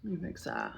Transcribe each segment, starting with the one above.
Let me fix that.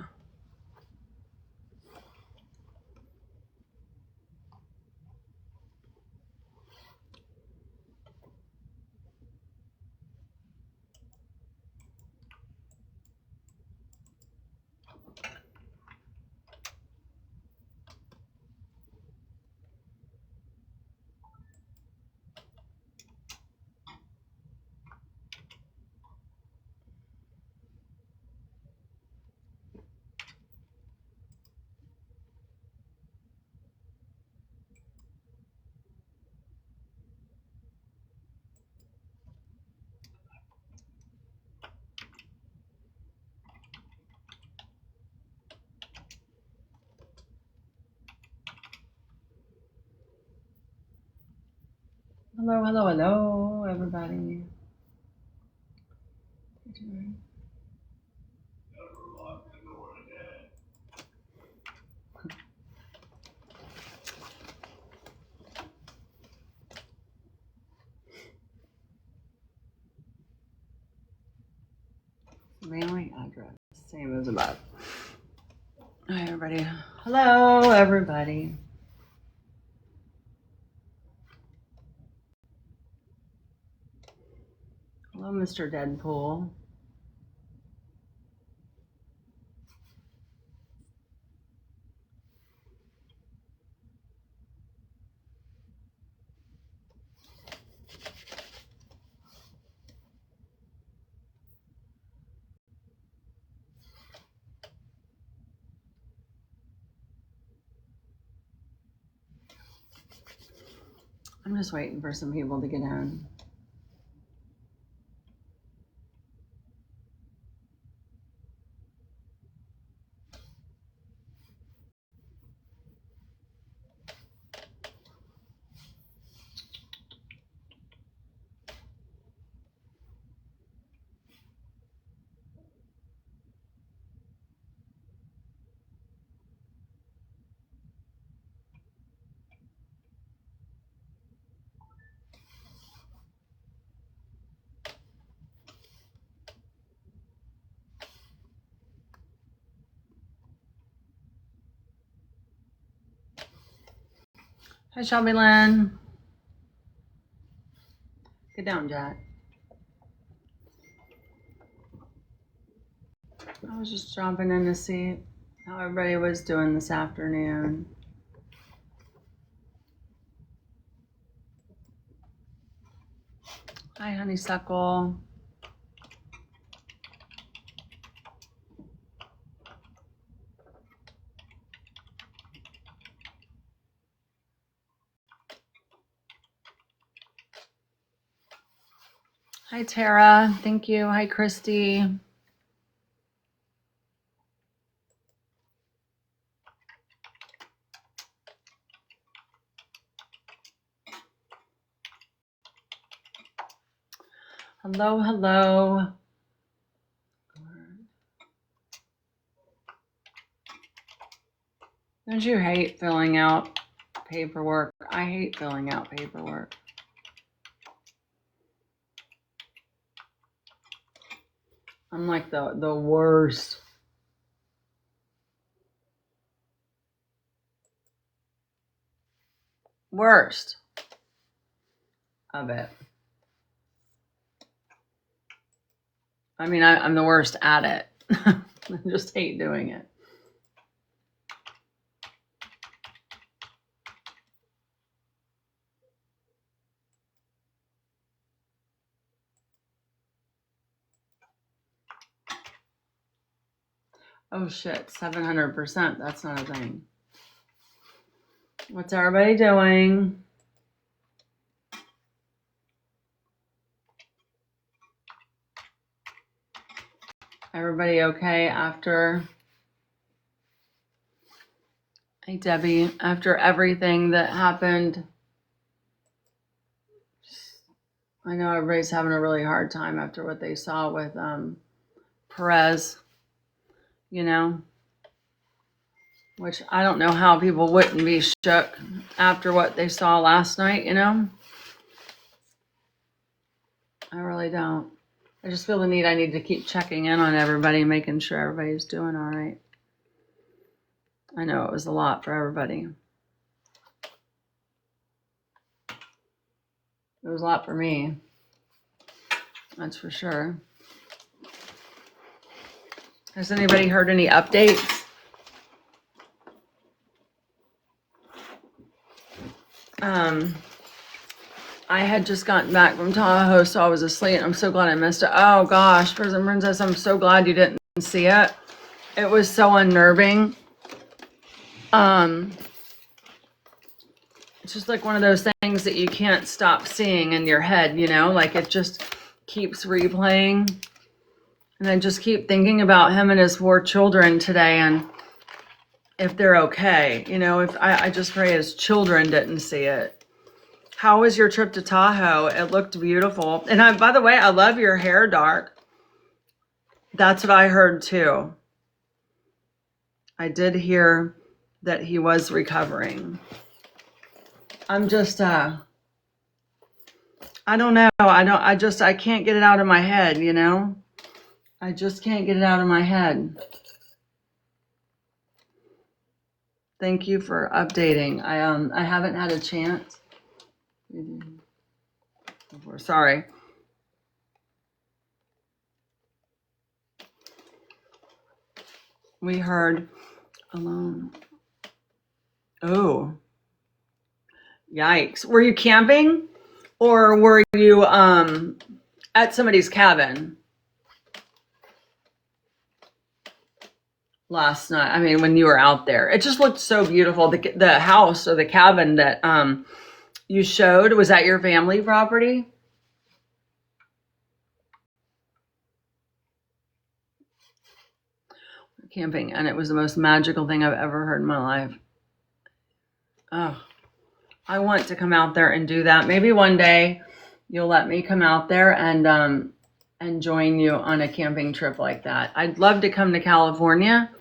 Hello, hello, hello, everybody. Mailing address, same as above. Hi, everybody. Hello, everybody. Hello, Mr. Deadpool. I'm just waiting for some people to get in. Hi, Shelby Lynn. Get down, Jack. I was just jumping in to see how everybody was doing this afternoon. Hi, Honeysuckle. Hi, Tara. Thank you. Hi, Christy. Hello, hello. Don't you hate filling out paperwork? I hate filling out paperwork. I'm like the worst. Worst of it. I mean, I'm the worst at it. I just hate doing it. Oh shit, 700%. That's not a thing. What's everybody doing? Everybody okay after? Hey, Debbie, after everything that happened, I know everybody's having a really hard time after what they saw with Perez, you know, which I don't know how people wouldn't be shook after what they saw last night, you know. I really don't. I just feel the need. I need to keep checking in on everybody, making sure everybody's doing all right. I know it was a lot for everybody. It was a lot for me. That's for sure. Has anybody heard any updates? I had just gotten back from Tahoe, so I was asleep. I'm so glad I missed it. Oh gosh, Prison Princess, I'm so glad you didn't see it. It was so unnerving. It's just like one of those things that you can't stop seeing in your head, you know, like it just keeps replaying. And I just keep thinking about him and his 4 children today and if they're okay. You know, if I just pray his children didn't see it. How was your trip to Tahoe? It looked beautiful. And by the way, I love your hair dark. That's what I heard too. I did hear that he was recovering. I'm just, I don't know. I can't get it out of my head, you know? I just can't get it out of my head. Thank you for updating. I haven't had a chance. Sorry. We heard alone. Oh. Yikes. Were you camping or were you at somebody's cabin last night? I mean, when you were out there, it just looked so beautiful. The house or the cabin that you showed, was that your family property? Camping, and it was the most magical thing I've ever heard in my life. Oh, I want to come out there and do that. Maybe one day you'll let me come out there and join you on a camping trip like that. I'd love to come to California,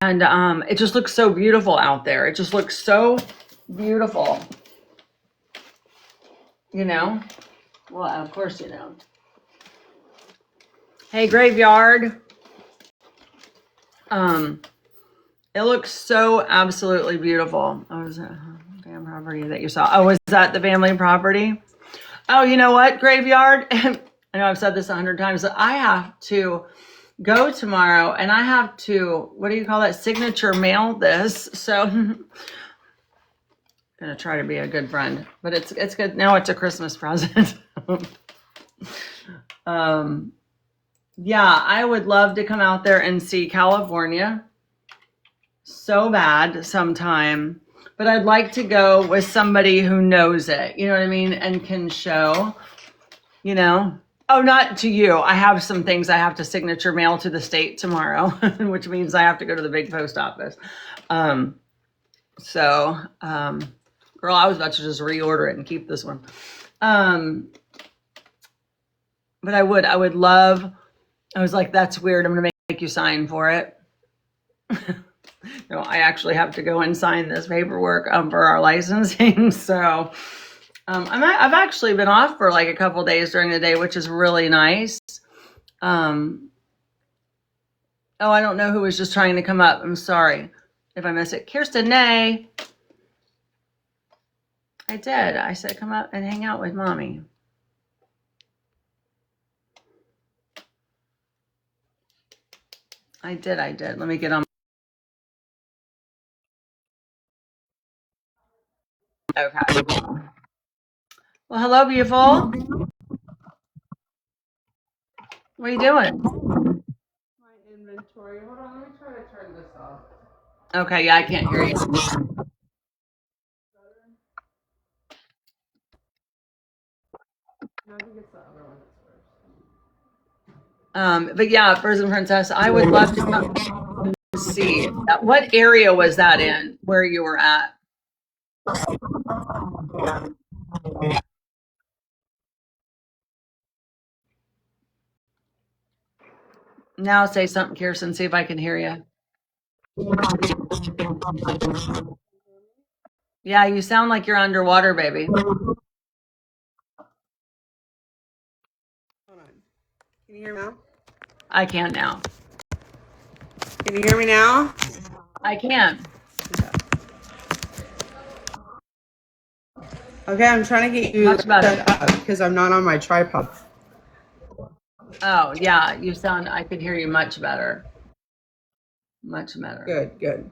and it just looks so beautiful out there. It just looks so beautiful. You know? Well, of course you know. Hey, Graveyard. It looks so absolutely beautiful. Oh, was that family property that you saw? Oh, was that the family property? Oh, you know what, Graveyard? I know I've said this 100 times, but I have to go tomorrow and I have to, what do you call that? Signature mail this. So I'm gonna try to be a good friend, but it's good. Now it's a Christmas present. Yeah, I would love to come out there and see California so bad sometime, but I'd like to go with somebody who knows it, you know what I mean, and can show, you know. Oh, not to you. I have some things I have to signature mail to the state tomorrow, which means I have to go to the big post office. Girl, I was about to just reorder it and keep this one. But I would love, I was like, that's weird. I'm going to make you sign for it. No, I actually have to go and sign this paperwork for our licensing. So I've actually been off for like a couple days during the day, which is really nice. Oh, I don't know who was just trying to come up. I'm sorry if I miss it. Kirsten Nay. I did. I said, come up and hang out with mommy. I did. Let me get on. Okay. Well, hello, beautiful. What are you doing? My inventory. Hold on, let me try to turn this off. Okay, yeah, I can't hear you. But yeah, Prison Princess, I would love to come see. What area was that in where you were at? Now say something, Kirsten, see if I can hear you. Yeah, you sound like you're underwater, baby. Hold on. Can you hear me now? I can now. Can you hear me now? I can. Okay, I'm trying to get you Much better. set up because I'm not on my tripod. Oh, yeah. You sound, I could hear you much better. Much better. Good, good.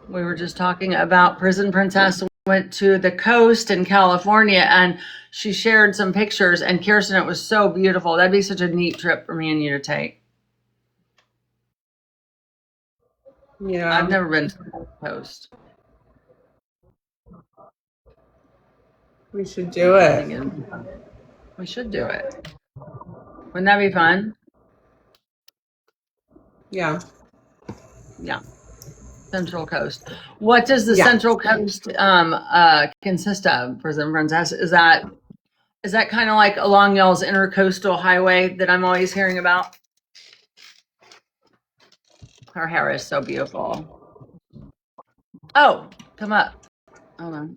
We were just talking about Prison Princess went to the coast in California and she shared some pictures. And Kirsten, it was so beautiful. That'd be such a neat trip for me and you to take. Yeah. I've never been to the coast. We should do I think it. it'd be fun. We should do it. Wouldn't that be fun? Yeah. Yeah. Central Coast. What does the Yeah. Central Coast consist of, Prison Princess? Is that kind of like along y'all's intercoastal highway that I'm always hearing about? Her hair is so beautiful. Oh, come up. Hold on.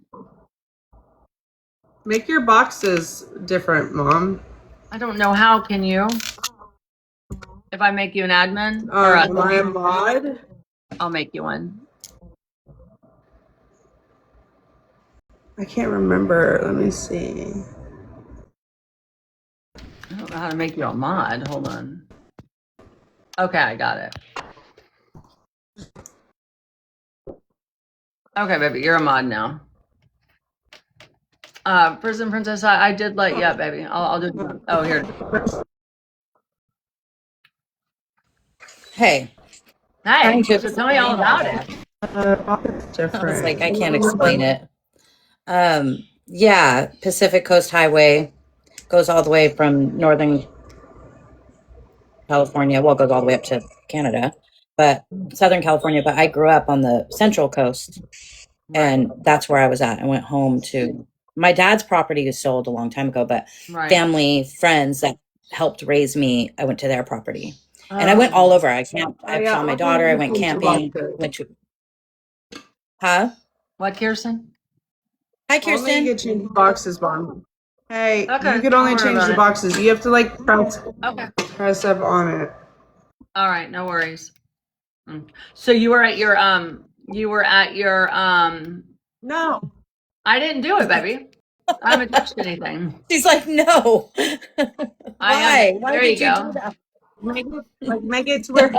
Make your boxes different, Mom. I don't know how. Can you? If I make you an admin or Am I a mod? I'll make you one. I can't remember. Let me see. I don't know how to make you a mod. Hold on. Okay, I got it. Okay, baby, you're a mod now. Prison Princess, I did let you up, baby. I'll do. Oh, here. Hey, Hey, to so tell me all about it. It's different. I was like, I can't explain it. Yeah, Pacific Coast Highway goes all the way from Northern California. Well, it goes all the way up to Canada, but Southern California. But I grew up on the Central Coast, and that's where I was at. I went home to my dad's property was sold a long time ago, but Right. family, friends that helped raise me, I went to their property. And I went all over. I camped. I saw my daughter. I went camping. Went to, huh? What, Kirsten? Hi, Only Kirsten. you can change the boxes, Mom. Hey, Okay, you could don't only worry change about the it. boxes. You have to like Okay. press up on it. All right, no worries. So you were at your No. I didn't do it, baby. I haven't touched anything. She's like, no. I Why? have. Why There did you you go. do that? Make it to where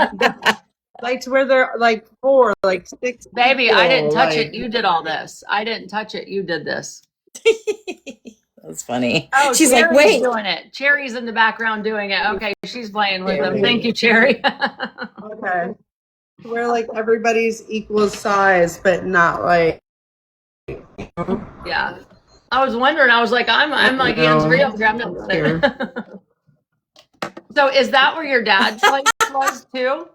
like to where they're like 4, like 6 Baby, I didn't people, touch like- it. You did all this. I didn't touch it. You did this. That's funny. Oh, She's like, Cherry's wait. doing it. Cherry's in the background doing it. Okay, she's playing with them. Thank you, Cherry. Okay. Where like everybody's equal size, but not like Yeah. I was wondering. I was like, I'm like hands free up here. I'm not here. So is that where your dad's place was too?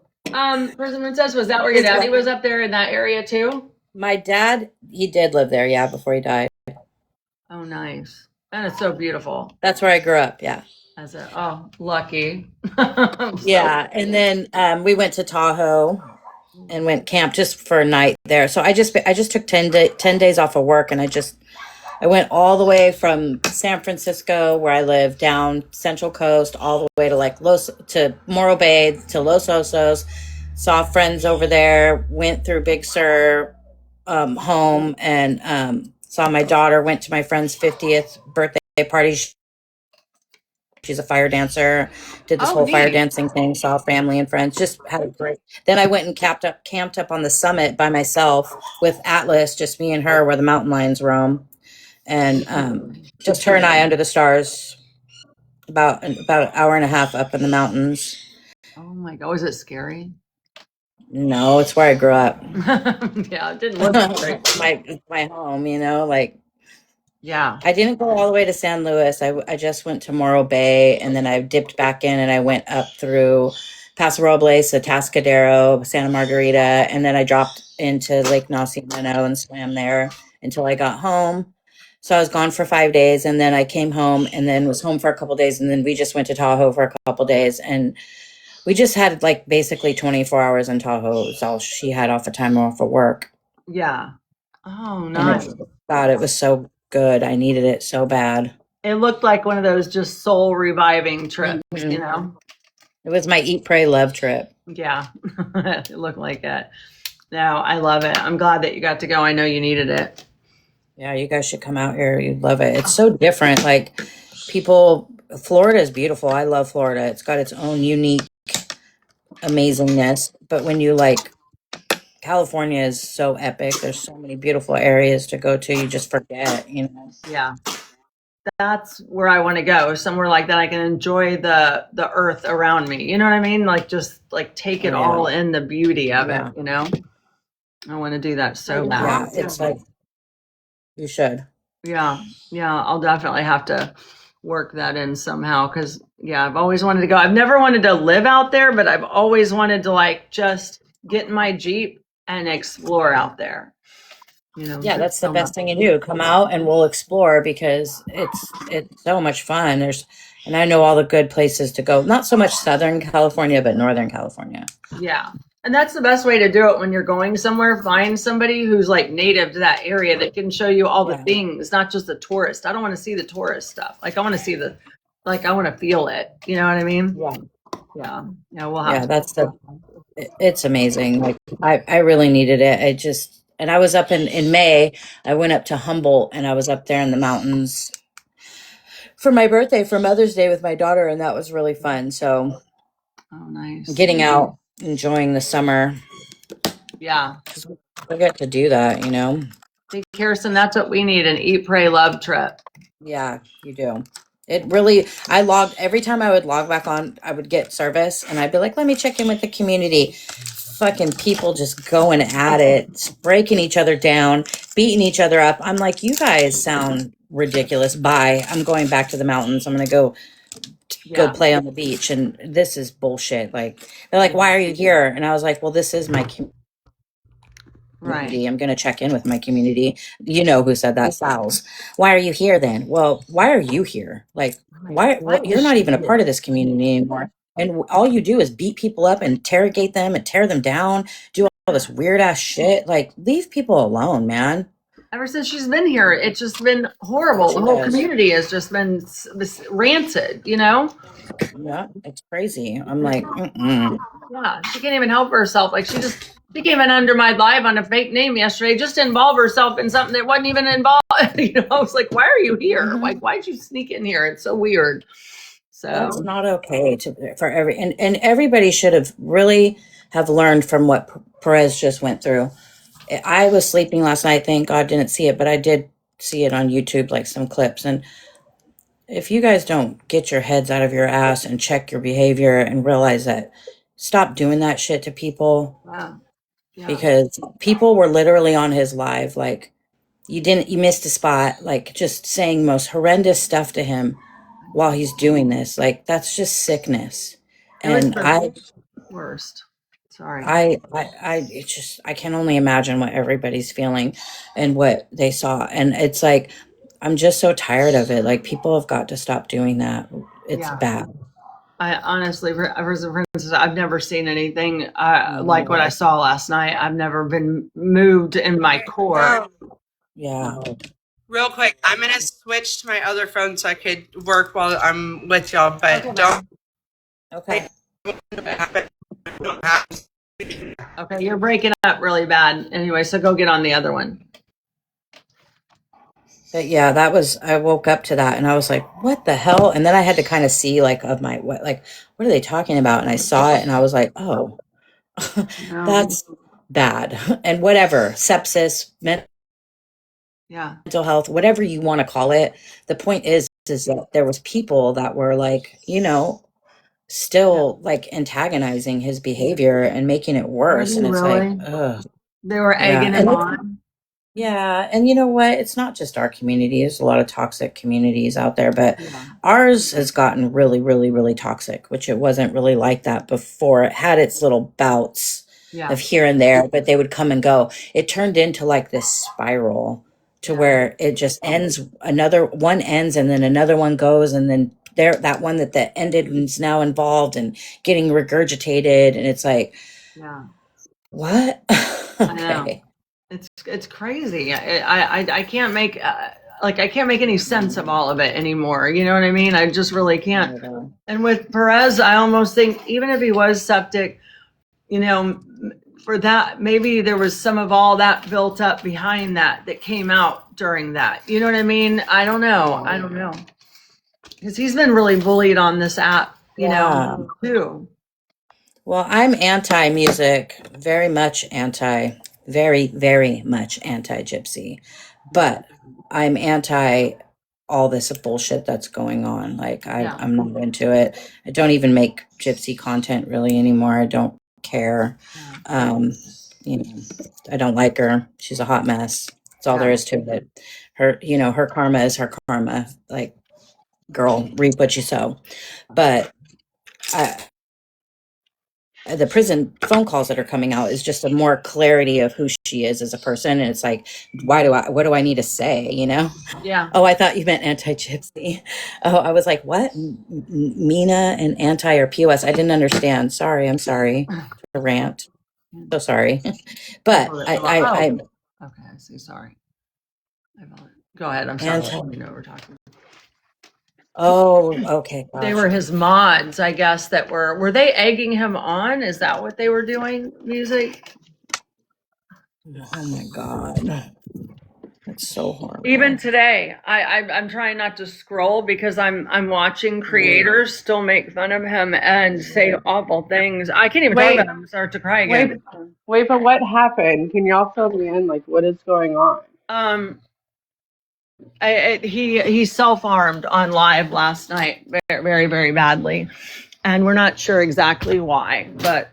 Prison Princess, was that where your daddy was up there in that area too? My dad, he did live there, yeah, before he died. Oh, nice. And it's so beautiful. That's where I grew up, yeah. As a lucky. Yeah, and then we went to Tahoe and went camp just for a night there. So I just took 10 days off of work, and I went all the way from San Francisco, where I live, down Central Coast, all the way to like to Morro Bay to Los Osos. Saw friends over there. Went through Big Sur home, and saw my daughter. Went to my friend's 50th birthday party. She's a fire dancer. Did this whole fire neat. dancing thing. Saw family and friends. Just had a great. Then I went and camped up on the summit by myself with Atlas, just me and her, where the mountain lions roam. And just her and I under the stars, about an hour and a half up in the mountains. Oh my God, was it scary? No, it's where I grew up. Yeah, it didn't look like my home, you know, like. Yeah. I didn't go all the way to San Luis. I just went to Morro Bay, and then I dipped back in, and I went up through Paso Robles, Atascadero, Santa Margarita, and then I dropped into Lake Nacimiento and swam there until I got home. So I was gone for 5 days, and then I came home, and then was home for a couple days, and then we just went to Tahoe for a couple days, and we just had like basically 24 hours in Tahoe. It was all she had off of time off of work. Yeah. Oh, And nice. God, it was so good. I needed it so bad. it looked like one of those just soul reviving trips, Mhm. you know? It was my eat, pray, love trip. Yeah, it looked like it. No, I love it. I'm glad that you got to go. I know you needed it. Yeah, you guys should come out here. You'd love it. It's so different. Like people, Florida is beautiful. I love Florida. It's got its own unique amazingness. But when you like, California is so epic. There's so many beautiful areas to go to. You just forget, you know. Yeah, that's where I want to go. Somewhere like that I can enjoy the earth around me. You know what I mean? Like just like take it Oh, yeah. all in the beauty of Yeah. it, you know? I want to do that so Yeah. bad. Yeah, it's like you should. Yeah, I'll definitely have to work that in somehow because yeah, I've always wanted to go. I've never wanted to live out there, but I've always wanted to like just get in my Jeep and explore out there. You know, Yeah, that's the so best much. thing you do. Come out and we'll explore because it's so much fun. And I know all the good places to go. Not so much Southern California, but Northern California. Yeah. And that's the best way to do it when you're going somewhere. Find somebody who's like native to that area that can show you all the Yeah. things, not just the tourist. I don't want to see the tourist stuff. Like I want to see I want to feel it. You know what I mean? Yeah. Yeah. We'll have Yeah, to. it's amazing. Like I really needed it. And I was up in May. I went up to Humboldt and I was up there in the mountains for my birthday for Mother's Day with my daughter, and that was really fun. So Oh, nice. getting out, enjoying the summer. Yeah. I get to do that, you know. I think, Kirsten, that's what we need, an eat, pray, love trip. Yeah, you do. It really, I logged, every time I would log back on, I would get service and I'd be like, let me check in with the community. Fucking people just going at it, breaking each other down, beating each other up. I'm like, you guys sound ridiculous. Bye. I'm going back to the mountains. I'm going to go Yeah. play on the beach. And this is bullshit. Like, they're like, why are you here? And I was like, well, this is my community. Right. I'm going to check in with my community. You know who said that? Sal's. Why are you here then? Well, why are you here? Like, why you're not even a part of this community anymore. And all you do is beat people up, interrogate them, and tear them down, do all this weird ass shit. Like, leave people alone, man. Ever since she's been here, it's just been horrible. The whole community has just been rancid, you know? Yeah, it's crazy. I'm like, mm-mm. Yeah, she can't even help herself. Like she came in under my live on a fake name yesterday, just to involve herself in something that wasn't even involved. You know, I was like, why are you here? Mhm. Like, why'd you sneak in here? It's so weird. So That's not okay for and everybody should have really have learned from what Perez just went through. I was sleeping last night. Thank God didn't see it, but I did see it on YouTube, like some clips. And if you guys don't get your heads out of your ass and check your behavior and realize that, stop doing that shit to people, wow. Yeah. because people were literally on his live, like, you missed a spot, like just saying most horrendous stuff to him while he's doing this. Like, that's just sickness. It was And the worst. Sorry. it's just, I can only imagine what everybody's feeling and what they saw. And it's like, I'm just so tired of it. Like, people have got to stop doing that. It's Yeah. bad. I honestly, for instance, I've never seen anything like what I saw last night. I've never been moved in my core. Yeah. Real quick, I'm gonna switch to my other phone so I could work while I'm with y'all, but Okay. don't. Okay. Okay, you're breaking up really bad. Anyway, so go get on the other one. But yeah, I woke up to that and I was like, what the hell? And then I had to kind of see what are they talking about? And I saw it and I was like, oh, No. that's bad. And whatever, sepsis, Yeah. mental health, whatever you want to call it. The point is that there was people that were like, you know, still like antagonizing his behavior and making it worse. Were And they it's really? like, ugh. They were Yeah, egging and him it's- on. Yeah. And you know what? It's not just our community. There's a lot of toxic communities out there, but Yeah. ours has gotten really, really, really toxic, which it wasn't really like that before. It had its little bouts Yeah. of here and there, but they would come and go. It turned into like this spiral to Yeah. where it just ends. Another one ends and then another one goes. And then that one that ended is now involved and getting regurgitated. And it's like, Yeah. what? I know. Okay. It's crazy. I can't make like I can't make any sense of all of it anymore. You know what I mean? I just really can't. And with Perez, I almost think even if he was septic, you know, for that, maybe there was some of all that built up behind that came out during that. You know what I mean? I don't know. Because he's been really bullied on this app, you know, too. Well, I'm anti-music, very much anti, very, very much anti-gypsy, but I'm anti all this bullshit that's going on. Like I'm not into it. I don't even make gypsy content really anymore. I don't care. You know, I don't like her. She's a hot mess. That's all there is to it. Her karma is her karma. Like, girl, reap what you sow. But the prison phone calls that are coming out is just a more clarity of who she is as a person. And it's like, what do I need to say? You know? Yeah. Oh, I thought you meant anti-gypsy. Oh, I was like, what? Mina and anti or POS? I didn't understand. Sorry. I'm sorry. A rant. So sorry. But Okay, I see. Sorry. Go ahead. I'm sorry. We know we're talking. Oh, okay. They were his mods, I guess, that were they egging him on? Is that what they were doing? Music? Oh my God. That's so horrible. Even today, I'm trying not to scroll because I'm watching creators still make fun of him and say awful things. I can't even talk about him. Start to cry again. Wait, but what happened? Can y'all fill me in? Like, what is going on? He self-harmed on live last night very, very, very badly. And we're not sure exactly why, but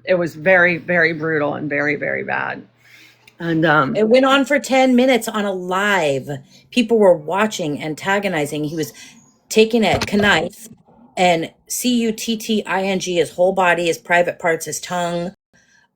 it was very, very brutal and very, very bad. And it went on for 10 minutes on a live. People were watching, antagonizing. He was taking a knife and cutting his whole body, his private parts, his tongue.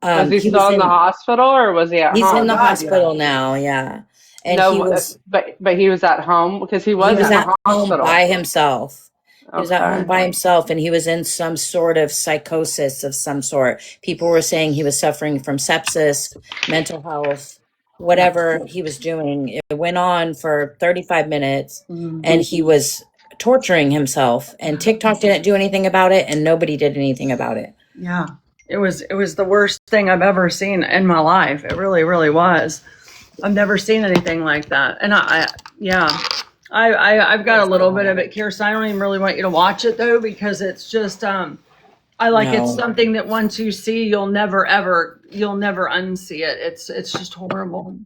Was he still in the hospital, or was he at home? He's in the hospital now, yeah. And no, he was, but he was at home because he was at the hospital by himself. He was at Okay. home by himself, and he was in some sort of psychosis of some sort. People were saying he was suffering from sepsis, mental health, whatever he was doing. It went on for 35 minutes, and he was torturing himself. And TikTok didn't do anything about it, and nobody did anything about it. Yeah, it was the worst thing I've ever seen in my life. It really, really was. I've never seen anything like that. And I've got a little bit of it, Kirsten. I don't even really want you to watch it though, because it's just, it's something that once you see, you'll never unsee it. It's just horrible.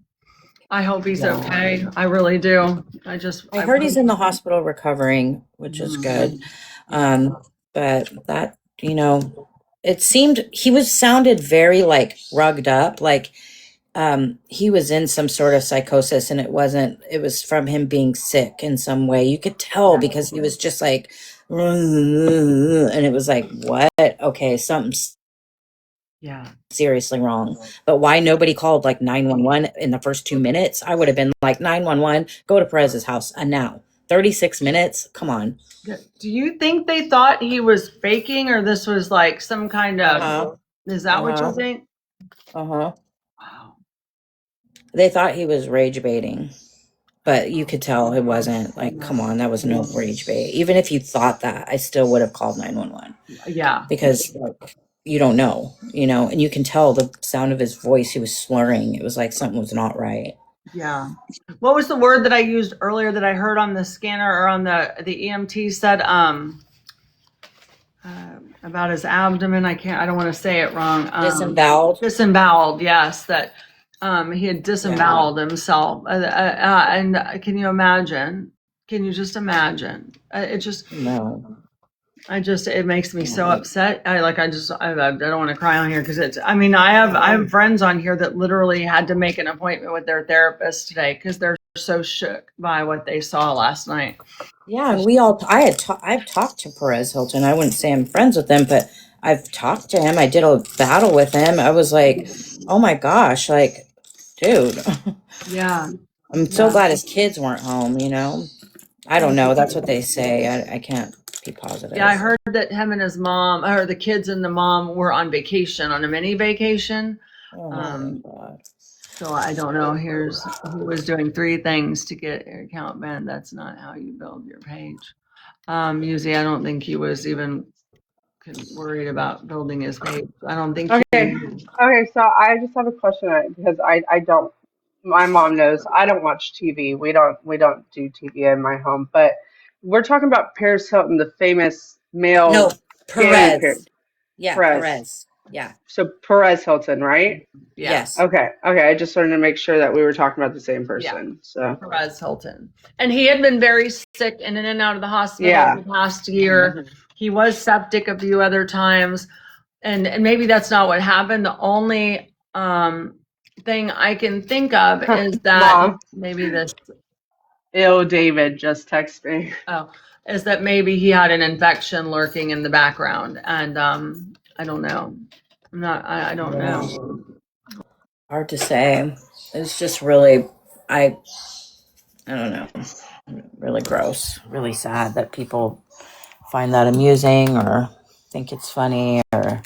I hope he's okay. I really do. I heard he's in the hospital recovering, which is good. But that, it seemed sounded very like rugged up, like he was in some sort of psychosis, and it was from him being sick in some way. You could tell because he was just like, and it was like, what? Okay, something's seriously wrong. But why nobody called like 911 in the first 2 minutes? I would have been like, 911, go to Perez's house. And now 36 minutes. Come on. Do you think they thought he was faking, or this was like some kind of, is that what you think? Wow. They thought he was rage baiting, but you could tell it wasn't. Like, come on, that was no rage bait. Even if you thought that, I still would have called 911. Yeah. Because you don't know, and you can tell the sound of his voice. He was slurring. It was like something was not right. Yeah. What was the word that I used earlier that I heard on the scanner or on the EMT said, about his abdomen? I don't want to say it wrong. Disemboweled. Yes. That, he had disemboweled himself. And can you imagine? Can you just imagine? It makes me so upset. I don't want to cry on here because I have friends on here that literally had to make an appointment with their therapist today because they're so shook by what they saw last night. Yeah. I've talked to Perez Hilton. I wouldn't say I'm friends with him, but I've talked to him. I did a battle with him. I was like, oh my gosh, like, dude. Yeah. I'm so glad his kids weren't home, I don't know. That's what they say. I can't be positive. Yeah, I heard that him and his mom, or the kids and the mom, were on vacation, on a mini vacation. Oh my God. So I don't know. He was doing 3 things to get your account banned. That's not how you build your page. Usually I don't think he was even worried about building his page. I don't think he. Okay. Okay, so I just have a question because I don't, my mom knows I don't watch TV. We don't do TV in my home, but we're talking about Paris Hilton, the famous No, male scanning Perez. Yeah, Perez. Perez. Yeah. So Perez Hilton, right? Yeah. Yes. Okay. I just wanted to make sure that we were talking about the same person. So Perez Hilton. And he had been very sick and in and out of the hospital Yeah. the past year. He was septic a few other times. And maybe that's not what happened. The only thing I can think of is that Mom. maybe this David just texted me. is that maybe he had an infection lurking in the background. And I don't know. I don't know. Hard to say. It's just really, I don't know. Really gross. Really sad that people find that amusing or think it's funny, or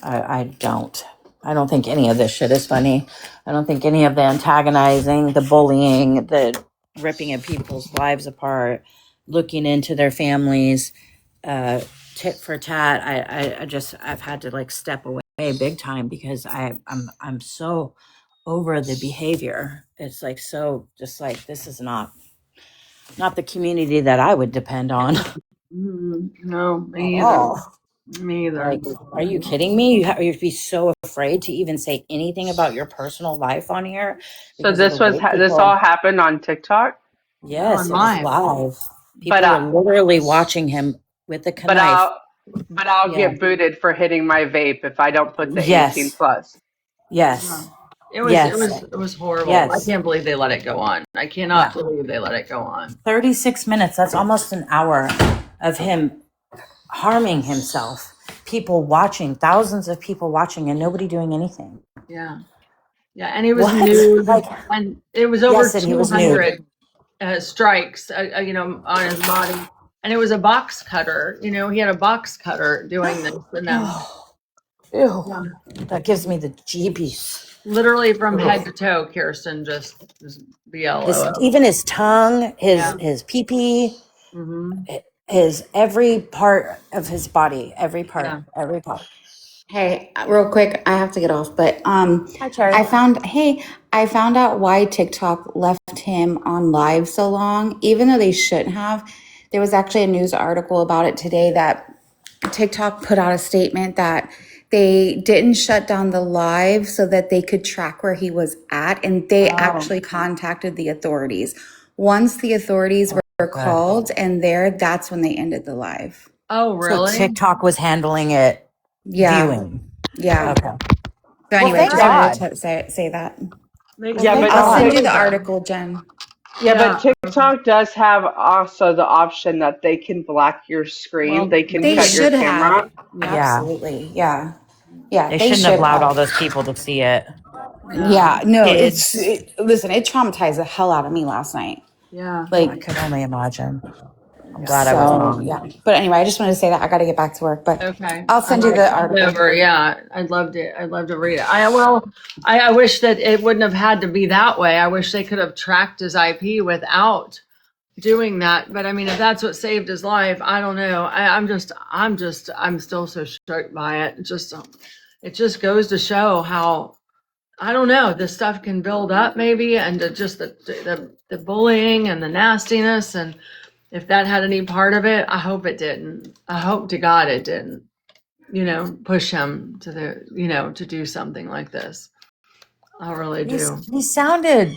I don't. I don't think any of this shit is funny. I don't think any of the antagonizing, the bullying, the ripping of people's lives apart, looking into their families, tit for tat. I've had to like step away big time because I'm so over the behavior. It's like, so just like, this is not the community that I would depend on. No, me At either. all. Me either. Like, are you kidding me? You'd be so afraid to even say anything about your personal life on here. So because of this the was way this people- all happened on TikTok? Yes, it was Live. live. People But, were literally watching him with a But knife. I'll Yeah. get booted for hitting my vape if I don't put the Yes. 18 plus. Yes. It was Yes. it was horrible. Yes. I can't believe they let it go on. I cannot believe they let it go on. 36 minutes. That's almost an hour of him harming himself. People watching, thousands of people watching, and nobody doing anything. Yeah. Yeah, and he was What? nude, Like, and it was over Yes, and he was 200 strikes, on his body, and it was a box cutter. He had a box cutter doing this, and ew. That gives me the jeebies. literally from head to toe, Kirsten just BLO. Even his tongue, Yeah. his pee-pee, Mhm. his every part of his body, every part. Hey, real quick, I have to get off, but Hi, Cherry. I found out why TikTok left him on live so long, even though they shouldn't have. There was actually a news article about it today that TikTok put out a statement that they didn't shut down the live so that they could track where he was at, and they actually contacted the authorities. Once the authorities were called and that's when they ended the live. Oh, really? So TikTok was handling it, Yeah. viewing. Yeah. Okay. So anyway, thank just wanted God. to say that. Makes Yeah, me but feel I'll send you better. the article, Jen. Yeah, but TikTok does have also the option that they can black your screen. Well, they can They cut your should camera. have. Yeah. Absolutely. Yeah. Yeah. They shouldn't have should allowed all those people to see it. Yeah. No, Kids. listen, it traumatized the hell out of me last night. Yeah. I Like, could only imagine. I'm glad I was wrong. yeah. But anyway, I just wanted to say that I got to get back to work, but Okay. I'll send you the article. Over. Yeah, I'd love to read it. I wish that it wouldn't have had to be that way. I wish they could have tracked his IP without doing that. But I mean, if that's what saved his life, I don't know. I'm still so shocked by it. It just goes to show how, I don't know, this stuff can build up maybe, and just the bullying and the nastiness, and if that had any part of it, I hope it didn't. I hope to God it didn't, push him to do something like this. I really do. He sounded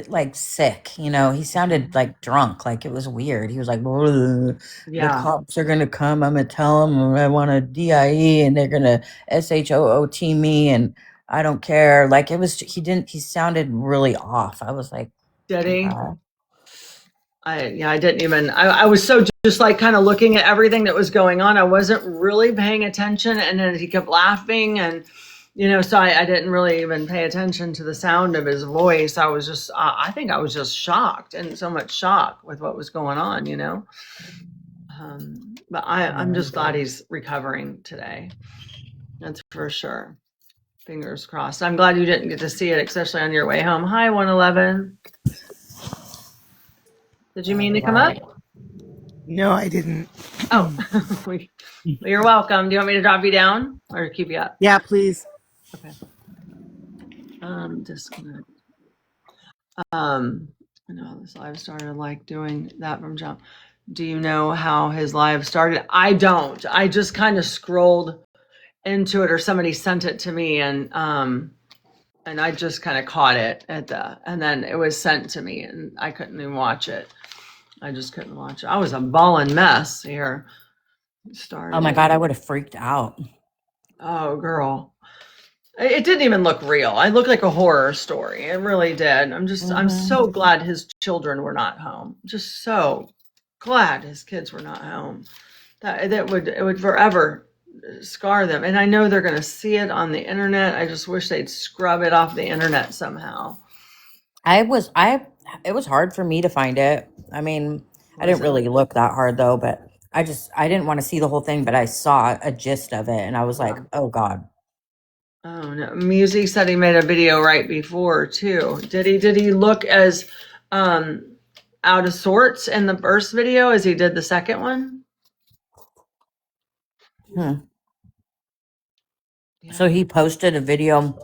like sick, he sounded like drunk, like it was weird. He was like, the Yeah. cops are going to come. I'm going to tell them I want a DIE and they're going to SHOOT me and I don't care. Like he sounded really off. I was like, Did he? I didn't even, I was so just like kind of looking at everything that was going on. I wasn't really paying attention. And then he kept laughing and, so I didn't really even pay attention to the sound of his voice. I was just, I think I was just shocked, and so much shock with what was going on, But I'm just glad he's recovering today. That's for sure. Fingers crossed. I'm glad you didn't get to see it, especially on your way home. Hi, 111. Did you mean to come up? No, I didn't. Oh, you're welcome. Do you want me to drop you down or keep you up? Yeah, please. Okay. Disconnect. I know this live started like doing that from jump. Do you know how his live started? I don't. I just kind of scrolled into it, or somebody sent it to me, and I just kind of caught it and then it was sent to me, and I couldn't even watch it. I just couldn't watch it. I was a ballin' mess here. Started. Oh my God, I would have freaked out. Oh, girl. It didn't even look real. I looked like a horror story. It really did. I'm so glad his children were not home. Just so glad his kids were not home. It would forever scar them. And I know they're going to see it on the internet. I just wish they'd scrub it off the internet somehow. It was hard for me to find it. I mean, I didn't really look that hard though, but I didn't want to see the whole thing, but I saw a gist of it and I was like, oh God. Oh no. Music said he made a video right before too. Did he look as out of sorts in the first video as he did the second one? Yeah. So he posted a video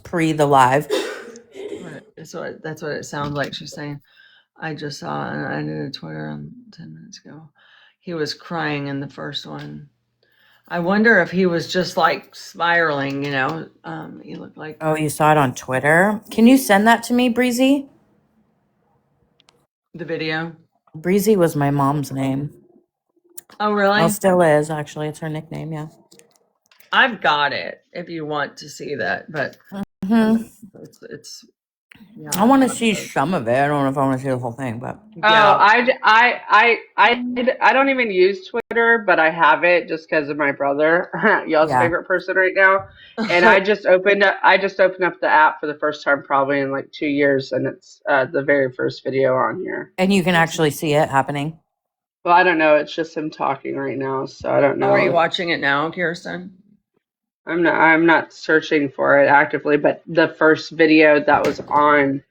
pre the live. Right. That's what it sounds like she's saying. I just saw, and I did a Twitter 10 minutes ago. He was crying in the first one. I wonder if he was just like spiraling, he looked like. Oh, you saw it on Twitter? Can you send that to me, Breezy? The video? Breezy was my mom's name. Oh, really? Well, still is, actually. It's her nickname, yeah. I've got it if you want to see that, but it's yeah. I want to see some of it. I don't know if I want to see the whole thing, but Yeah. I don't even use Twitter, but I have it just because of my brother, y'all's Yeah. favorite person right now. And I just opened up the app for the first time probably in like 2 years, and it's the very first video on here. and you can actually see it happening. Well, I don't know. It's just him talking right now, so I don't know. How are you watching it now, Kirsten? I'm not searching for it actively, but the first video that was on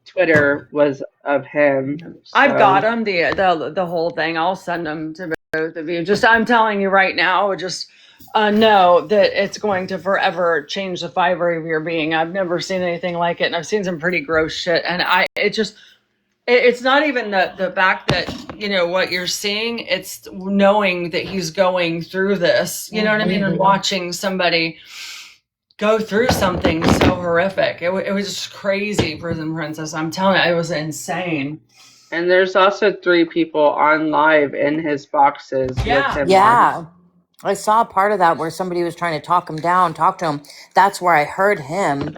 Twitter was of him. So. I've got them, the whole thing. I'll send them to both of you. Just I'm telling you right now, just know that it's going to forever change the fiber of your being. I've never seen anything like it, and I've seen some pretty gross shit. And it's not even the fact that what you're seeing. It's knowing that he's going through this. You know what I mean? And watching somebody go through something so horrific. It was just crazy, Prison Princess. I'm telling you, it was insane. And there's also 3 people on live in his boxes with him. Yeah. I saw part of that where somebody was trying to talk to him. That's where I heard him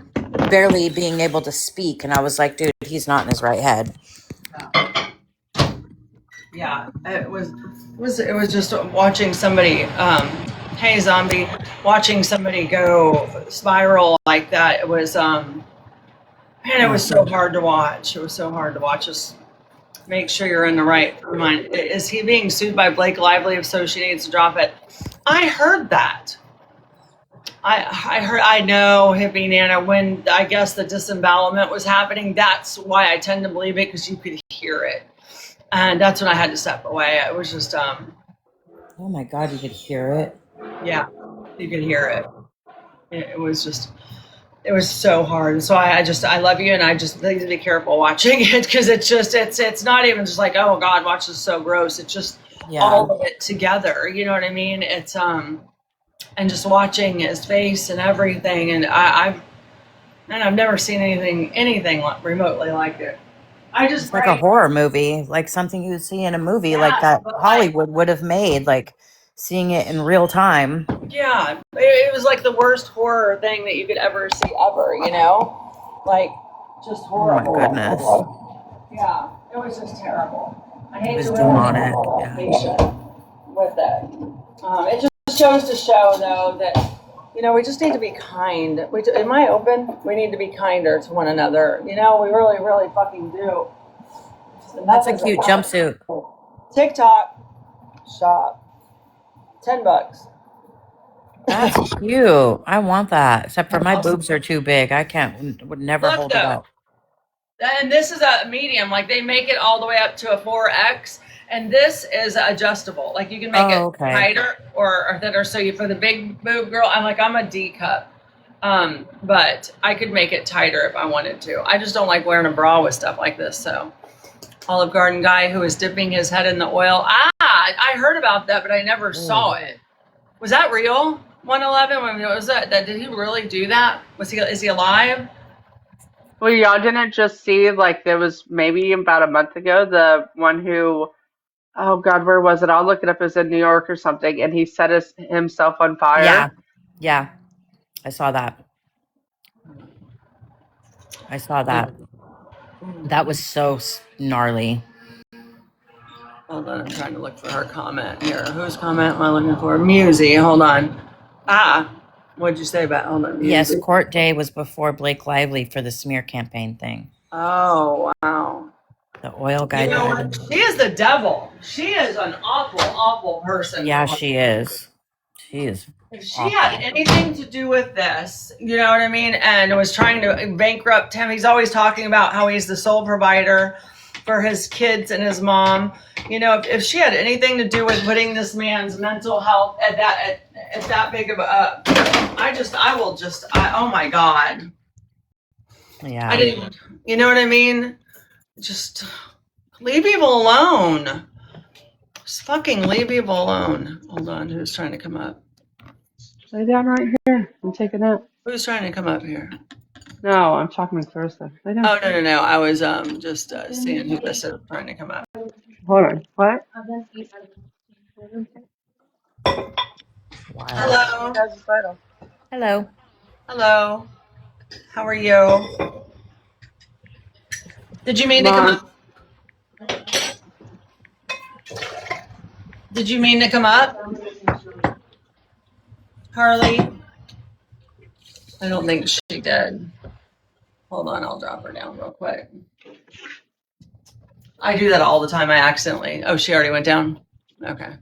barely being able to speak. And I was like, dude, he's not in his right head. Yeah, it was just watching somebody, hey zombie, watching somebody go spiral like that. It was, man, it was so hard to watch. It was so hard to watch. Just make sure you're in the right mind. Is he being sued by Blake Lively if so she needs to drop it? I heard that. I know, Hippie Nana, when I guess the disembowelment was happening, that's why I tend to believe it, because you could hear it. And that's when I had to step away. It was just, Oh my God, you could hear it. yeah, you could hear it. It was so hard. So I love you, and I just need to be careful watching it, because it's not even just like, oh God, watch this, so gross. It's just all of it together. You know what I mean? It's, and just watching his face and everything. And I've never seen anything remotely like it. It's like a horror movie, like something you would see in a movie like that Hollywood would have made, like seeing it in real time. Yeah, it was like the worst horror thing that you could ever see ever, like just horrible. Oh my goodness. Yeah, it was just terrible. I hate It was to demonic, patient with it. It just shows to show though that we just need to be kind. Am I open? We need to be kinder to one another. We really, really fucking do. That's a cute jumpsuit. TikTok shop, $10. That's cute. I want that. Except for my Awesome. boobs are too big. I can't. Would never Look hold it though, up. and this is a medium. Like they make it all the way up to a 4X, and this is adjustable. Like you can make it Oh, okay. tighter or thinner. So you for the big boob girl, I'm a D cup. But I could make it tighter if I wanted to. I just don't like wearing a bra with stuff like this. So Olive Garden guy who was dipping his head in the oil. I heard about that, but I never saw it. Was that real? 111? When was that? Did he really do that? Is he alive? Well, y'all didn't just see like there was maybe about a month ago the one who, oh God, where was it? I'll look it up. It was in New York or something, and he set himself on fire. Yeah. Yeah. I saw that. I saw that. That was so gnarly. Hold on, I'm trying to look for her comment here. Whose comment am I looking for? Musy, hold on. What'd you say about, hold on, Musy? Yes, court day was before Blake Lively for the smear campaign thing. Oh, wow. The oil guy You know died. what? She is the devil. She is an awful, awful person. Yeah, she is. She is. If she had anything to do with this, you know what I mean, and was trying to bankrupt him, he's always talking about how he's the sole provider for his kids and his mom. You know, if she had anything to do with putting this man's mental health at that big of a, oh my God. Yeah. I didn't, you know what I mean? Just leave people alone. Just fucking leave people alone. Hold on, who's trying to come up? Lay down right here. I'm taking it. Who's trying to come up here? No, I'm talking with Carissa. Lay down. Oh, no. I was just seeing who this is trying to come up. Hold on. What? Wow. Hello. How's the title? Hello. Hello. How are you? Did you mean to come up? Did you mean to come up? Harley? I don't think she did. Hold on, I'll drop her down real quick. I do that all the time. I accidentally. Oh, she already went down? Okay.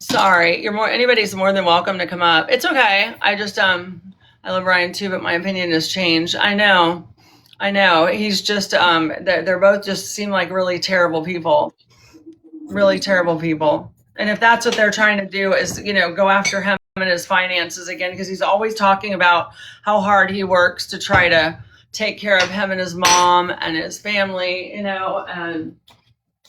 Sorry. Anybody's more than welcome to come up. It's okay. I just I love Ryan too, but my opinion has changed. I know. He's just they're both just seem like really terrible people. Really terrible people. And if that's what they're trying to do is, go after him and his finances again, because he's always talking about how hard he works to try to take care of him and his mom and his family, and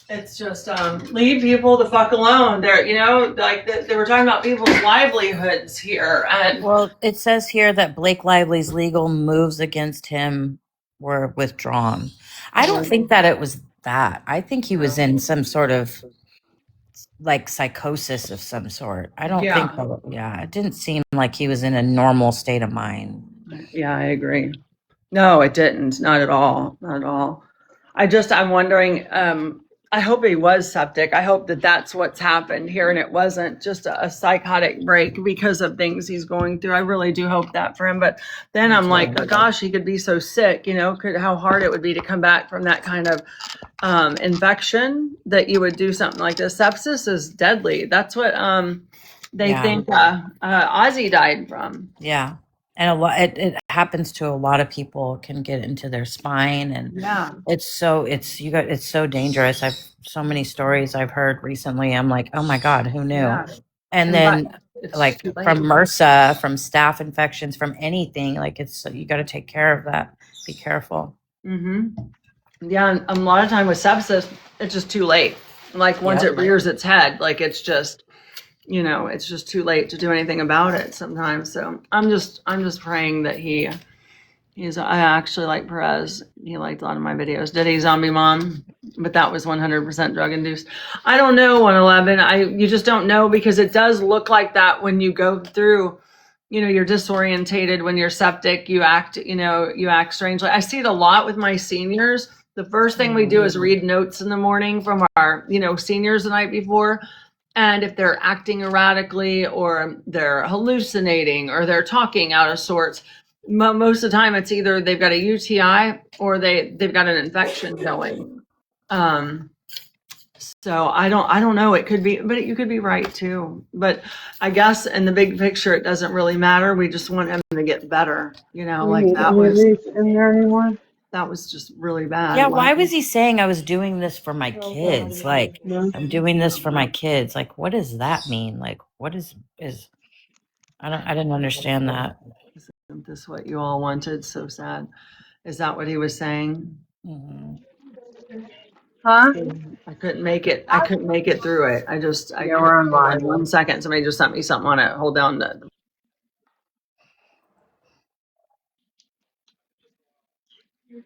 it's just leave people the fuck alone. They're, they were talking about people's livelihoods here. And Well, it says here that Blake Lively's legal moves against him were withdrawn. I don't think that it was that. I think he was in some sort of like psychosis of some sort. I don't think that, it didn't seem like he was in a normal state of mind. Yeah, I agree. No, it didn't. Not at all. Not at all. I'm wondering, I hope he was septic. I hope that that's what's happened here and it wasn't just a psychotic break because of things he's going through. I really do hope that for him. But then I'm like, gosh, he could be so sick, how hard it would be to come back from that kind of infection that you would do something like this. Sepsis is deadly. That's what they think Ozzy died from. Yeah. And it happens to a lot of people. It can get into their spine, and it's so dangerous. I've so many stories I've heard recently. I'm like, oh my God, who knew? Yeah. And then like from MRSA, from staph infections, from anything, like you got to take care of that. Be careful. Mm-hmm. Yeah, and a lot of time with sepsis, it's just too late. Like once it rears its head, like it's just. It's just too late to do anything about it sometimes. So I'm just praying that I actually like Perez. He liked a lot of my videos. Did he, Zombie Mom? But that was 100% drug induced. I don't know, 111. You just don't know, because it does look like that when you go through, you're disorientated when you're septic, you act strangely. I see it a lot with my seniors. The first thing we do is read notes in the morning from our, seniors the night before. And if they're acting erratically or they're hallucinating or they're talking out of sorts, most of the time it's either they've got a UTI or they've got an infection going. So I don't know. It could be, but you could be right too. But I guess in the big picture, it doesn't really matter. We just want him to get better. You know, Do we like need any of these in there anymore? that was just really bad. Yeah, why was he saying I was doing this for my kids? Like, No. I'm doing this for my kids. Like, what does that mean? Like, what is I didn't understand that. Isn't this what you all wanted? So sad. Is that what he was saying? Mhm. Huh? I couldn't make it. I couldn't make it through it. I Yeah, we're on like live. 1 second. Somebody just sent me something on it. Hold down the.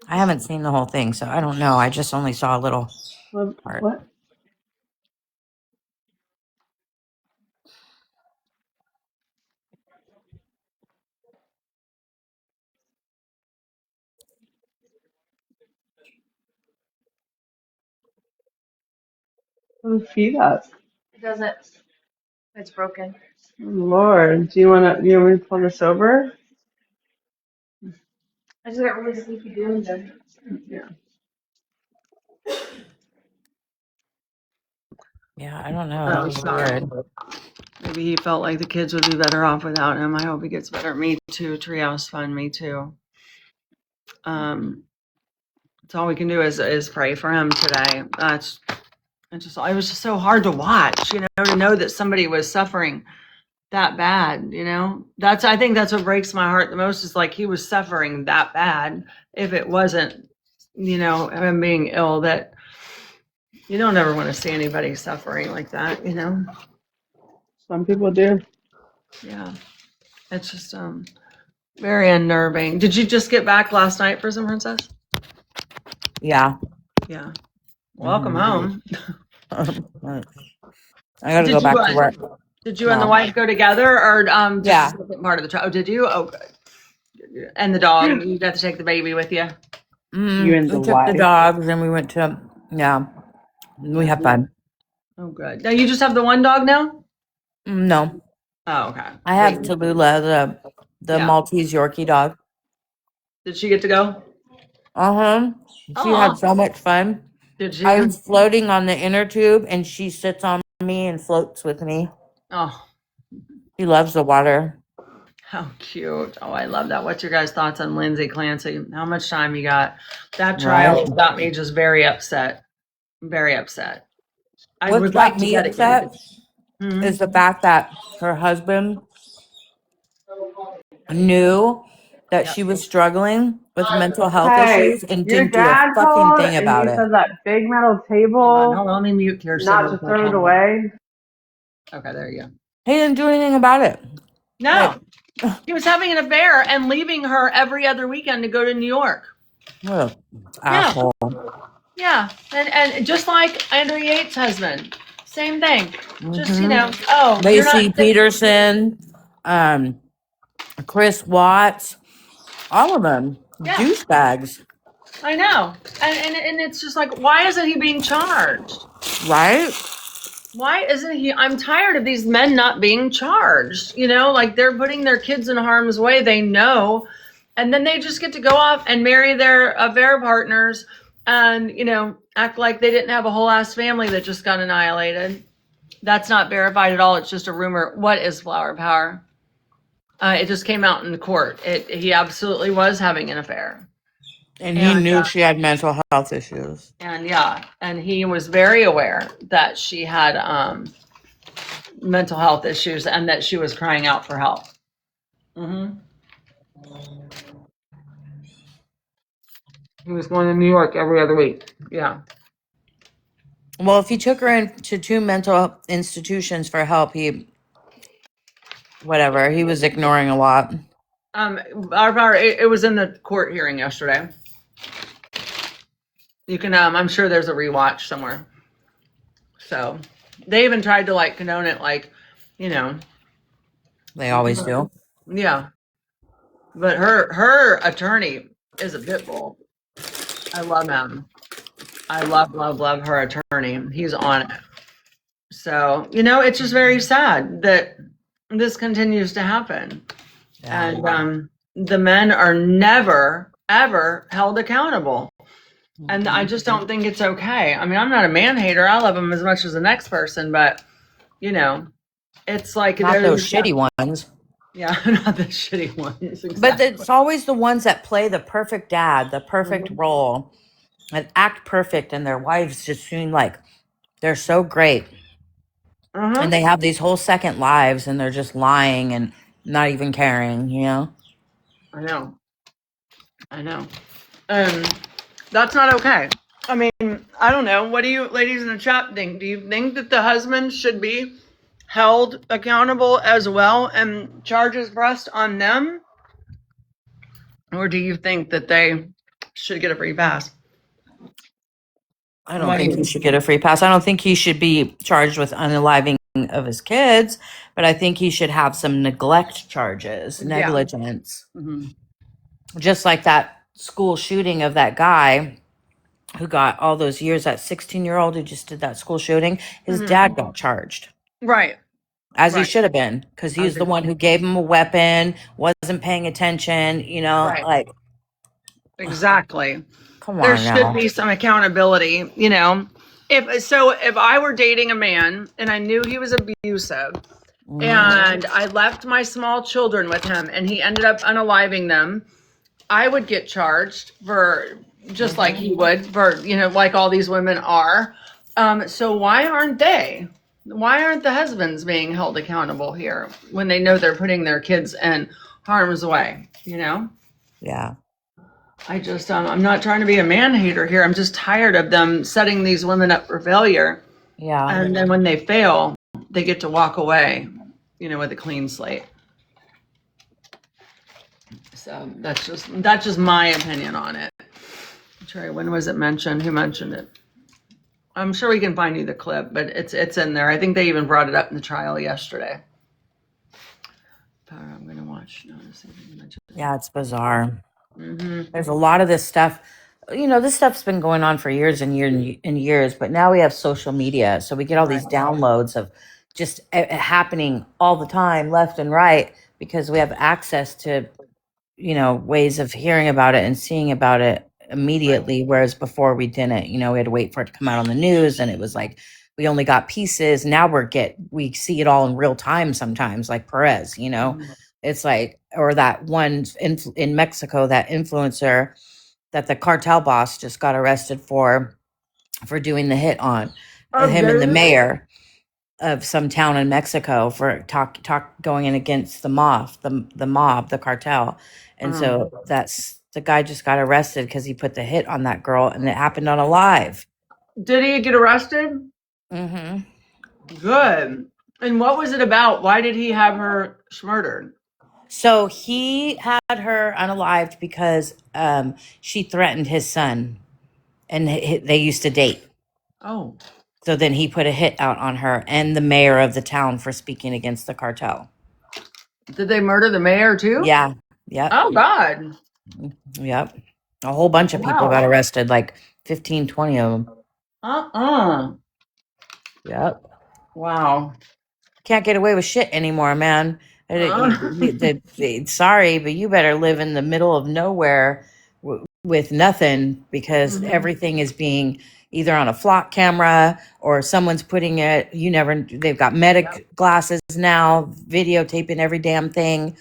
I haven't seen the whole thing, so I don't know. I just only saw a little part. What? Who feed us? It doesn't. It's broken. Lord, do you want me to pull this over? I just got really sleepy doing them. Yeah, I don't know. Oh, That was sorry. weird. Maybe he felt like the kids would be better off without him. I hope he gets better. Me too. Treehouse fun. Me too. That's all we can do is pray for him today. It was just so hard to watch, you know, to know that somebody was suffering that bad, you know. I think that's what breaks my heart the most is like he was suffering that bad. If it wasn't, you know, him being ill, that you don't ever want to see anybody suffering like that, you know. Some people do. Yeah. It's just very unnerving. Did you just get back last night, Prison Princess? Yeah. Yeah. Welcome Mhm. home. I gotta Did go you, back to work. Did you and the No. wife go together or just Yeah. a second part of the trial? Oh, did you? Oh, good. And the dog. You got to take the baby with you. You and We the took the wife. dogs and we went to, yeah, we had fun. Oh, good. Now you just have the one dog now? No, Oh, okay. I have Wait. Tallulah, the Yeah. Maltese Yorkie dog. Did she get to go? She Aw. had so much fun. Did she? I was floating on the inner tube and she sits on me and floats with me. Oh, She loves the water. how cute. Oh, I love that. What's your guys' thoughts on Lindsay Clancy? How much time you got? That trial Right. got me just very upset. Very upset. I What would got like to me get it. upset Mhm. is the fact that her husband knew that Yep. she was struggling with mental health Hey, issues and your didn't do a dad fucking told thing and about he it. said that big metal Hold on, table let me mute Kirsten. not to throw it away. Okay, there you go. He didn't do anything about it. No, he was having an affair and leaving her every other weekend to go to New York. What an asshole. Yeah, and just like Andrea Yates' husband, same thing. Just Mhm. you're not. Lacey Peterson, Chris Watts, all of them Yeah. douchebags, I know, and it's just like, why isn't he being charged? right? Why isn't he? I'm tired of these men not being charged. You know, like they're putting their kids in harm's way. They know, and then they just get to go off and marry their affair partners, and act like they didn't have a whole ass family that just got annihilated. That's not verified at all. It's just a rumor. What is flower power? It just came out in the court. He absolutely was having an affair. And he knew she had mental health issues. And he was very aware that she had mental health issues and that she was crying out for help. Mm-hmm. He was going to New York every other week. Yeah. Well, if he took her into 2 mental institutions for help, he was ignoring a lot. It was in the court hearing yesterday. You can, I'm sure there's a rewatch somewhere. So they even tried to condone it, They always do. Yeah. But her attorney is a pit bull. I love him. I love her attorney. He's on it. So, it's just very sad that this continues to happen. Yeah. And the men are never, ever held accountable. And I just don't think it's okay. I mean, I'm not a man hater. I love him as much as the next person, but you know, it's like Not those there's shitty ones. yeah, not the shitty ones. But Exactly. it's always the ones that play the perfect dad, the perfect role, and act perfect, and their wives just seem like they're so great. Uh-huh. And they have these whole second lives, and they're just lying and not even caring, you know? I know. I know. That's not okay. I mean, I don't know. What do you ladies in the chat think? Do you think that the husband should be held accountable as well and charges pressed on them? Or do you think that they should get a free pass? I don't think he should get a free pass. I don't think he should be charged with unaliving of his kids, but I think he should have some neglect charges, Yeah. negligence. Mhm. Just like that school shooting of that guy who got all those years, that 16-year-old who just did that school shooting, his Mhm. dad got charged. Right. As he Right. should have been, because he was the one who gave him a weapon, wasn't paying attention, you know, Right. like, Exactly. come There on should now. be some accountability, you know. If I were dating a man and I knew he was abusive Mhm. and I left my small children with him and he ended up unaliving them, I would get charged for just like he would for, you know, like all these women are. So why aren't they? Why aren't the husbands being held accountable here when they know they're putting their kids in harm's way, you know? Yeah. I just, I'm not trying to be a man hater here. I'm just tired of them setting these women up for failure. Yeah. And then when they fail, they get to walk away, you know, with a clean slate. So that's just my opinion on it. Terry, when was it mentioned? Who mentioned it? I'm sure we can find you the clip, but it's in there. I think they even brought it up in the trial yesterday. I'm gonna watch. No, this isn't mentioned. Yeah, it's bizarre. Mm-hmm. There's a lot of this stuff. You know, this stuff's been going on for years and years and years, but now we have social media. So we get all these downloads of just happening all the time, left and right, because we have access to, you know, ways of hearing about it and seeing about it immediately. Whereas before we didn't, you know, we had to wait for it to come out on the news, and it was like we only got pieces. Now we see it all in real time sometimes, like Perez, you know. It's like, or that one in Mexico, that influencer that the cartel boss just got arrested for doing the hit on him and the mayor of some town in Mexico for going in against the mob, the cartel. And so that's the guy just got arrested because he put the hit on that girl, and it happened on a live. Did he get arrested? Mm-hmm. Good. And what was it about? Why did he have her murdered? So he had her unalived because she threatened his son, and they used to date. Oh, So then he put a hit out on her and the mayor of the town for speaking against the cartel. did they murder the mayor too? Yeah. Yep. Oh God. Yep. A whole bunch of people Wow. got arrested, like 15, 20 of them. Yep. Wow. Can't get away with shit anymore, man. Sorry, but you better live in the middle of nowhere with nothing, because everything is being either on a flock camera or someone's putting it. They've got medic glasses now, videotaping every damn thing.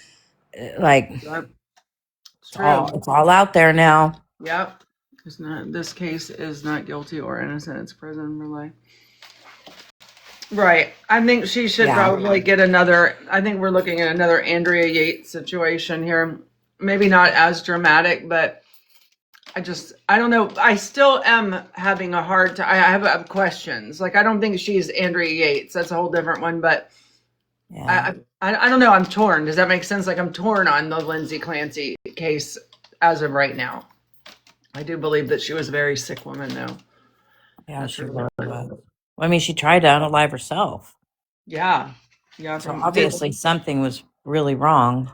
Like, It's true. it's all out there now. Yep. This case is not guilty or innocent. It's prison for life. Right. I think she should probably get another. I think we're looking at another Andrea Yates situation here. Maybe not as dramatic, but I don't know. I still am having a hard time. I have questions. Like, I don't think she's Andrea Yates. That's a whole different one. But I don't know. I'm torn. Does that make sense? Like, I'm torn on the Lindsay Clancy case as of right now. I do believe that she was a very sick woman, though. Yeah, she was. I mean, she tried to unalive herself. Yeah. Yeah. So obviously something was really wrong.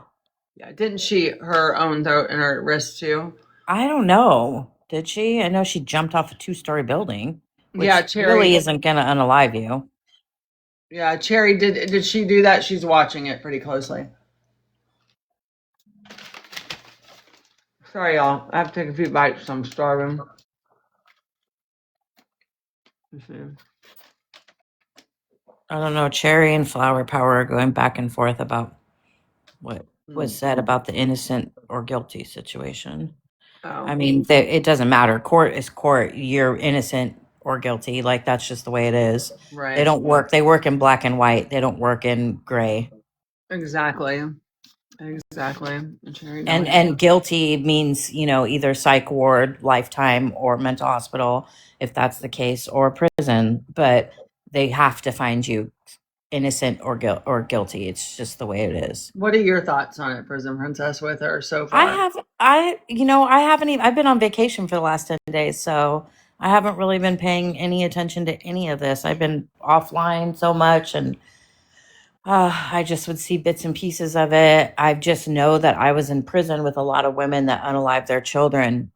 Yeah. Didn't she her own throat and her wrist too? I don't know. Did she? I know she jumped off a 2-story building. Which Cherry really isn't going to unalive you. Yeah, Cherry, did she do that? She's watching it pretty closely. Sorry, y'all. I have to take a few bites, so I'm starving. I don't know. Cherry and Flower Power are going back and forth about what was said about the innocent or guilty situation. I Oh, mean, it doesn't matter. Court is court. You're innocent or guilty. Like, that's just the way it is. They right. don't work. They work in black and white. They don't work in gray. Exactly. Exactly. Cherry And knows. and guilty means, either psych ward, lifetime, or mental hospital, if that's the case, or prison. But they have to find you innocent or guilty. It's just the way it is. What are your thoughts on it, Prison Princess, with her so I far? have I haven't even I've been on vacation for the last 10 days, so I haven't really been paying any attention to any of this. I've been offline so much, and I just would see bits and pieces of it. I just know that I was in prison with a lot of women that unalived their children,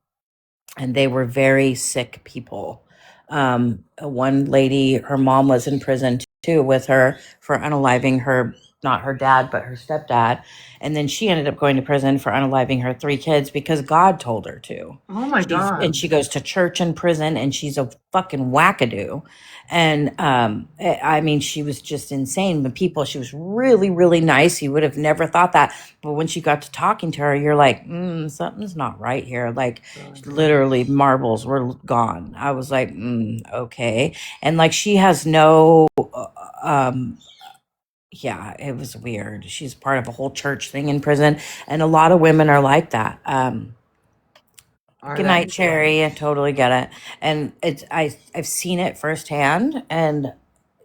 and they were very sick people. One lady, her mom was in prison too with her for unaliving her, not her dad, but her stepdad. And then she ended up going to prison for unaliving her 3 kids because God told her to. Oh my And God. she goes to church in prison, and she's a fucking wackadoo. And I mean, she was just insane. The people, she was really, really nice. You would have never thought that. But when she got to talking to her, you're like, something's not right here. Like, literally, marbles were gone. I was like, okay. And like, she has no, yeah, it was weird. She's part of a whole church thing in prison. And a lot of women are like that. Are Good they? night, Cherry. I totally get it. And I've seen it firsthand. And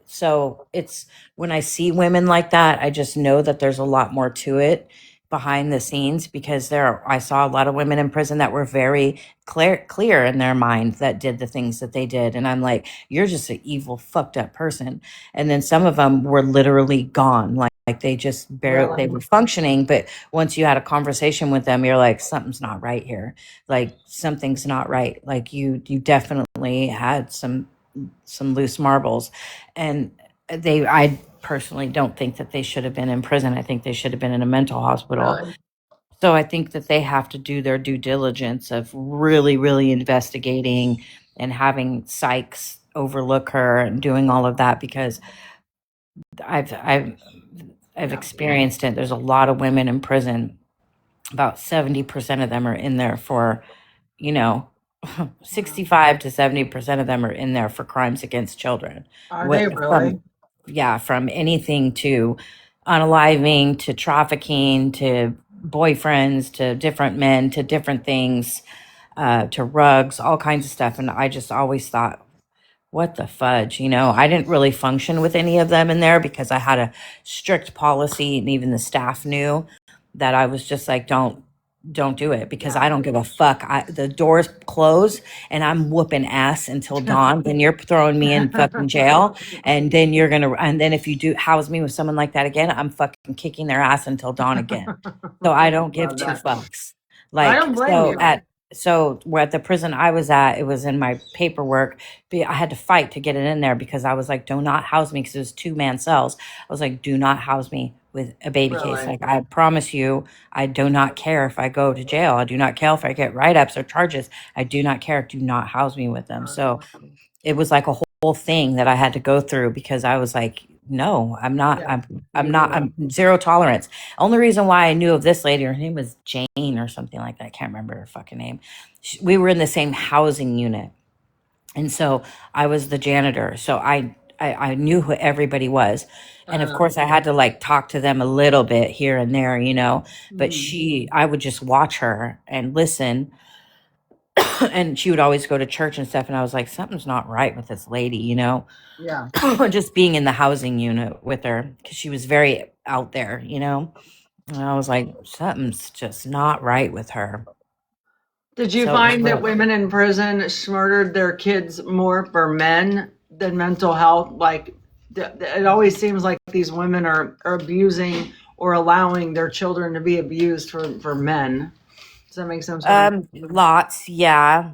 so it's when I see women like that, I just know that there's a lot more to it behind the scenes, because I saw a lot of women in prison that were very clear in their mind that did the things that they did. And I'm like, you're just an evil, fucked up person. And then some of them were literally gone. Like they just barely, they were functioning. But once you had a conversation with them, you're like, something's not right here. Like, something's not right. Like, you definitely had some loose marbles. And I personally don't think that they should have been in prison. I think they should have been in a mental hospital. Really? So I think that they have to do their due diligence of really, really investigating and having psychs overlook her and doing all of that, because I've experienced it. There's a lot of women in prison. About 70% of them are in there for, 65 to 70% of them are in there for crimes against children. Are they really? From anything to unaliving, to trafficking, to boyfriends, to different men, to different things, to rugs, all kinds of stuff. And I just always thought, what the fudge? I didn't really function with any of them in there because I had a strict policy, and even the staff knew that I was just like, don't do it, because I don't give a fuck. The doors close and I'm whooping ass until dawn. Then you're throwing me in fucking jail, and then and then if you do house me with someone like that again, I'm fucking kicking their ass until dawn again. So I don't give Love two that. fucks. I don't blame you. So we're at the prison I was at, it was in my paperwork. I had to fight to get it in there because I was like, do not house me, because it was 2-man cells. I was like, do not house me with a baby case. Really? Like, I promise you, I do not care if I go to jail. I do not care if I get write-ups or charges. I do not care. Do not house me with them. So it was like a whole thing that I had to go through, because I was like, no, I'm not. Yeah. I'm zero tolerance. Only reason why I knew of this lady, her name was Jane or something like that. I can't remember her fucking name. We were in the same housing unit, and so I was the janitor. So I knew who everybody was, and of course I had to like talk to them a little bit here and there, But I would just watch her and listen. And she would always go to church and stuff, and I was like, something's not right with this lady, Yeah. just being in the housing unit with her, because she was very out there, and I was like, something's just not right with her. Did you So- find that women in prison murdered their kids more for men than mental health? Like, it always seems like these women are abusing or allowing their children to be abused for men. Does that make sense? Lots, yeah.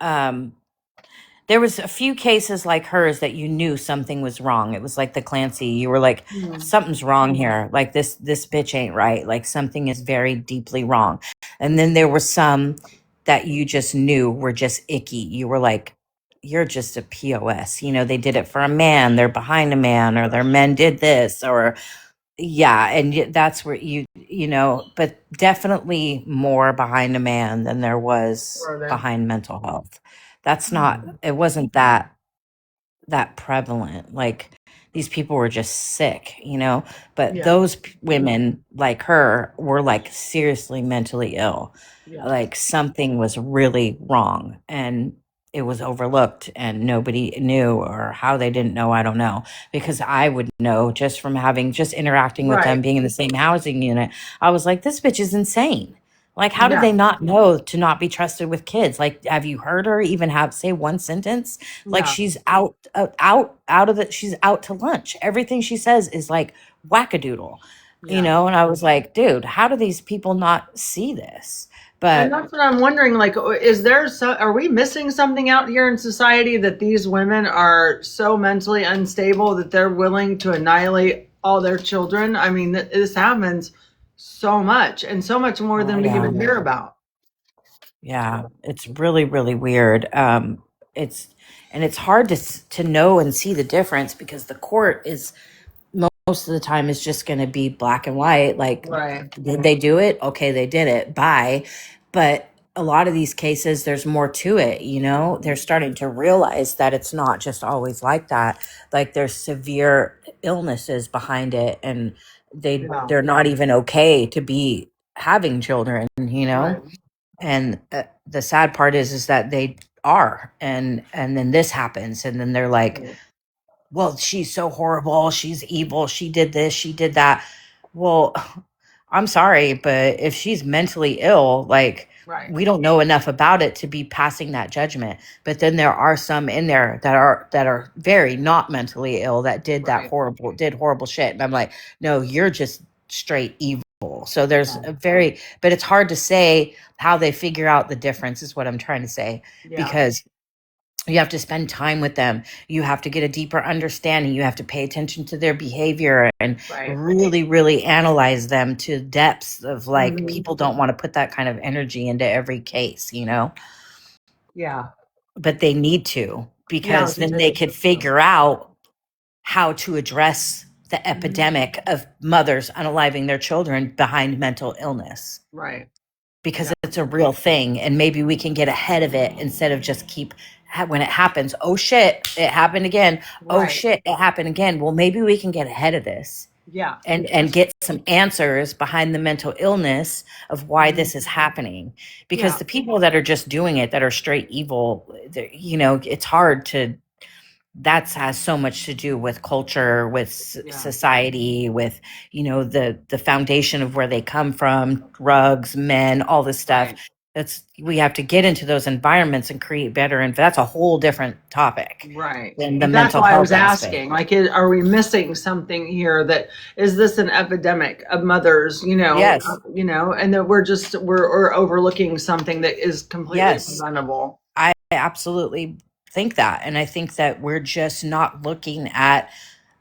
There was a few cases like hers that you knew something was wrong. It was like the Clancy. You were like, something's wrong here. Like, this bitch ain't right. Like, something is very deeply wrong. And then there were some that you just knew were just icky. You were like, you're just a POS. You know, they did it for a man, they're behind a man, or their men did this, or yeah, and that's where you know, but definitely more behind a man than there was Were there? behind mental health. That's not, it wasn't that prevalent. Like these people were just sick, you know, but Yeah. those women like her were like seriously mentally ill. Yeah. Like something was really wrong and it was overlooked and nobody knew, or how they didn't know, I don't know, because I would know just from having just interacting with them, Right. being in the same housing unit. I was like, this bitch is insane. Like, how did Yeah. they not know to not be trusted with kids? Like, have you heard her even have say one sentence? Like, Yeah. she's out of the, she's out to lunch. Everything she says is like wackadoodle, you Yeah. know? And I was like, dude, how do these people not see this? And But that's what I'm wondering. Like, is there are we missing something out here in society that these women are so mentally unstable that they're willing to annihilate all their children? I mean, this happens so much and so much more than we yeah, even hear about. yeah, it's really, really weird. It's, and it's hard to know and see the difference because the court is most of the time is just going to be black and white. Like, Right. did they do it? Okay, they did it. Bye. But a lot of these cases, there's more to it. You know, they're starting to realize that it's not just always like that. Like, there's severe illnesses behind it, and Yeah. they're not even okay to be having children. You know, Right. and the sad part is that they are, and then this happens, and then they're like, well, she's so horrible, she's evil, she did this, she did that. Well, I'm sorry, but if she's mentally ill, like, Right. we don't know enough about it to be passing that judgment. But then there are some in there that are very not mentally ill that did that Right. did horrible shit. And I'm like, no, you're just straight evil. So there's Yeah. a very, but it's hard to say how they figure out the difference is what I'm trying to say, Yeah. because you have to spend time with them. You have to get a deeper understanding. You have to pay attention to their behavior and Right. really, really analyze them to depths of like, Mhm. people don't want to put that kind of energy into every case, you know, Yeah. but they need to, because then they could figure out how to address the epidemic of mothers unaliving their children behind mental illness, Right. because Yeah. it's a real thing, and maybe we can get ahead of it instead of just keep when it happens, oh shit, it happened again, oh Right. shit, it happened again. Well, maybe we can get ahead of this Yeah. and get some answers behind the mental illness of why this is happening, because Yeah. the people that are just doing it, that are straight evil, you know, it's hard to, that has so much to do with culture, with Yeah. society, with, you know, the foundation of where they come from, drugs, men, all this stuff. Right. That's, we have to get into those environments and create better, and that's a whole different topic Right. than the But that's mental why I health was aspect. asking, like, are we missing something here? That is this an epidemic of mothers, Yes. and that we're overlooking something that is completely Yes. preventable. I absolutely think that. And I think that we're just not looking at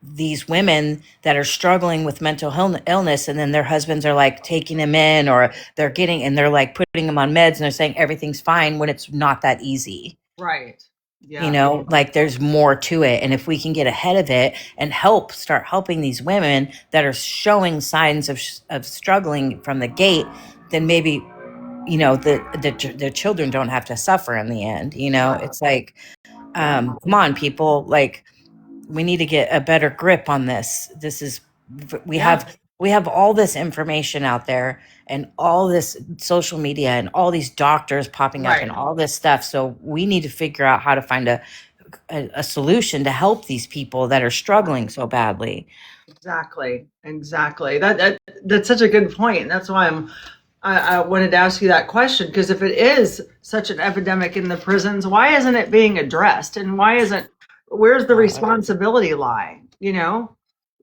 these women that are struggling with mental illness, and then their husbands are like taking them in, or they're getting, and they're like putting them on meds, and they're saying everything's fine when it's not that easy. Right. Yeah. You know, like, there's more to it. And if we can get ahead of it and start helping these women that are showing signs of struggling from the gate, then maybe, you know, the children don't have to suffer in the end. You know, it's like, come on, people, like, we need to get a better grip on this. This is, we Yeah. have all this information out there, and all this social media, and all these doctors popping up, Right. and all this stuff. So we need to figure out how to find a solution to help these people that are struggling so badly. Exactly. That's such a good point. And that's why I wanted to ask you that question, because if it is such an epidemic in the prisons, why isn't it being addressed? And where's the responsibility lie?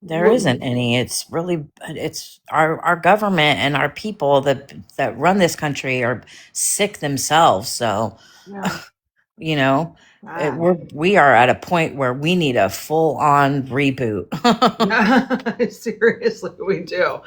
There isn't any. It's really, it's our government and our people that run this country are sick themselves. So, Yeah. you know, We are at a point where we need a full on reboot. Seriously, we do,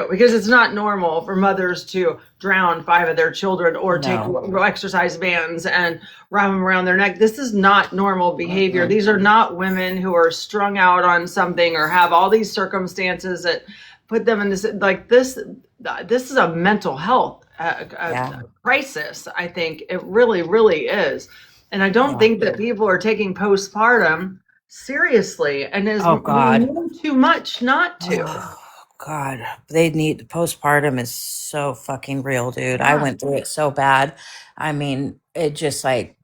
because it's not normal for mothers to drown 5 of their children or take No. exercise bands and wrap them around their neck. This is not normal behavior. These are not women who are strung out on something or have all these circumstances that put them in this, like this is a mental health Yeah. crisis. I think it really, really is. And I don't Yeah. think that people are taking postpartum seriously, and is Oh, God. too much not to. Oh, God, they need postpartum is so fucking real, dude. I Yeah. went through it so bad. I mean, it just like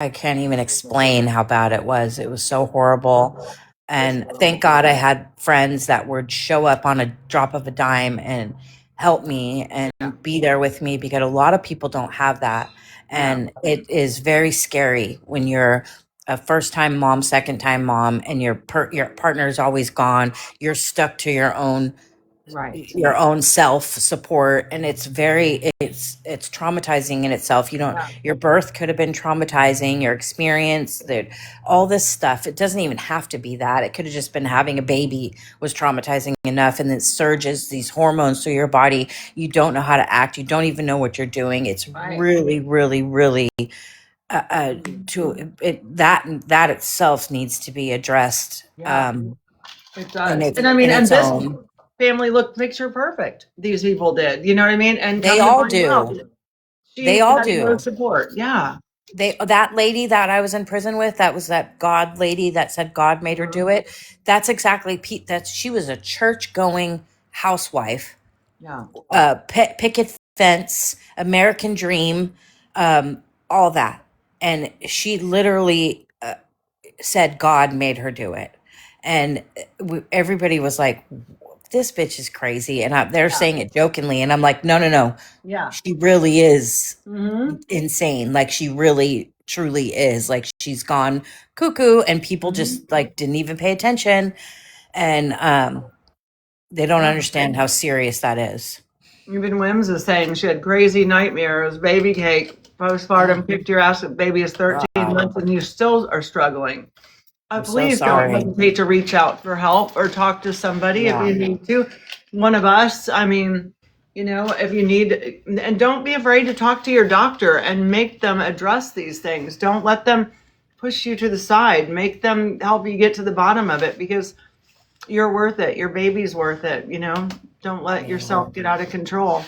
I can't even explain how bad it was. It was so horrible. And thank God I had friends that would show up on a drop of a dime and help me and be there with me, because a lot of people don't have that. And it is very scary when you're a first time mom, second time mom, and your partner is always gone. You're stuck to your own self support, and it's traumatizing in itself. Your birth could have been traumatizing, your experience, that all this stuff. It doesn't even have to be that. It could have just been having a baby was traumatizing enough, and then surges these hormones through your body. You don't know how to act. You don't even know what you're doing. It's really, really, really that itself needs to be addressed. It does. And And I mean, in and its this own. family looked picture perfect. These people did. You know what I mean? And They come to all find do. out, she They all had no do. support. Yeah. That lady that I was in prison with, that was that God lady that said God made her do it. That's exactly Pete. She was a church going housewife, Yeah. picket fence, American dream, all that. And she literally said God made her do it. And everybody was like, this bitch is crazy. And they're saying it jokingly. And I'm like, no. Yeah. She really is Mm-hmm. insane. Like, she really truly is. Like, she's gone cuckoo, and people just like didn't even pay attention. And they don't understand how serious that is. Even Wims is saying she had crazy nightmares, baby cake, postpartum, kicked your ass. Baby is 13 months and you still are struggling. I'm so Please don't sorry. hesitate to reach out for help or talk to somebody if Yeah. you need to. One of us, I mean, if you need, and don't be afraid to talk to your doctor and make them address these things. Don't let them push you to the side. Make them help you get to the bottom of it, because you're worth it. Your baby's worth it. Don't let yourself get out of control.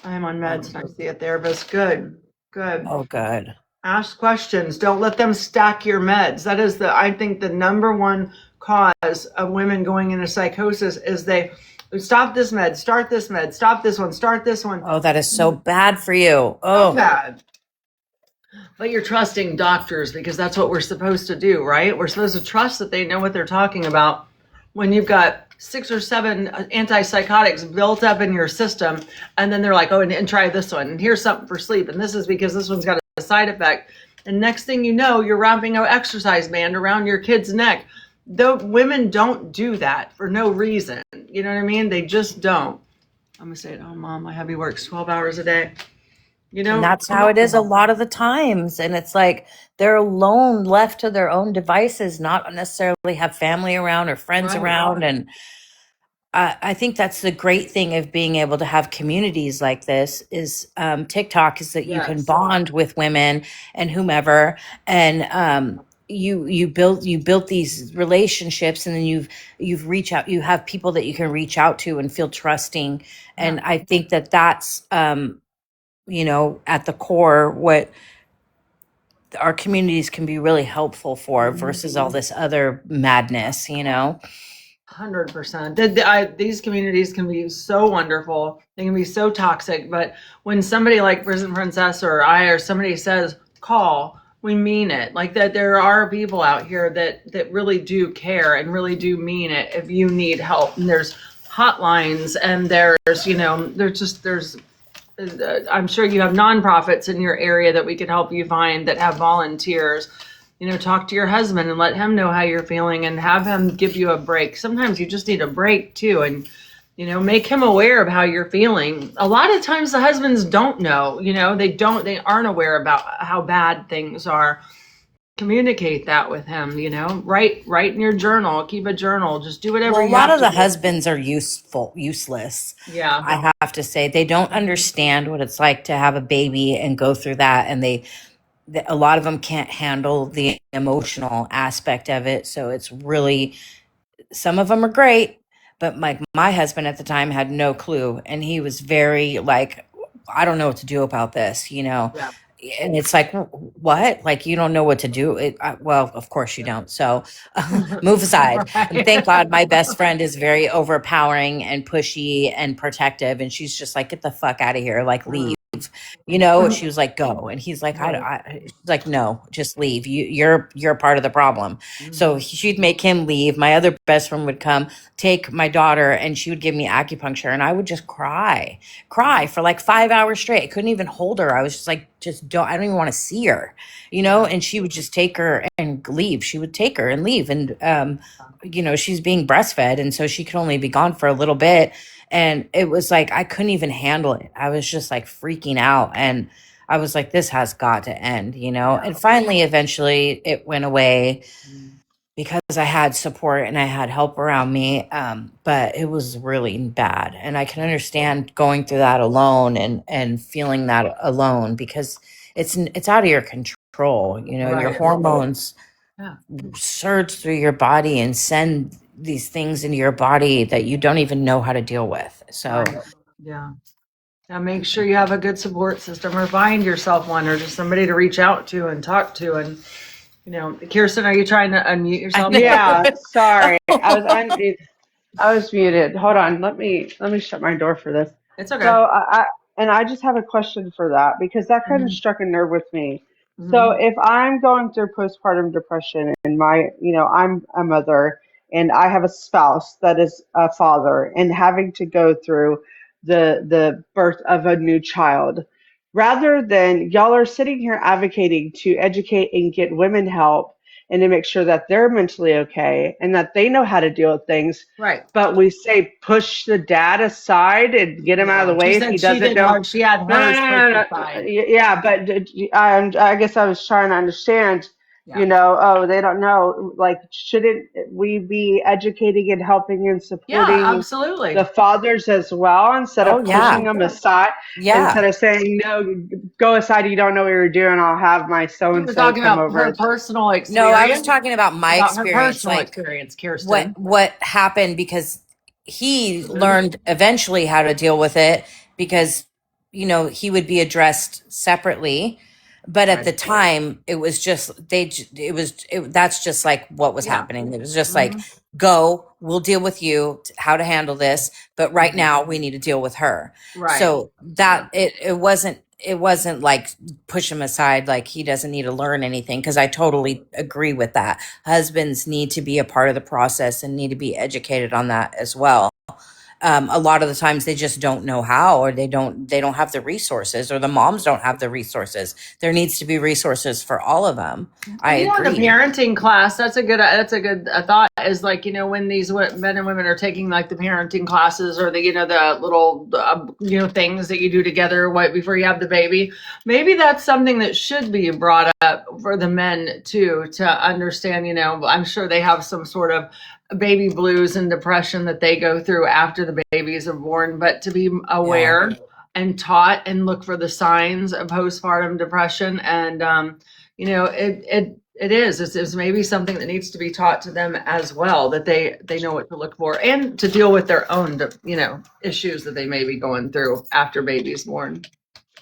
I'm on meds and I see a therapist. Good. Oh, good. Ask questions. Don't let them stack your meds. That is I think the number one cause of women going into psychosis is they stop this med, start this med, stop this one, start this one. Oh, that is so bad for you. So Oh, bad. But you're trusting doctors because that's what we're supposed to do, right? We're supposed to trust that they know what they're talking about. When you've got 6 or 7 antipsychotics built up in your system, and then they're like, oh, and try this one, and here's something for sleep, and this is because this one's got a side effect. And next thing you know, you're wrapping an exercise band around your kid's neck. Though women don't do that for no reason. You know what I mean? They just don't. I'm gonna say, oh, mom, my hubby works 12 hours a day. and that's how it is a lot of the times. And it's like they're alone, left to their own devices, not necessarily have family around or friends around. And I think that's the great thing of being able to have communities like this is TikTok, is that you can bond with women and whomever, and you built these relationships, and then you've reach out, you have people that you can reach out to and feel trusting. And I think that's at the core what our communities can be really helpful for, versus all this other madness. 100%. These communities can be so wonderful. They can be so toxic. But when somebody like Prison Princess or somebody says, call, we mean it. Like that, there are people out here that really do care and really do mean it if you need help. And there's hotlines, and I'm sure you have nonprofits in your area that we could help you find that have volunteers. Talk to your husband and let him know how you're feeling and have him give you a break. Sometimes you just need a break too. And You know, make him aware of how you're feeling. A lot of times the husbands don't know, they aren't aware about how bad things are. Communicate that with him, write in your journal, keep a journal, just do whatever Well, a you lot have of to the do. husbands are useless. Yeah. I have to say, they don't understand what it's like to have a baby and go through that, and a lot of them can't handle the emotional aspect of it. So it's really, some of them are great, but my husband at the time had no clue, and he was very like, I don't know what to do about this, Yeah. and it's like, what? Like, you don't know what to do? Well, of course you don't. So move aside. And thank God my best friend is very overpowering and pushy and protective. And she's just like, get the fuck out of here. Like, leave. She was like, go. And he's like, she's like, no, just leave. You're part of the problem. So she'd make him leave. My other best friend would come, take my daughter, and she would give me acupuncture, and I would just cry for like 5 hours straight. I couldn't even hold her. I was just like, I don't even want to see her, and she would just take her and leave. She would take her and leave. And, she's being breastfed. And so she could only be gone for a little bit. And it was like, I couldn't even handle it. I was just like freaking out. And I was like, this has got to end, And finally, eventually it went away because I had support and I had help around me. But it was really bad. And I can understand going through that alone and feeling that alone, because it's out of your control. Your Right. hormones Yeah. surge through your body and send these things into your body that you don't even know how to deal with. So Right. Yeah. Now make sure you have a good support system, or find yourself one, or just somebody to reach out to and talk to. And, Kirsten, are you trying to unmute yourself? Yeah, sorry. I was muted. Hold on. Let me shut my door for this. It's okay. So I just have a question for that, because that kind of struck a nerve with me. Mhm. So if I'm going through postpartum depression and I'm a mother and I have a spouse that is a father and having to go through the birth of a new child, rather than y'all are sitting here advocating to educate and get women help and to make sure that they're mentally okay and that they know how to deal with things, Right. but we say push the dad aside and get him out of the way She if said he she doesn't did know. hard. She had No, no, hers no, pushed no, no. aside. Yeah, but I guess I was trying to understand, Yeah. they don't know. Like, shouldn't we be educating and helping and Yeah, supporting absolutely. the fathers as well, instead Oh, of yeah. pushing them aside, yeah. instead of saying, no, go aside, you don't know what you're doing, I'll have my She so-and-so was talking come about over. her personal experience. No, I was talking about my about her experience, personal like experience, Kirsten. what happened, because he learned eventually how to deal with it, because he would be addressed separately, but at the time it was just that's just like what was Yeah. happening. It was just like, go, we'll deal with you how to handle this, but right now we need to deal with her. Right. So that it wasn't like push him aside, like he doesn't need to learn anything, because I totally agree with that. Husbands need to be a part of the process and need to be educated on that as well. A lot of the times they just don't know how, or they don't have the resources, or the moms don't have the resources. There needs to be resources for all of them. I agree. The parenting class, that's a good thought, is like, when these men and women are taking like the parenting classes, or the the little things that you do together right before you have the baby, maybe that's something that should be brought up for the men too, to understand. I'm sure they have some sort of baby blues and depression that they go through after the babies are born, but to be aware and taught and look for the signs of postpartum depression. And it's maybe something that needs to be taught to them as well, that they know what to look for, and to deal with their own issues that they may be going through after baby's born.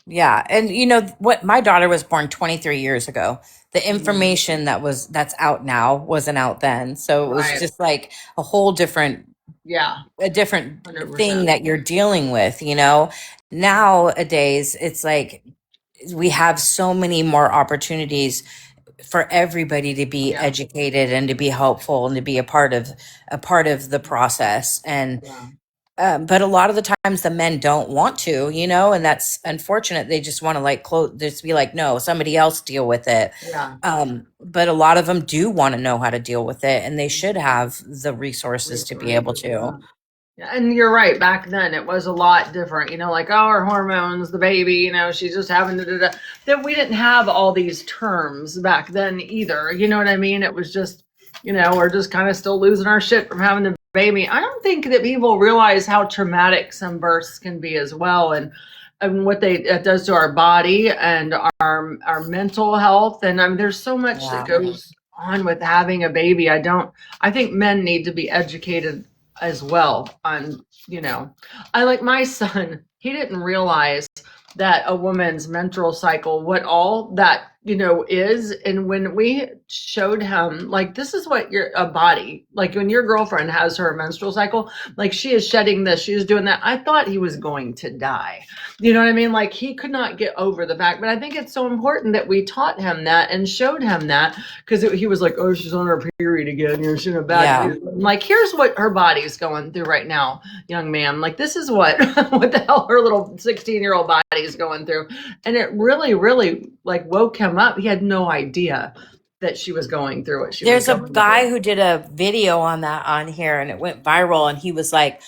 Yeah. And what, my daughter was born 23 years ago. The information that's out now wasn't out then. So it was just like a whole different, a different 100%. thing that you're dealing with, Nowadays, it's like we have so many more opportunities for everybody to be educated and to be helpful and to be a part of the process. And but a lot of the times the men don't want to, and that's unfortunate. They just want to like just be like, no, somebody else deal with it. But a lot of them do want to know how to deal with it, and they should have the resources to be able to. And you're right. Back then, it was a lot different. Like, oh, her hormones, the baby. She's just having that. We didn't have all these terms back then either. You know what I mean? It was just, we're just kind of still losing our shit from having the baby. I don't think that people realize how traumatic some births can be as well, and what it does to our body and our mental health. And I mean, there's so much that goes on with having a baby. I think men need to be educated as well on, I like my son, he didn't realize that a woman's menstrual cycle, what all that, is. And when we showed him, like, this is what a body, like when your girlfriend has her menstrual cycle, like she is shedding this, she is doing that. I thought he was going to die. You know what I mean? Like he could not get over the fact, but I think it's so important that we taught him that and showed him that, because he was like, oh, she's on her period again. She's in a bad period. I'm like, here's what her body's going through right now, young man. Like, this is what the hell her little 16-year-old body's going through. And it really, really like woke him up. He had no idea that she was going through it. There's a guy who did a video on that on here, and it went viral, and he was like,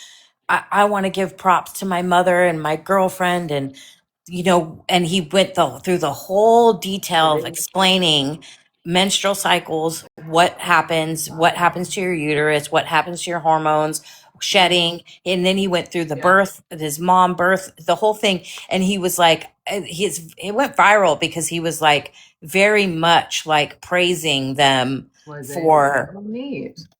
I want to give props to my mother and my girlfriend, and and he went through the whole detail of explaining menstrual cycles, what happens to your uterus, what happens to your hormones, shedding. And then he went through the birth, his mom birth, the whole thing. And he was like, it went viral because he was like very much like praising them for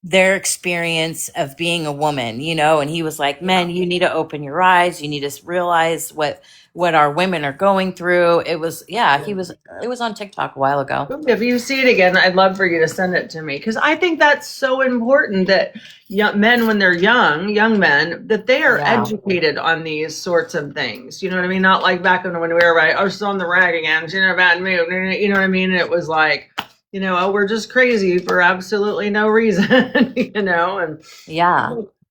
their experience of being a woman, and he was like, men, you need to open your eyes. You need to realize what our women are going through. It was on TikTok a while ago. If you see it again, I'd love for you to send it to me, because I think that's so important that young men, when they're young men, that they are educated on these sorts of things. You know what I mean? Not like back when we were right, oh, she's on the rag again, she's in a bad mood. You know what I mean? And it was like, oh, we're just crazy for absolutely no reason. And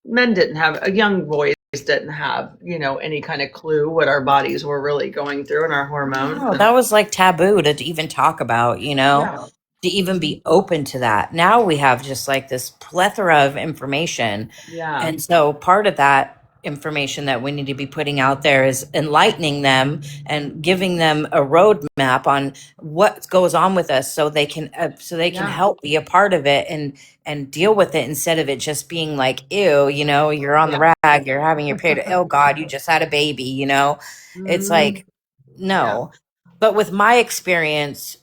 men didn't have, young boys didn't have, any kind of clue what our bodies were really going through and our hormones. No, that was like taboo to even talk about, to even be open to that. Now we have just like this plethora of information. Yeah. And so part of that information that we need to be putting out there is enlightening them and giving them a roadmap on what goes on with us, so they can help be a part of it and deal with it, instead of it just being like, ew, you're on the rag, you're having your period, oh God, you just had a baby, It's like, no. But with my experience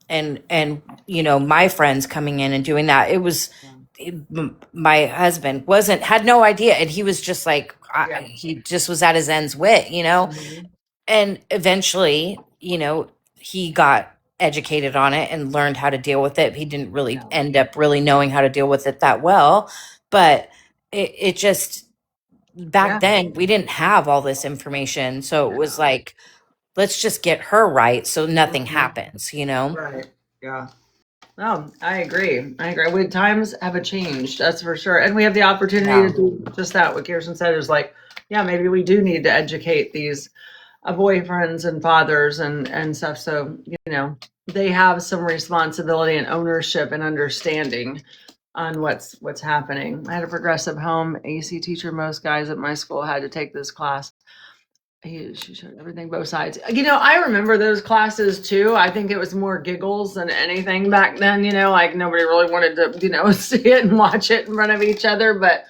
and my friends coming in and doing that, my husband had no idea, and he was just like, he just was at his end's wit, and eventually, he got educated on it and learned how to deal with it. He didn't really end up really knowing how to deal with it that well, but it just, back then we didn't have all this information. So it was like, let's just get her right so nothing happens, Right. Yeah. No, I agree. When times have changed, that's for sure. And we have the opportunity to do just that. What Kirsten said is like, maybe we do need to educate these boyfriends and fathers and stuff. So, they have some responsibility and ownership and understanding on what's happening. I had a progressive home AC teacher. Most guys at my school had to take this class. She showed everything, both sides. I remember those classes too. I think it was more giggles than anything back then. Like nobody really wanted to, see it and watch it in front of each other. But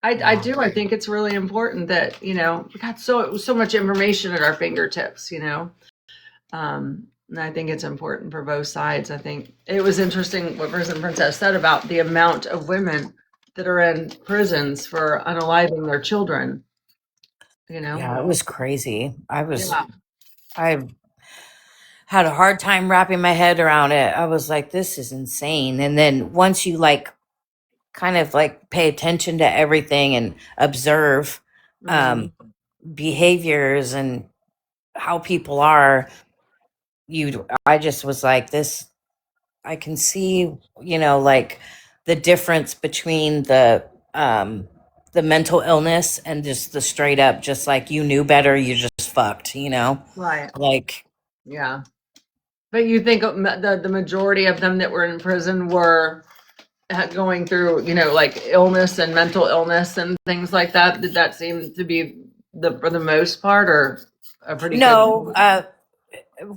I think it's really important that, we got so much information at our fingertips, and I think it's important for both sides. I think it was interesting what Prison Princess said about the amount of women that are in prisons for unaliving their children. Yeah, it was crazy. I had a hard time wrapping my head around it. I was like, this is insane. And then once you like kind of like pay attention to everything and observe behaviors and how people are, I just was like, this, I can see, like the difference between the mental illness and just the straight up, just like, you knew better, you just fucked, Right. Like, yeah. But you think the majority of them that were in prison were going through, like illness and mental illness and things like that? Did that seem to be for the most part, or a pretty No, good?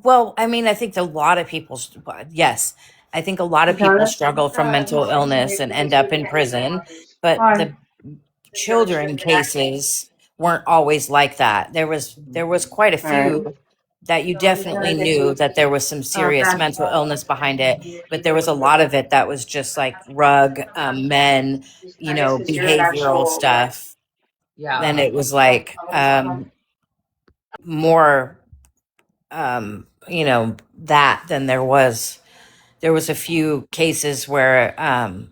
well, I mean, I think a lot of people, yes, I think a lot of people struggle from mental illness and end up in prison, but Why? the children cases weren't always like that. There was quite a All right. few that you definitely knew that there was some serious Okay. mental illness behind it, but there was a lot of it that was just like rug men, behavioral stuff. Yeah. Then it was like more that than there was a few cases where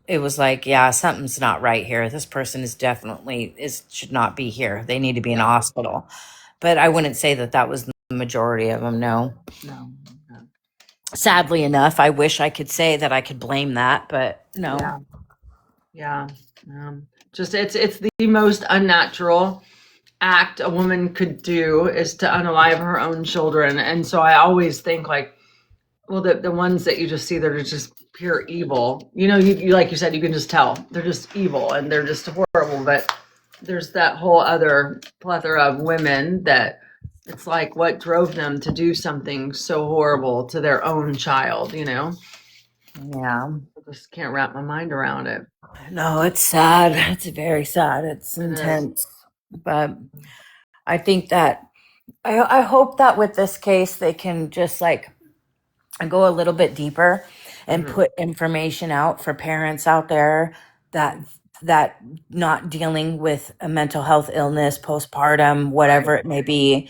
it was like, yeah, something's not right here. This person should not be here. They need to be in a hospital. But I wouldn't say that was the majority of them. No. No. Sadly enough, I wish I could say that I could blame that, but no. Yeah. Just it's the most unnatural act a woman could do is to unalive her own children. And so I always think like, well, the ones that you just see that are just pure evil, you like you said, you can just tell they're just evil and they're just horrible. But there's that whole other plethora of women that it's like what drove them to do something so horrible to their own child, Yeah. I just can't wrap my mind around it. No, it's sad. It's very sad. It's intense. But I think that I hope that with this case they can just like go a little bit deeper and put information out for parents out there that not dealing with a mental health illness, postpartum, whatever it may be,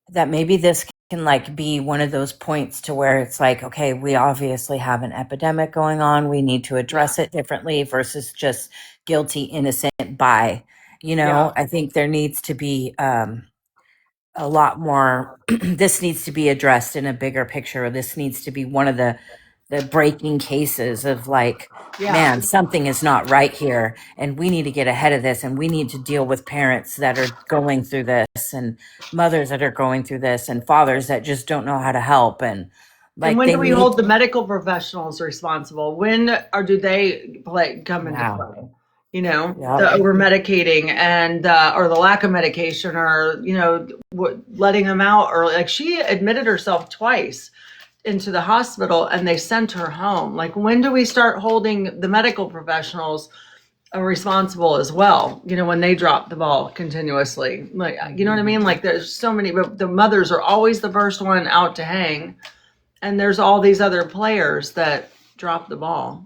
that maybe this can like be one of those points to where it's like, okay, we obviously have an epidemic going on. We need to address it differently versus just guilty, innocent by, I think there needs to be a lot more. This needs to be addressed in a bigger picture. This needs to be one of the breaking cases of like, man, something is not right here, and we need to get ahead of this, and we need to deal with parents that are going through this, and mothers that are going through this, and fathers that just don't know how to help, and like. And when they do we need- hold the medical professionals responsible? When or do they come into Wow. play? Yeah. The over medicating and or the lack of medication, or letting them out, or like she admitted herself twice into the hospital and they sent her home. Like, when do we start holding the medical professionals responsible as well? When they drop the ball continuously, like, you know what I mean? Like, there's so many, but the mothers are always the first one out to hang, and there's all these other players that drop the ball.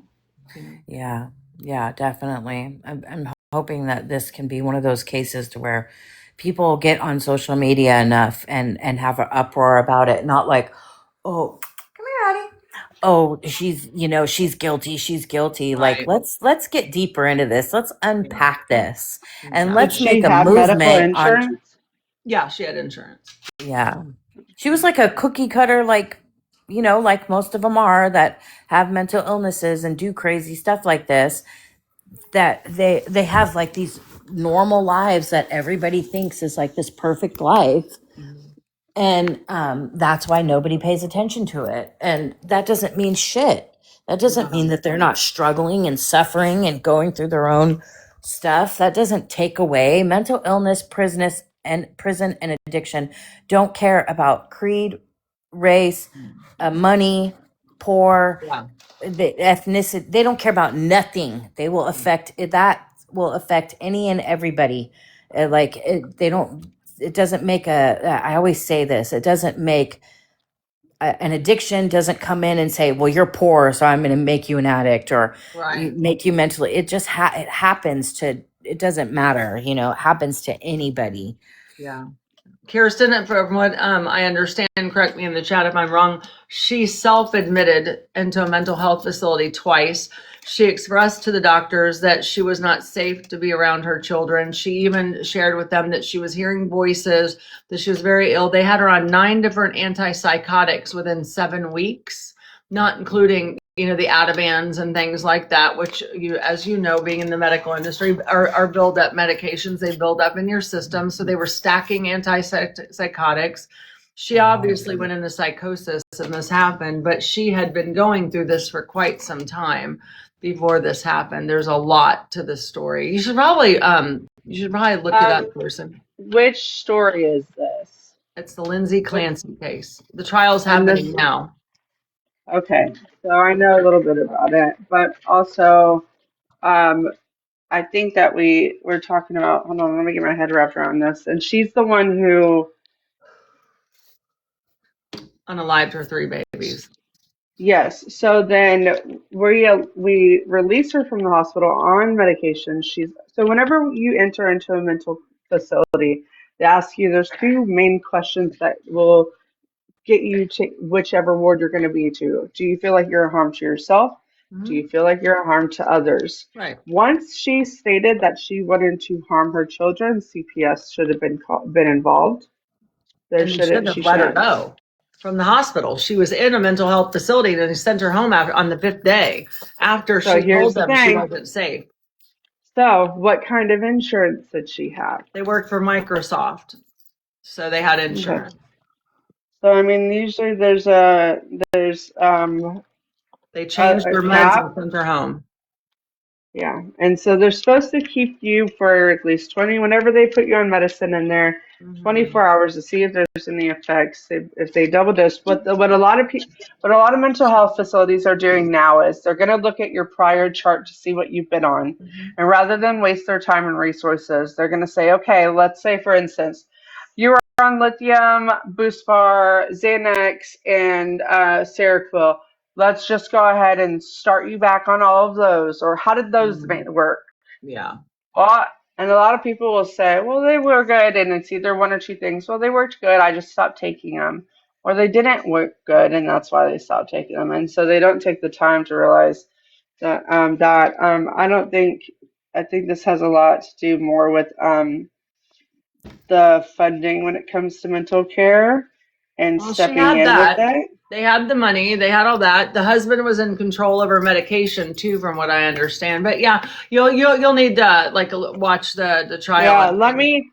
Yeah, definitely. I'm hoping that this can be one of those cases to where people get on social media enough and have an uproar about it. Not like, oh, come here, Addie. Oh, she's guilty. She's guilty. Right. Like, let's get deeper into this. Let's unpack this, and Yeah. let's Did make she a have medical movement on. insurance? Yeah, she had insurance. Yeah, she was like a cookie cutter, like like most of them are that have mental illnesses and do crazy stuff like this. That they have like these normal lives that everybody thinks is like this perfect life, and that's why nobody pays attention to it. And that doesn't mean shit. That doesn't mean that they're not struggling and suffering and going through their own stuff. That doesn't take away mental illness, prison and addiction. Don't care about creed, race, money, poor, Yeah. the ethnicity. They don't care about nothing. They will affect any and everybody. It doesn't make I always say this, it doesn't make an addiction doesn't come in and say, well, you're poor, so I'm going to make you an addict, or Right. make you mentally. It just it happens to. It doesn't matter, it happens to anybody. Yeah. Kirsten, from what I understand, correct me in the chat if I'm wrong, she self-admitted into a mental health facility twice. She expressed to the doctors that she was not safe to be around her children. She even shared with them that she was hearing voices, that she was very ill. They had her on 9 different antipsychotics within 7 weeks, not including the Ativans and things like that, which as you know, being in the medical industry, are build up medications. They build up in your system. So they were stacking antipsychotics. She obviously went into psychosis and this happened, but she had been going through this for quite some time. before this happened. There's a lot to this story. You should probably look it up, person. Which story is this? It's the Lindsay Clancy case. The trial's And happening this- now. Okay, so I know a little bit about it, but also, I think that we're talking about. Hold on, let me get my head wrapped around this. And she's the one who, Unalived her 3 babies. yes. So then we release her from the hospital on medication. So whenever you enter into a mental facility, they ask you. There's 2 main questions that will get you to whichever ward you're going to be to. Do you feel like you're a harm to yourself? Do you feel like you're a harm to others? Right. Once she stated that she wanted to harm her children, CPS should have been involved. And they should have let her go from the hospital. She was in a mental health facility and they sent her home on the 5th day after So she here's told the them she thing. wasn't safe. So what kind of insurance did she have? They worked for Microsoft, so they had insurance. So I mean, usually there's They changed a her meds cap. and sent her home. Yeah, and so they're supposed to keep you for at least 20, whenever they put you on medicine in there, 24 hours to see if there's any effects. If they double dose, what a lot of mental health facilities are doing now is they're going to look at your prior chart to see what you've been on, and rather than waste their time and resources, they're going to say, okay, let's say for instance, you were on lithium, Buspar, Xanax, and Seroquel. Let's just go ahead and start you back on all of those. Or how did those work? Yeah. Well, and a lot of people will say, well, they were good. And it's either one or 2 things. Well, they worked good. I just stopped taking them. Or they didn't work good. And that's why they stopped taking them. And so they don't take the time to realize that, I think this has a lot to do more with the funding when it comes to mental care and Well, she stepping had in that. with it. They had the money, they had all that. The husband was in control of her medication too, from what I understand. But yeah, you'll need to watch the trial. Yeah, let me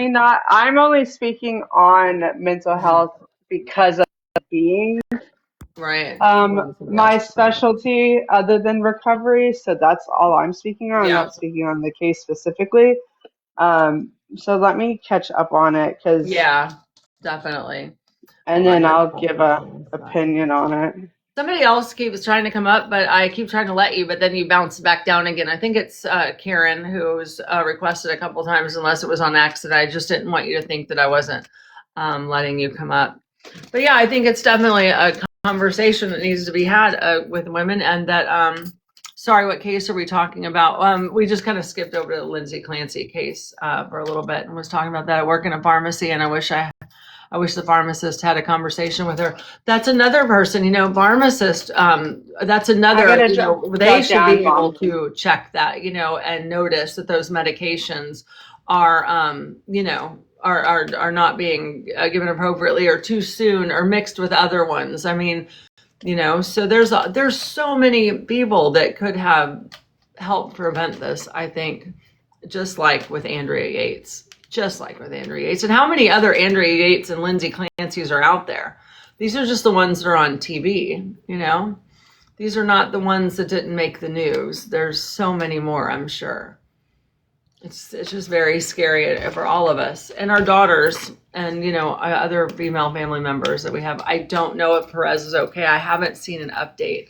not. I'm only speaking on mental health because of being Right. my specialty other than recovery. So that's all I'm speaking on. I'm Yeah. not speaking on the case specifically. So let me catch up on it because Yeah, definitely. and then I'll give a opinion on it. Somebody else keeps trying to come up, but I keep trying to let you, but then you bounce back down again. I think it's Karen who's requested a couple times, unless it was on accident. I just didn't want you to think that I wasn't letting you come up. But yeah, I think it's definitely a conversation that needs to be had with women. And that, sorry, what case are we talking about? We just kind of skipped over to the Lindsay Clancy case for a little bit and was talking about that. I work in a pharmacy, and I wish the pharmacist had a conversation with her. That's another person, pharmacist. That's another, they should be able to check that, and notice that those medications are, are not being given appropriately or too soon or mixed with other ones. I mean, so there's so many people that could have helped prevent this, I think, just like with Andrea Yates. And how many other Andrea Yates and Lindsay Clancy's are out there? These are just the ones that are on TV, These are not the ones that didn't make the news. There's so many more, I'm sure. It's just very scary for all of us and our daughters and, other female family members that we have. I don't know if Perez is okay. I haven't seen an update.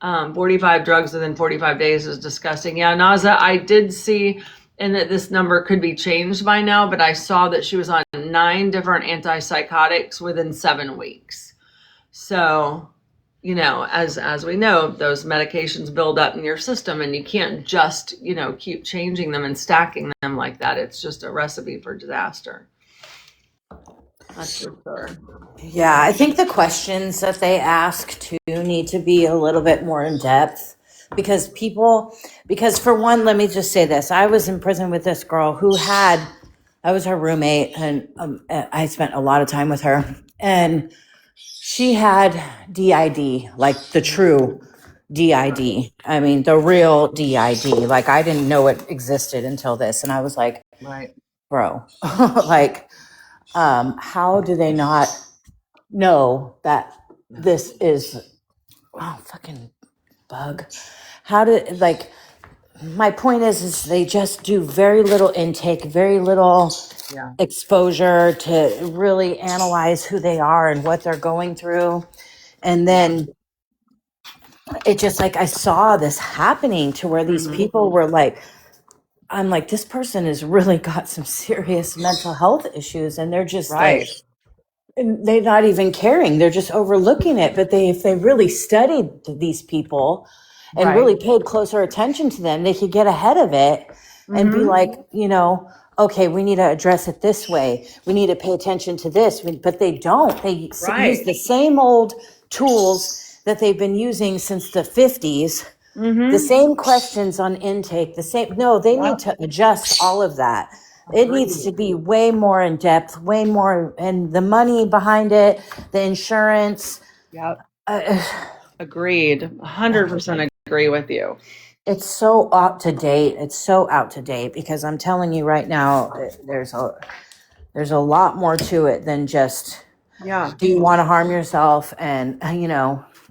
45 drugs within 45 days is disgusting. Yeah, Naza, I did see, and that this number could be changed by now, but I saw that she was on 9 different antipsychotics within 7 weeks. So, as we know, those medications build up in your system, and you can't just, keep changing them and stacking them like that. It's just a recipe for disaster. That's for sure. Yeah, I think the questions that they ask too need to be a little bit more in depth because for one, let me just say this. I was in prison with this girl I was her roommate, and I spent a lot of time with her, and she had DID, like the true DID. I mean, the real DID. Like, I didn't know it existed until this. And I was like, Right. bro, how do they not know that this is oh, fucking bug. How to, like, my point is they just do very little intake, very little Yeah. exposure to really analyze who they are and what they're going through. And then it just like I saw this happening to where these Mhm. people were like, I'm like, this person has really got some serious mental health issues, and they're just Right. like, and they're not even caring. They're just overlooking it. But if they really studied these people and Right. really paid closer attention to them, they could get ahead of it and be Mhm. like, okay, we need to address it this way. We need to pay attention to this. But they don't. They use Right. the same old tools that they've been using since the 50s. The Mhm. same questions on intake, the same. No, they need to adjust all of that. It needs to be way more in depth, way more, and the money behind it, the insurance. Yep. Uh, Agreed. 100% agree with you. it's so out to date. It's so out to date because I'm telling you right now, there's a lot more to it than just Yeah. do you want to harm yourself and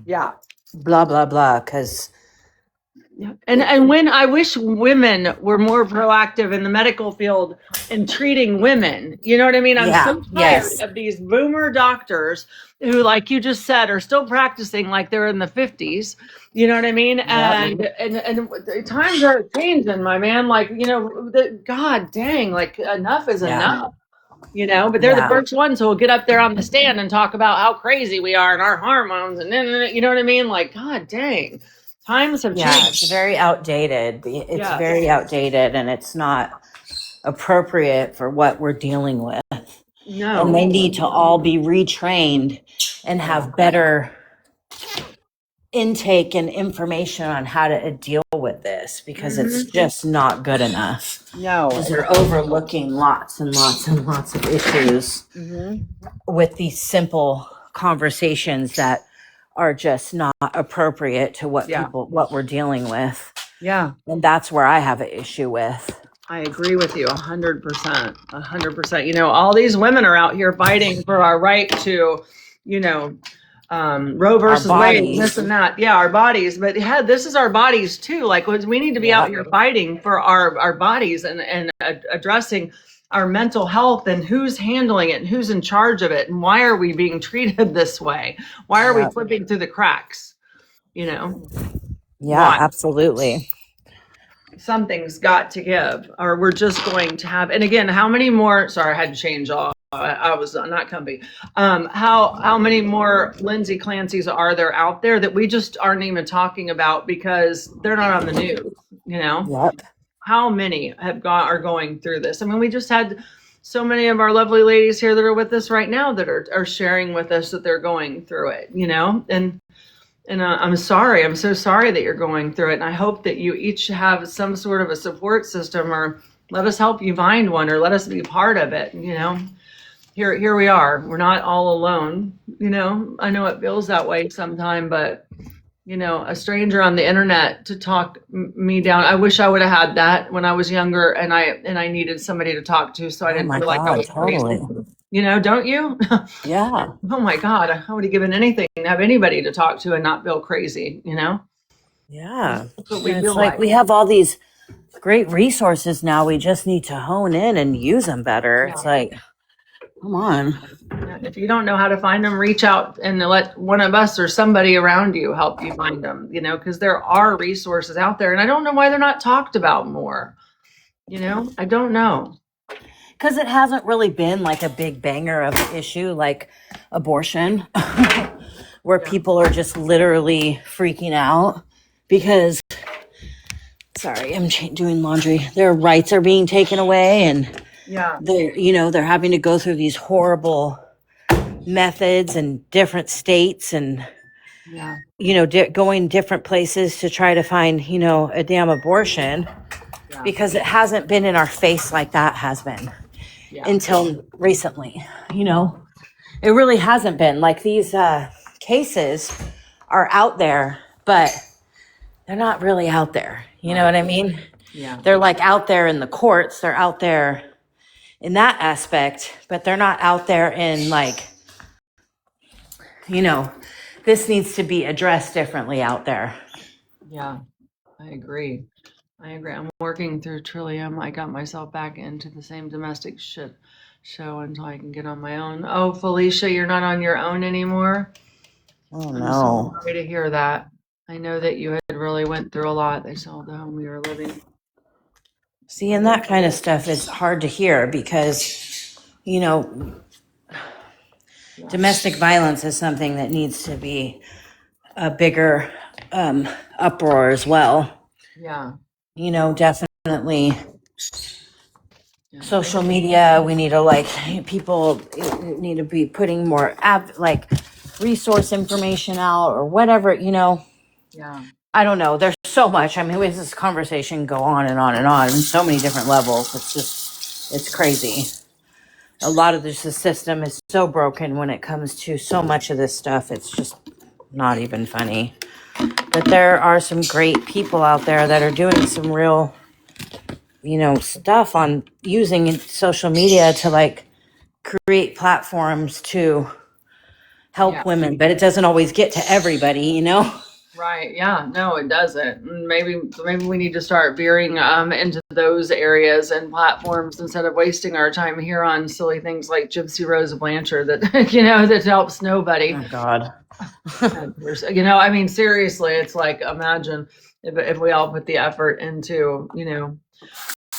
Yeah. blah blah blah. Because Yeah. And when I wish women were more proactive in the medical field in treating women, you know what I mean? I'm yeah, so tired yes, of these boomer doctors who, like you just said, are still practicing like they're in the 50s. You know what I mean? And the times are changing, my man. Like, God dang, like enough is yeah, enough. But they're the yeah, first ones who will get up there on the stand and talk about how crazy we are and our hormones and then, you know what I mean? Like, God dang, times have yeah. changed. It's very outdated. It's Yes. very outdated, and it's not appropriate for what we're dealing with. No. And they need to all be retrained and have better intake and information on how to deal with this because it's just not good enough. No. Because they're overlooking lots and lots and lots of issues with these simple conversations that are just not appropriate to what Yeah. what we're dealing with. Yeah. And that's where I have an issue with. I agree with you 100%. 100%. All these women are out here fighting for our right to, Roe versus Wade, bodies. this and that. Yeah, our bodies. But this is our bodies too. Like we need to be out here fighting for our bodies and addressing our mental health and who's handling it and who's in charge of it and why are we being treated this way? Why are we flipping through the cracks? Yeah, Why? absolutely. Something's got to give, or we're just going to have. And again, how many more? Sorry, I had to change all. I was not comfy. How many more Lindsay Clancy's are there out there that we just aren't even talking about because they're not on the news? Yep. How many are going through this? I mean, we just had so many of our lovely ladies here that are with us right now that are sharing with us that they're going through it. And I'm sorry. I'm so sorry that you're going through it. And I hope that you each have some sort of a support system or let us help you find one or let us be part of it. Here we are. We're not all alone. I know it feels that way sometime, but a stranger on the internet to talk me down. I wish I would have had that when I was younger and I needed somebody to talk to. So I didn't feel like I was totally. crazy. Don't you? Yeah. Oh my God, I would have given anything to have anybody to talk to and not feel crazy, Yeah. That's what we And feel it's like like. we have all these great resources now. We just need to hone in and use them better. It's like, come on. If you don't know how to find them, reach out and let one of us or somebody around you help you find them, because there are resources out there. And I don't know why they're not talked about more. I don't know. Because it hasn't really been like a big banger of an issue like abortion, where people are just literally freaking out because, sorry, I'm doing laundry. Their rights are being taken away and Yeah. they're having to go through these horrible methods in different states and, Yeah. going different places to try to find, a damn abortion because it hasn't been in our face like that has been. Until recently, it really hasn't been like these cases are out there, but they're not really out there. You know what I mean? Yeah. They're like out there in the courts. They're out there in that aspect, but they're not out there in like, this needs to be addressed differently out there. Yeah, I agree. I'm working through Trillium. I got myself back into the same domestic shit show until I can get on my own. Oh, Felicia, you're not on your own anymore? Oh I'm so no. sorry to hear that. I know that you had really went through a lot. They sold the home you were living. See, and that kind of stuff is hard to hear because, you know, domestic violence is something that needs to be a bigger uproar as well. Yeah. You know, definitely Yeah. social media. We need to like people need to be putting more like resource information out or whatever. You know, Yeah. I don't know. There's so much. I mean, with this conversation go on and on and on, and so many different levels. It's crazy. A lot of the system is so broken when it comes to so much of this stuff. It's just not even funny. But there are some great people out there that are doing some real, you know, stuff on using social media to like create platforms to help Yeah. women, but it doesn't always get to everybody, you know? Right. Yeah. No, it doesn't. Maybe we need to start veering into those areas and platforms instead of wasting our time here on silly things like Gypsy Rose Blanchard that that helps nobody. Oh God. I mean, seriously, it's like imagine if we all put the effort into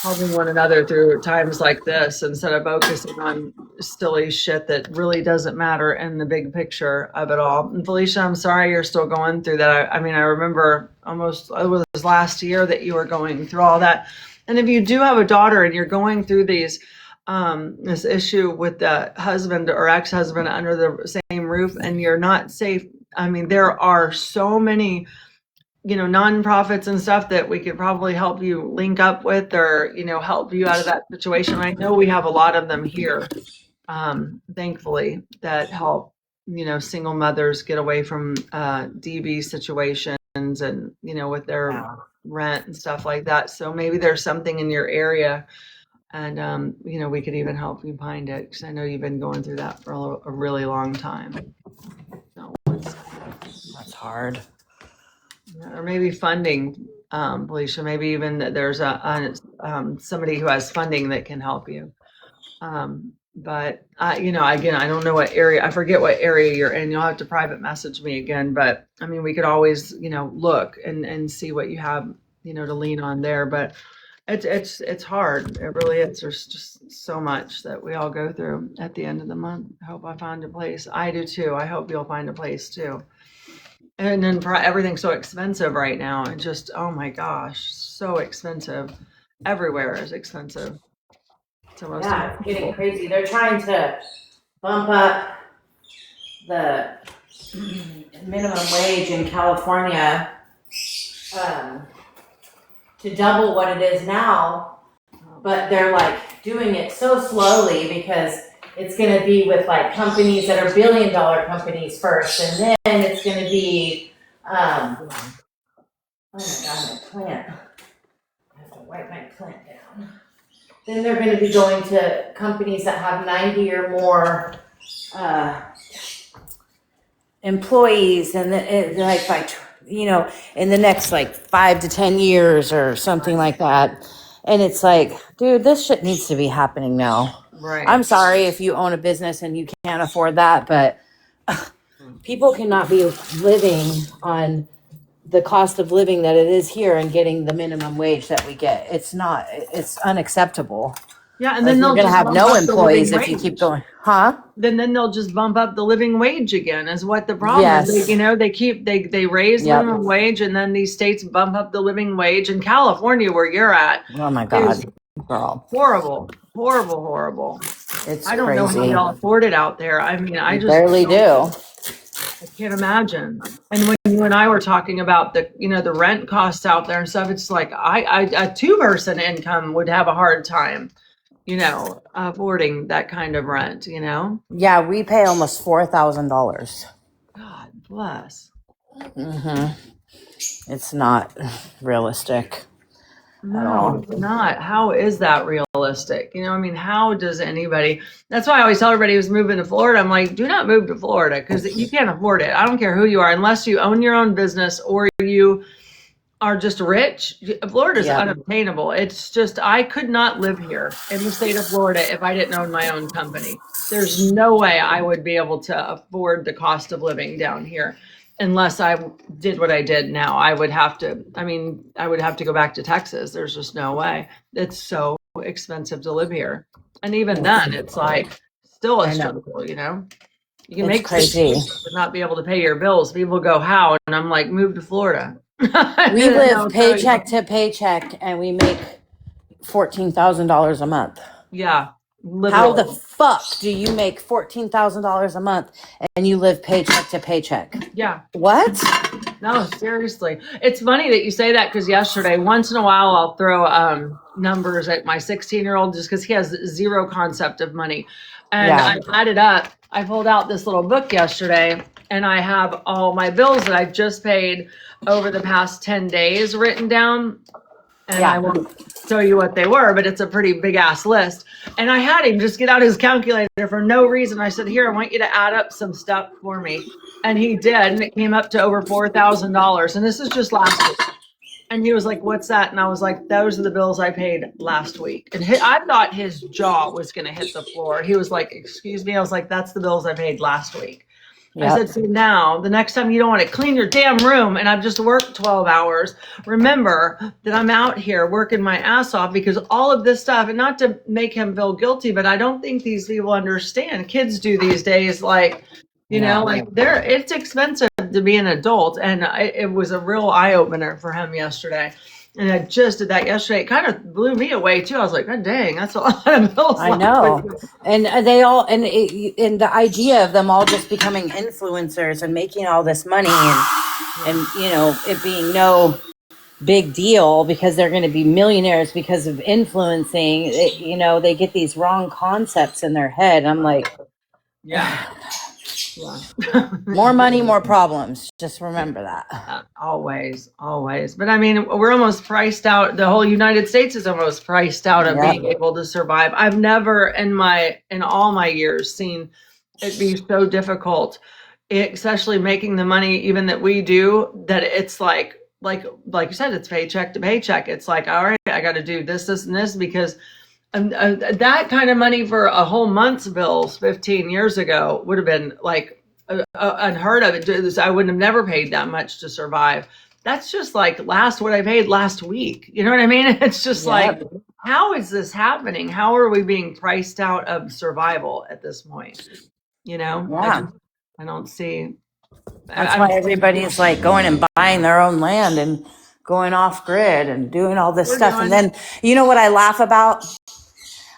helping one another through times like this instead of focusing on silly shit that really doesn't matter in the big picture of it all. And Felicia, I'm sorry you're still going through that. I mean, I remember almost it was last year that you were going through all that. And if you do have a daughter and you're going through this issue with the husband or ex-husband under the same roof and you're not safe, I mean, there are so many nonprofits and stuff that we could probably help you link up with or, help you out of that situation. I know we have a lot of them here, thankfully, that help, single mothers get away from DV situations and, with their rent and stuff like that. So maybe there's something in your area and, we could even help you find it because I know you've been going through that for a really long time. So That's hard. or maybe funding, Felicia. Maybe even that there's somebody who has funding that can help you. But again, I don't know what area. I forget what area you're in. You'll have to private message me again. But I mean, we could always, look and see what you have, to lean on there. But it's hard. It really is. There's just so much that we all go through at the end of the month. I hope I find a place. I do too. I hope you'll find a place too. And then everything's so expensive right now. And just, oh my gosh, so expensive. Everywhere is expensive. So most Yeah, it's getting crazy. They're trying to bump up the minimum wage in California to double what it is now, but they're like doing it so slowly because it's going to be with like companies that are billion-dollar companies first, and then it's going to be oh my God, my plant. I have to wipe my plant down. Then they're going to be going to companies that have 90 or more employees, and like by in the next like 5 to 10 years or something like that. And it's like, dude, this shit needs to be happening now. right. I'm sorry if you own a business and you can't afford that, but people cannot be living on the cost of living that it is here and getting the minimum wage that we get. It's unacceptable. Yeah, and Like, then you're they'll gonna just have bump no up the employees living if you keep wage. going, huh? Then they'll just bump up the living wage again. Is what the problem is. Yes. They raise Yep. minimum wage, and then these states bump up the living wage. In California, where you're at, Oh my is God, girl. horrible, horrible, horrible. It's I don't know how crazy. y'all afford it out there. I mean, I You just barely do. I can't imagine. And when you and I were talking about the rent costs out there and stuff, it's like a 2-person income would have a hard time, affording that kind of rent, Yeah, we pay almost $4,000. God bless. It's not realistic. at all. No, it's not. How is that realistic? You know, I mean, how does anybody? That's why I always tell everybody who's moving to Florida, I'm like, do not move to Florida because you can't afford it. I don't care who you are, unless you own your own business or you are just rich. Florida is Yeah. unobtainable. It's just, I could not live here in the state of Florida if I didn't own my own company. There's no way I would be able to afford the cost of living down here unless I did what I did now. I would have to, I mean, I would have to go back to Texas. There's just no way. It's so expensive to live here. And even then, it's like still a I know. struggle, you know? You can It's make crazy. but not be able to pay your bills. People go, how? And I'm like, move to Florida. We They'll live tell you. paycheck to paycheck and we make $14,000 a month. Yeah, How literally. the fuck do you make $14,000 a month and you live paycheck to paycheck? Yeah, What? no, seriously. It's funny that you say that because yesterday, once in a while, I'll throw numbers at my 16-year-old just because he has zero concept of money. And Yeah. I added up, I pulled out this little book yesterday and I have all my bills that I've just paid over the past 10 days written down. And Yeah. I won't tell you what they were, but it's a pretty big ass list. And I had him just get out his calculator for no reason. I said, here, I want you to add up some stuff for me. And he did. And it came up to over $4,000. And this is just last week. And he was like, what's that? And I was like, those are the bills I paid last week. And I thought his jaw was going to hit the floor. He was like, excuse me. I was like, that's the bills I paid last week. I Yep. said, so now the next time you don't want to clean your damn room and I've just worked 12 hours, remember that I'm out here working my ass off because all of this stuff, and not to make him feel guilty, but I don't think these people understand. Kids do these days, like, you Yeah. know, like it's expensive to be an adult. And it was a real eye opener for him yesterday. And I just did that yesterday. It kind of blew me away too. I was like, God dang, that's a lot of bills. I know. And they all, and the idea of them all just becoming influencers and making all this money and you know, it being no big deal because they're going to be millionaires because of influencing, you know, they get these wrong concepts in their head. I'm like, Yeah. more money, more problems. Just remember that. Always. But I mean, we're almost priced out. The whole United States is almost priced out of Yep. being able to survive. I've never in all my years seen it be so difficult, especially making the money even that we do, that it's like you said, it's paycheck to paycheck. It's like, all right, I got to do this, and this because that kind of money for a whole month's bills 15 years ago would have been like unheard of. I wouldn't have never paid that much to survive. That's just like what I paid last week. You know what I mean? It's just like, how is this happening? How are we being priced out of survival at this point? You know, Yeah. I don't see. That's why everybody's like going and buying their own land and going off grid and doing all this stuff. And then, you know what I laugh about?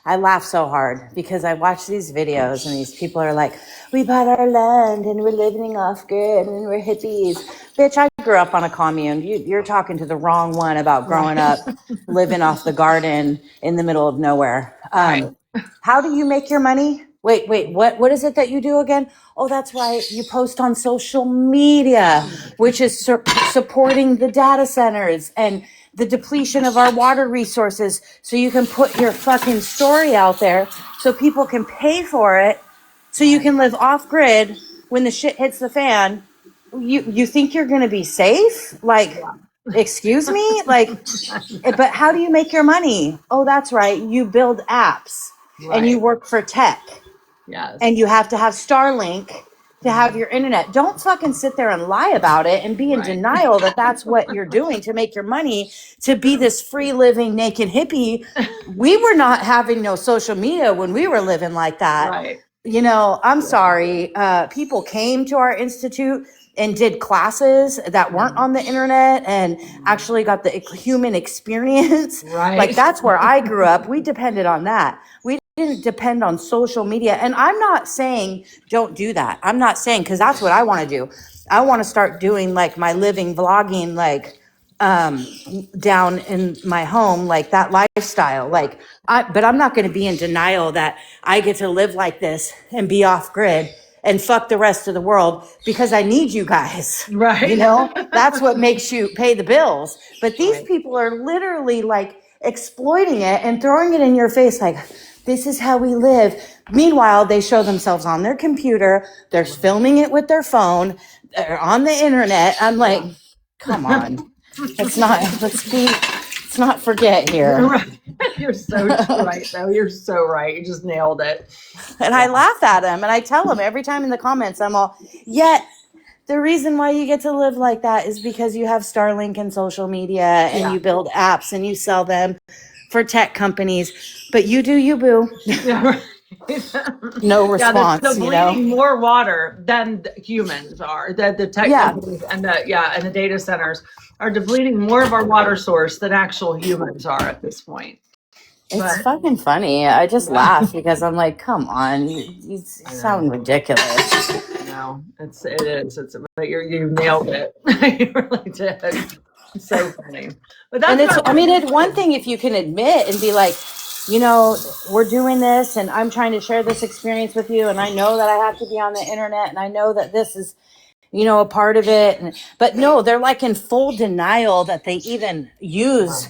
I laugh so hard because I watch these videos and these people are like, we bought our land and we're living off grid and we're hippies. Bitch, I grew up on a commune. You're talking to the wrong one about growing up, living off the garden in the middle of nowhere. How do you make your money? Wait, what is it that you do again? Oh, that's right. You post on social media, which is supporting the data centers and the depletion of our water resources, so you can put your fucking story out there so people can pay for it, so you can live off grid when the shit hits the fan. You think you're going to be safe? Like, excuse me? Like, but how do you make your money? Oh, that's right. You build apps and you work for tech. Yes. And you have to have Starlink to have your internet. Don't fucking sit there and lie about it and be in denial that that's what you're doing to make your money, to be this free living naked hippie. We were not having no social media when we were living like that. Right. You know, I'm sorry. People came to our institute and did classes that weren't on the internet and actually got the human experience. Right. Like, that's where I grew up. We depended on that. We didn't depend on social media. And I'm not saying don't do that. I'm not saying, because that's what I want to do. I want to start doing like my living vlogging, like down in my home, like that lifestyle. But I'm not going to be in denial that I get to live like this and be off grid and fuck the rest of the world because I need you guys. Right. You know, that's what makes you pay the bills. But these Right. people are literally like exploiting it and throwing it in your face like, this is how we live. Meanwhile, they show themselves on their computer. They're filming it with their phone. They're on the internet. I'm like, come on. Let's not forget here. Right. You're so right, though. You're so right. You just nailed it. And I laugh at them and I tell them every time in the comments, I'm all, yet the reason why you get to live like that is because you have Starlink and social media and Yeah. you build apps and you sell them for tech companies. But you do you, boo. Yeah, right. No response, they're you know? bleeding more water than the humans are. The tech Yeah. companies and the data centers are depleting more of our water source than actual humans are at this point. It's But- fucking funny. I just laugh because I'm like, come on, you sound ridiculous. No, it is. But you nailed it. You really did. It's so funny. But that's And it's, what- I mean, it's one thing if you can admit and be like, you know, we're doing this and I'm trying to share this experience with you. And I know that I have to be on the internet and I know that this is, you know, a part of it. But no, they're like in full denial that they even use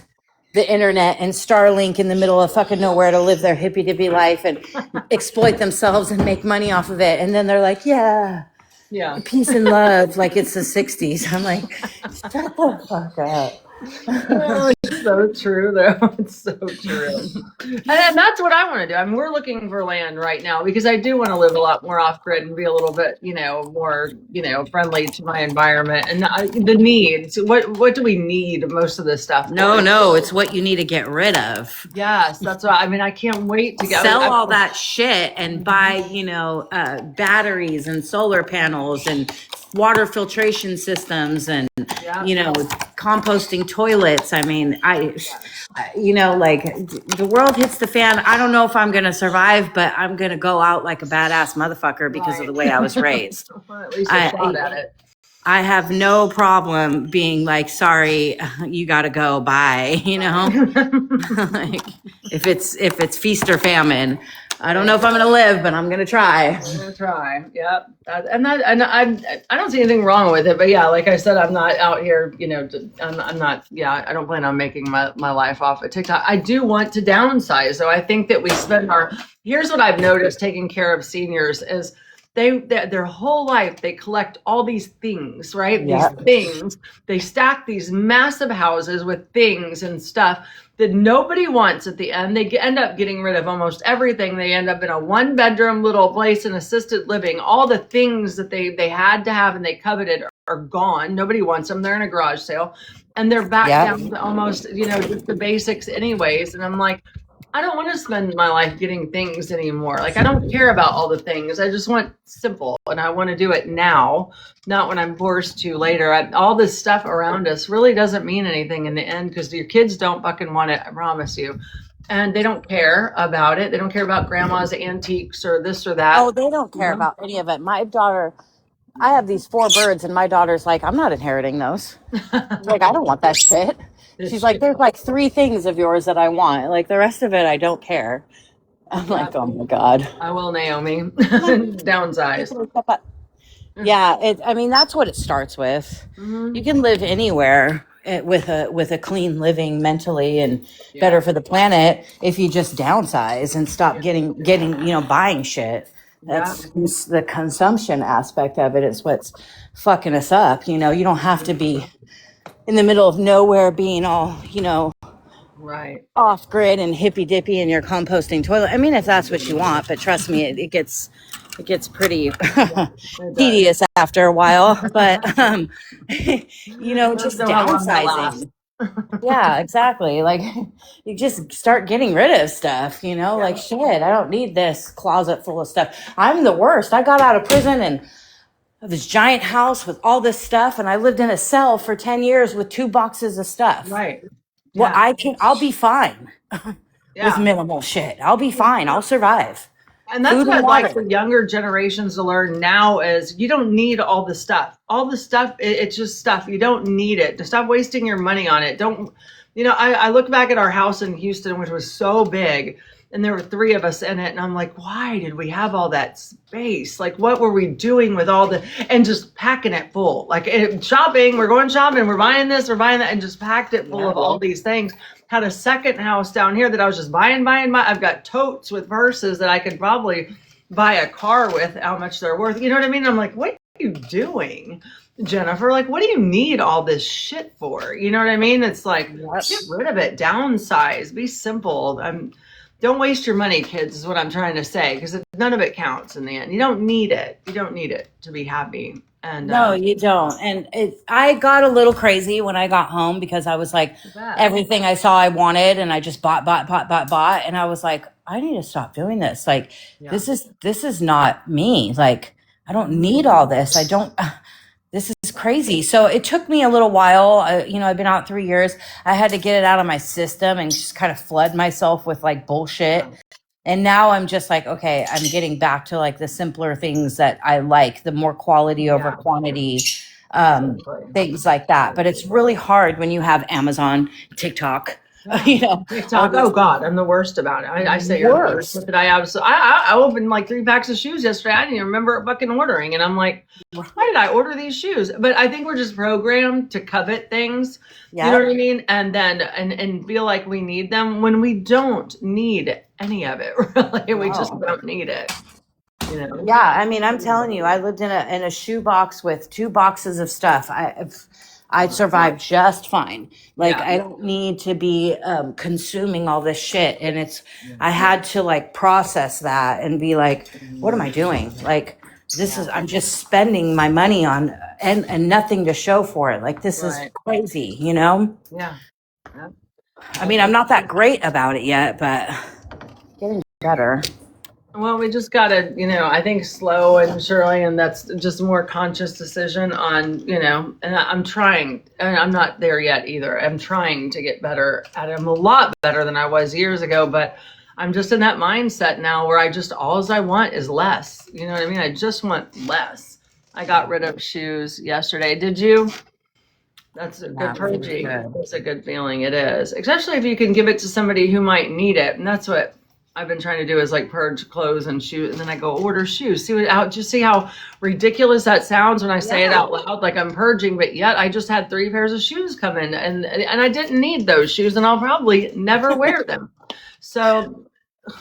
the internet and Starlink in the middle of fucking nowhere to live their hippy dippy life and exploit themselves and make money off of it. And then they're like, yeah, yeah. peace and love, like it's the 60s. I'm like, shut the fuck up. Oh, it's so true, though. It's so true. And that's what I want to do. I mean, we're looking for land right now because I do want to live a lot more off grid and be a little bit, you know, more, you know, friendly to my environment and the needs. What do we need most of this stuff? No, it's what you need to get rid of. Yes, that's right. I mean, I can't wait to go. Sell all that shit and buy, you know, batteries and solar panels and water filtration systems and, Yeah. you know, composting toilets. I mean, you know, like the world hits the fan. I don't know if I'm going to survive, but I'm going to go out like a badass motherfucker because of the way I was raised. Well, at least I shot at it. I have no problem being like, sorry, you got to go. Bye. You know, like if it's feast or famine, I don't know if I'm going to live, but I'm going to try. I'm gonna try. Yep. And I don't see anything wrong with it, but yeah, like I said, I'm not out here, you know, I'm not, yeah, I don't plan on making my life off of TikTok. I do want to downsize though. I think that we spend here's what I've noticed taking care of seniors is their whole life, they collect all these things, right? Yeah. These things, they stack these massive houses with things and stuff that nobody wants at the end. They end up getting rid of almost everything. They end up in a 1-bedroom little place in assisted living. All the things that they had to have and they coveted are gone. Nobody wants them. They're in a garage sale and they're back down to almost, you know, just the basics anyways. And I'm like, I don't want to spend my life getting things anymore. Like I don't care about all the things. I just want simple and I want to do it now, not when I'm forced to later. All this stuff around us really doesn't mean anything in the end because your kids don't fucking want it, I promise you. And they don't care about it. They don't care about grandma's antiques or this or that. Oh, they don't care about any of it. My daughter, I have these 4 birds and my daughter's like, I'm not inheriting those. Like, I don't want that shit. She's like, there's like 3 things of yours that I want. Like the rest of it, I don't care. I'm like, oh my God. I will, Naomi. Downsize. Yeah, I mean, that's what it starts with. You can live anywhere with a clean living mentally and better for the planet if you just downsize and stop getting you know, buying shit. That's the consumption aspect of it is what's fucking us up. You know, you don't have to be in the middle of nowhere being all, you know, Right. off grid and hippy dippy in your composting toilet. I mean, if that's what you want, but trust me, it gets pretty tedious after a while. But you know, just Don't know how long that downsizing. Yeah, exactly. Like you just start getting rid of stuff, you know, like shit, I don't need this closet full of stuff. I'm the worst. I got out of prison and this giant house with all this stuff and I lived in a cell for 10 years with 2 boxes of stuff. Right. Well, I'll be fine with Yeah. minimal shit. I'll be fine. I'll survive. And that's Food what and I'd like water. for younger generations to learn now is you don't need all the stuff. All the stuff, it's just stuff. You don't need it. To stop wasting your money on it. Don't, you know, I look back at our house in Houston, which was so big. and there were 3 of us in it, and I'm like, why did we have all that space? Like, what were we doing with all the, and just packing it full, like shopping, we're going shopping, we're buying this, we're buying that, and just packed it full of all these things. Had a second house down here that I was just buying. I've got totes with purses that I could probably buy a car with, how much they're worth. You know what I mean? I'm like, what are you doing, Jennifer? Like, what do you need all this shit for? You know what I mean? It's like, get rid of it, downsize, be simple. Don't waste your money, kids, is what I'm trying to say, because none of it counts in the end. You don't need it. You don't need it to be happy. And No, you don't. And I got a little crazy when I got home because I was like, everything I saw I wanted, and I just bought. And I was like, I need to stop doing this. Like, this is not me. Like, I don't need all this. I don't, this is crazy. So it took me a little while. I've been out 3 years. I had to get it out of my system and just kind of flood myself with like bullshit. And now I'm just like, okay, I'm getting back to like the simpler things that I like, the more quality over quantity, things like that. But it's really hard when you have Amazon, TikTok, TikTok. Oh God, I'm the worst about it. I say you're the worst. But I opened like 3 packs of shoes yesterday. I didn't even remember fucking ordering, and I'm like, why did I order these shoes? But I think we're just programmed to covet things. You know what I mean? And then and feel like we need them when we don't need any of it. Really, we just don't need it. Yeah, I mean, I'm telling you, I lived in a shoe box with 2 boxes of stuff. I survived just fine. Like, I don't need to be consuming all this shit. And I had to like process that and be like, what am I doing? Like, I'm just spending my money on and nothing to show for it. Like, this is crazy, Yeah. I mean, I'm not that great about it yet, but getting better. Well, we just gotta, I think slow and surely, and that's just a more conscious decision on, and I'm trying, and I'm not there yet either. I'm trying to get better at it. I'm a lot better than I was years ago, but I'm just in that mindset now where all I want is less. You know what I mean? I just want less. I got rid of shoes yesterday. Did you? That's a good purging. It's a good feeling. It is, especially if you can give it to somebody who might need it. And that's what I've been trying to do, is like purge clothes and shoes, and then I go order shoes. Just see how ridiculous that sounds when I say it out loud, like I'm purging, but yet I just had 3 pairs of shoes come in, and I didn't need those shoes, and I'll probably never wear them. So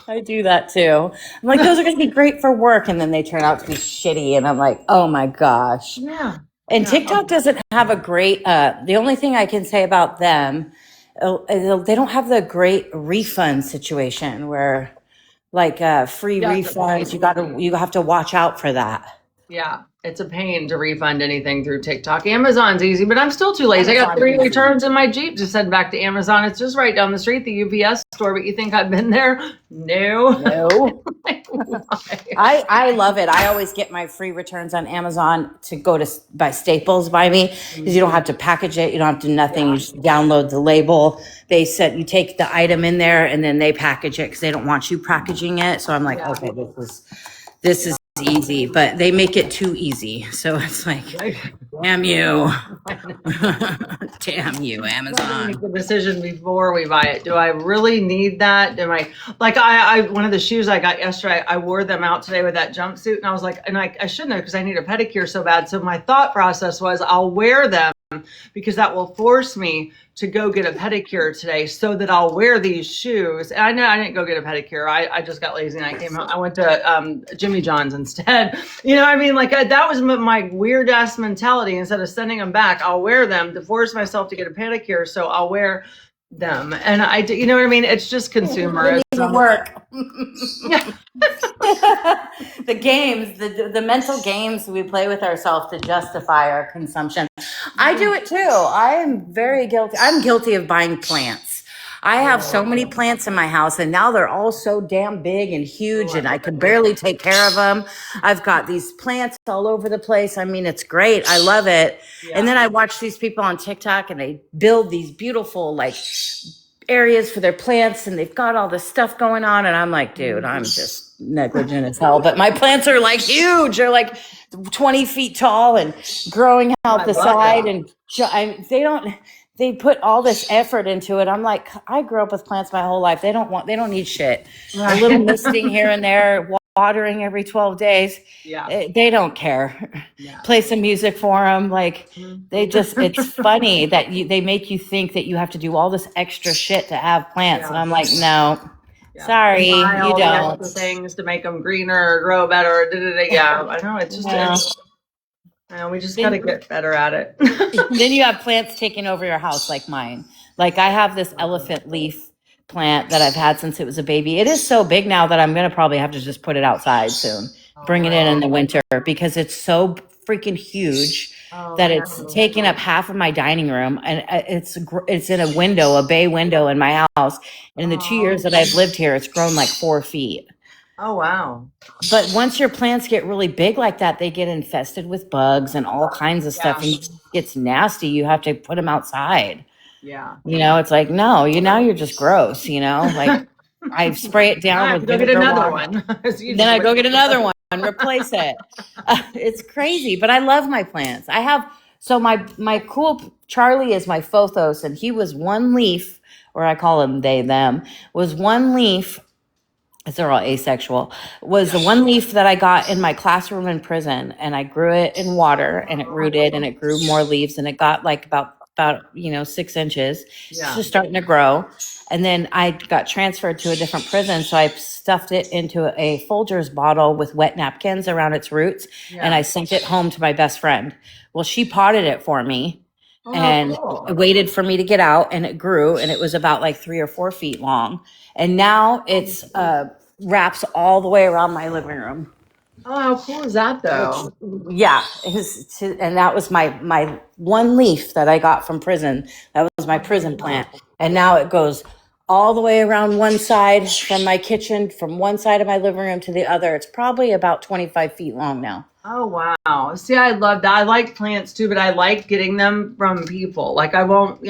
I do that too. I'm like, those are going to be great for work, and then they turn out to be shitty, and I'm like, oh my gosh. Yeah. And TikTok doesn't have a great. The only thing I can say about them, they don't have the great refund situation where, like, free refunds. You have to watch out for that. Yeah, it's a pain to refund anything through TikTok. Amazon's easy, but I'm still too lazy. I got 3 returns in my Jeep to send back to Amazon. It's just right down the street, the UPS store. But you think I've been there? No. I love it. I always get my free returns on Amazon to go to buy Staples by me, because you don't have to package it. You don't have to do nothing. You just download the label. They said you take the item in there and then they package it because they don't want you packaging it. So I'm like, okay, this is easy, but they make it too easy. So it's like, damn you. Damn you, Amazon. Make the decision before we buy it. Do I really need that? Am I like I one of the shoes I got yesterday, I wore them out today with that jumpsuit, and I was like, and I shouldn't have, because I need a pedicure so bad. So my thought process was, I'll wear them because that will force me to go get a pedicure today, so that I'll wear these shoes. And I know I didn't go get a pedicure. I just got lazy and I came home. I went to Jimmy John's instead. You know what I mean? Like, that was my weird ass mentality. Instead of sending them back, I'll wear them to force myself to get a pedicure. So I'll wear them. And you know what I mean? It's just consumerism. It doesn't work. The games, the mental games we play with ourselves to justify our consumption. I do it too. I am very guilty. I'm guilty of buying plants. I have so many plants in my house, and now they're all so damn big and huge, and I could barely take care of them. I've got these plants all over the place. I mean, it's great. I love it. And then I watch these people on TikTok, and they build these beautiful, like, areas for their plants, and they've got all this stuff going on, and I'm like, dude, I'm just negligent as hell. But my plants are like huge. They're like 20 feet tall and growing out the side, and they put all this effort into it. I'm like, I grew up with plants my whole life. They don't need shit. A little misting here and there, watering every 12 days. Yeah. They don't care. Yeah. Play some music for them. Like it's funny that they make you think that you have to do all this extra shit to have plants. Yeah. And I'm like, no, Yeah. sorry, Buy you all the don't. extra things to make them greener, grow better. Yeah, I know. It's just, Yeah. I know, we just got to get better at it. Then you have plants taking over your house like mine. Like I have this elephant leaf plant that I've had since it was a baby. It is so big now that I'm going to probably have to just put it outside soon. Bring it in the winter because it's so freaking huge that it's taking up half of my dining room, and it's in a window, a bay window in my house. And in the 2 years that I've lived here, it's grown like 4 feet. Oh, wow. But once your plants get really big like that, they get infested with bugs and all kinds of stuff, and it gets nasty. You have to put them outside. Yeah. You know, it's like, no, you're just gross, you know? Like I spray it down with go get vinegar another water. one. Then I go get another one and replace it. It's crazy, but I love my plants. I have, so my cool Charlie is my phothos, and he was one leaf, or I call him they, them, was one leaf. They're all asexual, was the one leaf that I got in my classroom in prison, and I grew it in water, and it rooted, and it grew more leaves, and it got like about 6 inches. It's just starting to grow. And then I got transferred to a different prison, so I stuffed it into a Folgers bottle with wet napkins around its roots, and I sent it home to my best friend. Well, she potted it for me, and waited for me to get out, and it grew, and it was about like 3 or 4 feet long, and now it's wraps all the way around my living room. Oh, how cool is that, though? Yeah, and that was my one leaf that I got from prison. That was my prison plant, and now it goes all the way around one side from my kitchen, from one side of my living room to the other. It's probably about 25 feet long now. Oh, wow. See, I love that. I like plants too, but I like getting them from people. Like I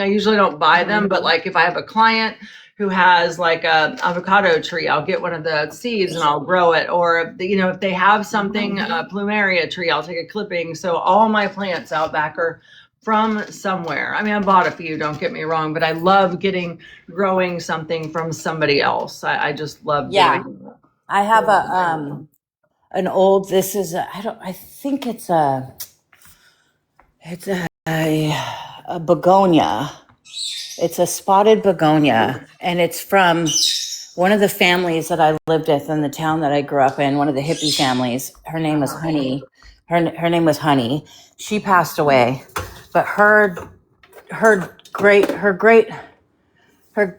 usually don't buy them, but like if I have a client who has like a avocado tree, I'll get one of the seeds and I'll grow it. Or, if they have something, a plumeria tree, I'll take a clipping. So all my plants out back are from somewhere. I mean, I bought a few, don't get me wrong, but I love growing something from somebody else. I just love doing that. I have an old, I think it's a begonia. It's a spotted begonia, and it's from one of the families that I lived with in the town that I grew up in, one of the hippie families. Her name was Honey. Her name was Honey. She passed away, but her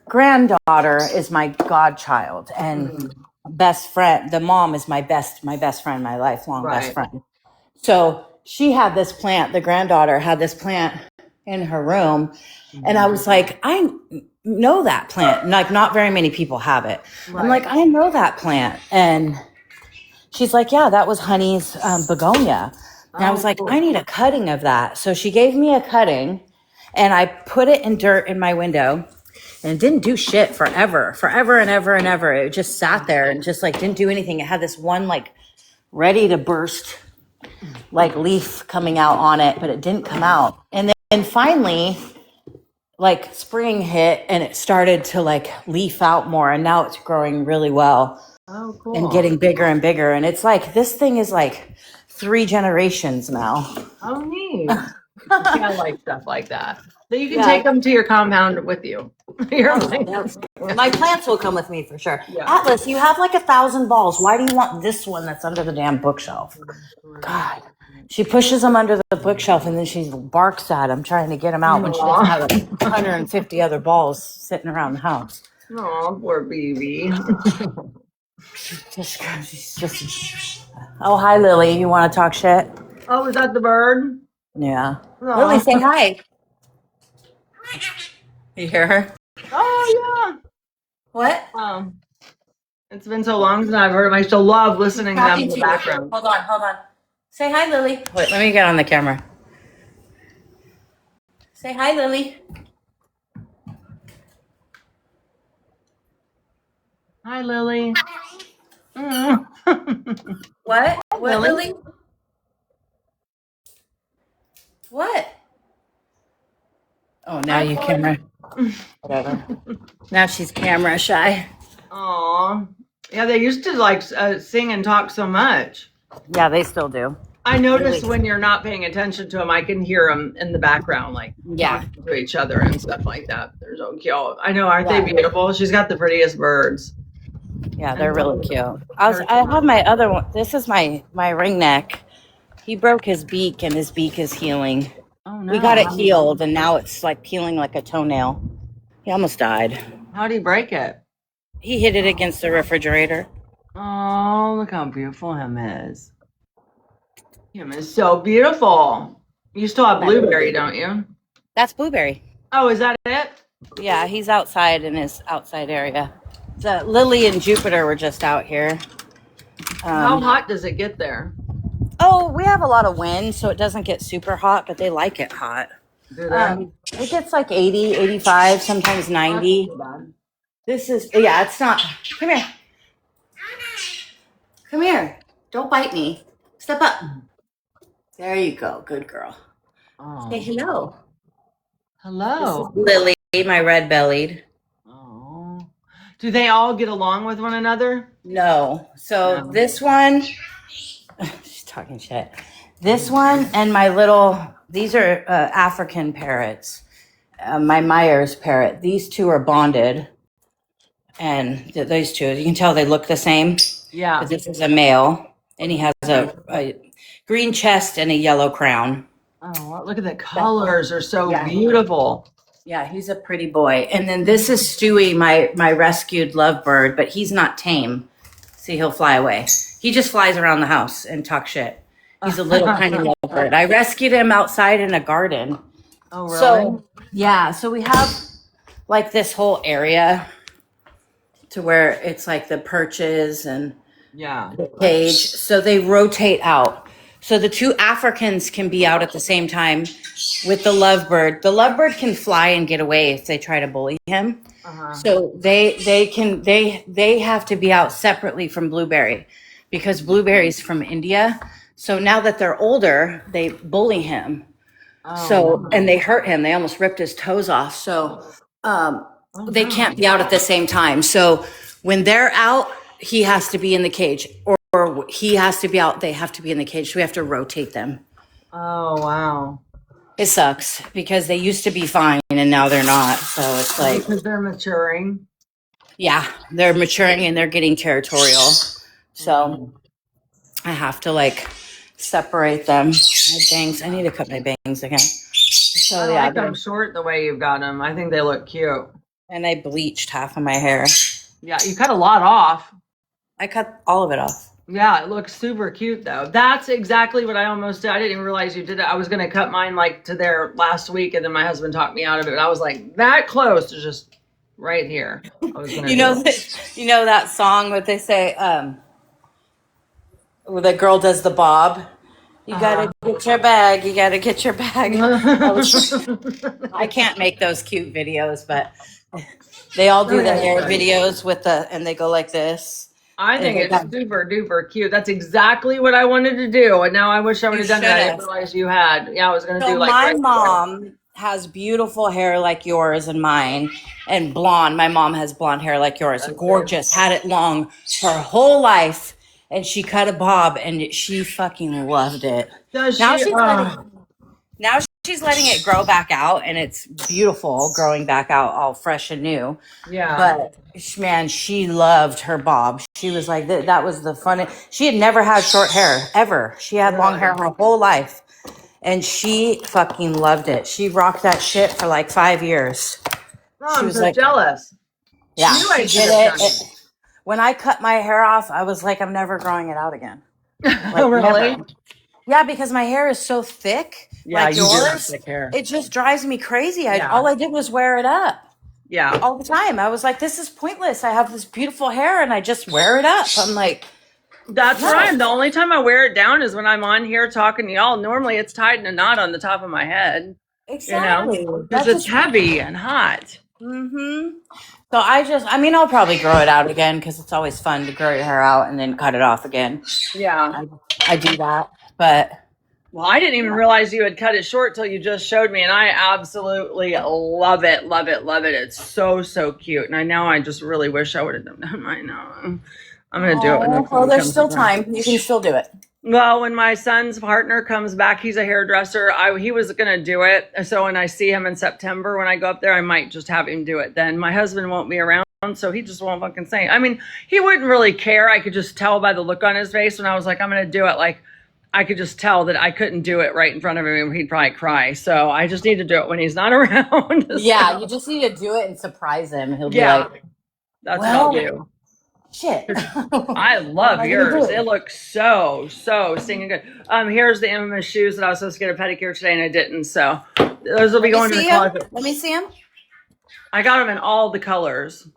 granddaughter is my godchild, and best friend. The mom is my best friend, my lifelong best friend. So she had this plant. The granddaughter had this plant in her room, and I was like, I know that plant. Like, not very many people have it. I'm like, I know that plant, and she's like, yeah, that was Honey's begonia. And I was like, I need a cutting of that. So she gave me a cutting, and I put it in dirt in my window. And it didn't do shit forever and ever. It just sat there and just like didn't do anything. It had this one like ready to burst like leaf coming out on it, but it didn't come out. And then finally, like spring hit and it started to like leaf out more. And now it's growing really well. Oh, cool. And getting bigger and bigger. And it's like, this thing is like 3 generations now. Oh, neat. I like stuff like that. So you can take them to your compound with you. My plants will come with me for sure. Yeah. Atlas, you have like 1,000 balls. Why do you want this one that's under the damn bookshelf? God. She pushes them under the bookshelf and then she barks at them trying to get them out when she doesn't have 150 other balls sitting around the house. Oh, poor baby. She's just. Oh, hi, Lily. You want to talk shit? Oh, is that the bird? Yeah. Aw. Lily, say hi. You hear her? Oh, What? yeah. It's been so long since I've heard them. I still love listening to them in the background. Hold on. Say hi, Lily. Wait, let me get on the camera. Say hi, Lily. Hi, Lily. Mm. What? What, Lily? Lily? What? Oh, now you camera. Whatever. Now she's camera shy. Aw. Yeah, they used to like sing and talk so much. Yeah, they still do. I notice when you're not paying attention to them, I can hear them in the background, like Yeah. talking to each other and stuff like that. They're so cute. I know, aren't Yeah. they beautiful? She's got the prettiest birds. Yeah, they're really cute. I have my other one. This is my ringneck. He broke his beak, and his beak is healing. Oh no! We got it healed, and now it's like peeling like a toenail. He almost died. How'd he break it? He hit it against the refrigerator. Oh, look how beautiful him is. Him is so beautiful. You still have Blueberry, don't you? That's Blueberry. Oh, is that it? Yeah, he's outside in his outside area. The Lily and Jupiter were just out here. How hot does it get there? Oh, we have a lot of wind, so it doesn't get super hot, but they like it hot. Do that? It gets like 80, 85, sometimes 90. This is, yeah, it's not. Come here. Come here. Don't bite me. Step up. There you go. Good girl. Oh. Say hello. Hello. This is Lily, my red bellied. Oh. Do they all get along with one another? No. So No. this one, she's talking shit. This one and my little, these are African parrots. My Myers parrot. These two are bonded. And those two, you can tell they look the same. Yeah. But this is a male, and he has a green chest and a yellow crown. Oh, wow, look at the colors are so Yeah. beautiful. Yeah, he's a pretty boy. And then this is Stewie, my rescued lovebird, but he's not tame. See, he'll fly away. He just flies around the house and talks shit. He's a little tiny lovebird. I rescued him outside in a garden. Oh, really? So, yeah, so we have like this whole area to where it's like the perches and yeah. the cage. So they rotate out. So the two Africans can be out at the same time with the lovebird. The lovebird can fly and get away if they try to bully him. Uh-huh. So they have to be out separately from Blueberry because Blueberry's from India. So now that they're older, they bully him. Oh, So and they hurt him. They almost ripped his toes off. So they can't be out at the same time. So when they're out, he has to be in the cage, or he has to be out. They have to be in the cage. So we have to rotate them. Oh, wow. It sucks because they used to be fine and now they're not. So it's like, Because they're maturing. yeah, they're maturing and they're getting territorial. So I have to like separate them. My bangs. I need to cut my bangs again. So I yeah, like them short the way you've got them. I think they look cute. and I bleached half of my hair. Yeah, you cut a lot off. I cut all of it off. Yeah, it looks super cute though. That's exactly what I almost did. I didn't even realize you did it. I was gonna cut mine like to there last week, and then my husband talked me out of it. I was like that close to just right here. I was gonna You know that song what they say, where the girl does the bob. You gotta get your bag. You gotta get your bag. I can't make those cute videos, but they all do the hair videos with and they go like this. I think it's super duper cute. That's exactly what I wanted to do, and now I wish I would have done that. I didn't realize you had. Yeah, I was gonna So do like my right mom has beautiful hair like yours and mine, and blonde. My mom has blonde hair like yours, gorgeous. Had it long her whole life, and she cut a bob, and she fucking loved it. Does Now she? she's letting it grow back out, and it's beautiful growing back out, all fresh and new. Yeah. But man, she loved her bob. She was like, that was the fun. She had never had short hair ever. She had long hair her whole life, and she fucking loved it. She rocked that shit for like 5 years. Oh, she I'm was so like- jealous. Yeah, Knew I she should did have it. done it. When I cut my hair off, I was like, I'm never growing it out again. Oh, really? Never. Yeah, because my hair is so thick, like you do have yours. thick hair. It just drives me crazy. Yeah. All I did was wear it up Yeah. all the time. I was like, this is pointless. I have this beautiful hair and I just wear it up. I'm like, That's No. right. The only time I wear it down is when I'm on here talking to y'all. Normally it's tied in a knot on the top of my head. exactly. Because it's heavy and hot. Mm-hmm. So I'll probably grow it out again because it's always fun to grow your hair out and then cut it off again. Yeah. I do that, but Well, I didn't even realize you had cut it short till you just showed me, and I absolutely love it, love it, love it. It's so, so cute. And I know I just really wish I would have done mine. I'm going to do it when the Oh, well, time there's comes still around. time. You can still do it. Well, when my son's partner comes back, he's a hairdresser. He was going to do it. So when I see him in September, when I go up there, I might just have him do it then. My husband won't be around, so he just won't fucking say. I mean, he wouldn't really care. I could just tell by the look on his face when I was like, I'm going to do it. Like, I could just tell that I couldn't do it right in front of him. He'd probably cry. So I just need to do it when he's not around. Yeah, So, you just need to do it and surprise him. He'll be yeah, like, that's what well, I'll do. shit. I What am love I gonna yours. do? It looks so, so stinging good. Here's the infamous shoes that I was supposed to get a pedicure today and I didn't. So those will be Let going me in the see him. closet. Let me see him. I got them in all the colors.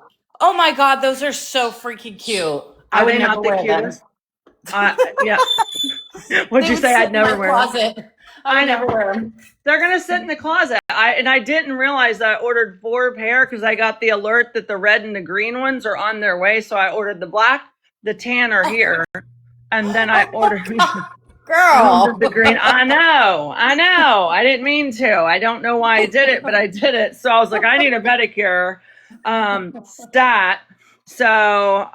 Oh my God, those are so freaking cute. I Are would they never not the wear them. cutest? Yeah. What'd They you would say? sit I'd in my never wear them. closet. I I would know. never wear them. They're gonna sit in the closet. I didn't realize that I ordered 4 pair because I got the alert that the red and the green ones are on their way. So I ordered the black, the tan are here, and then I ordered Girl. the green. I know. I didn't mean to. I don't know why I did it, but I did it. So I was like, I need a pedicure. Stat. So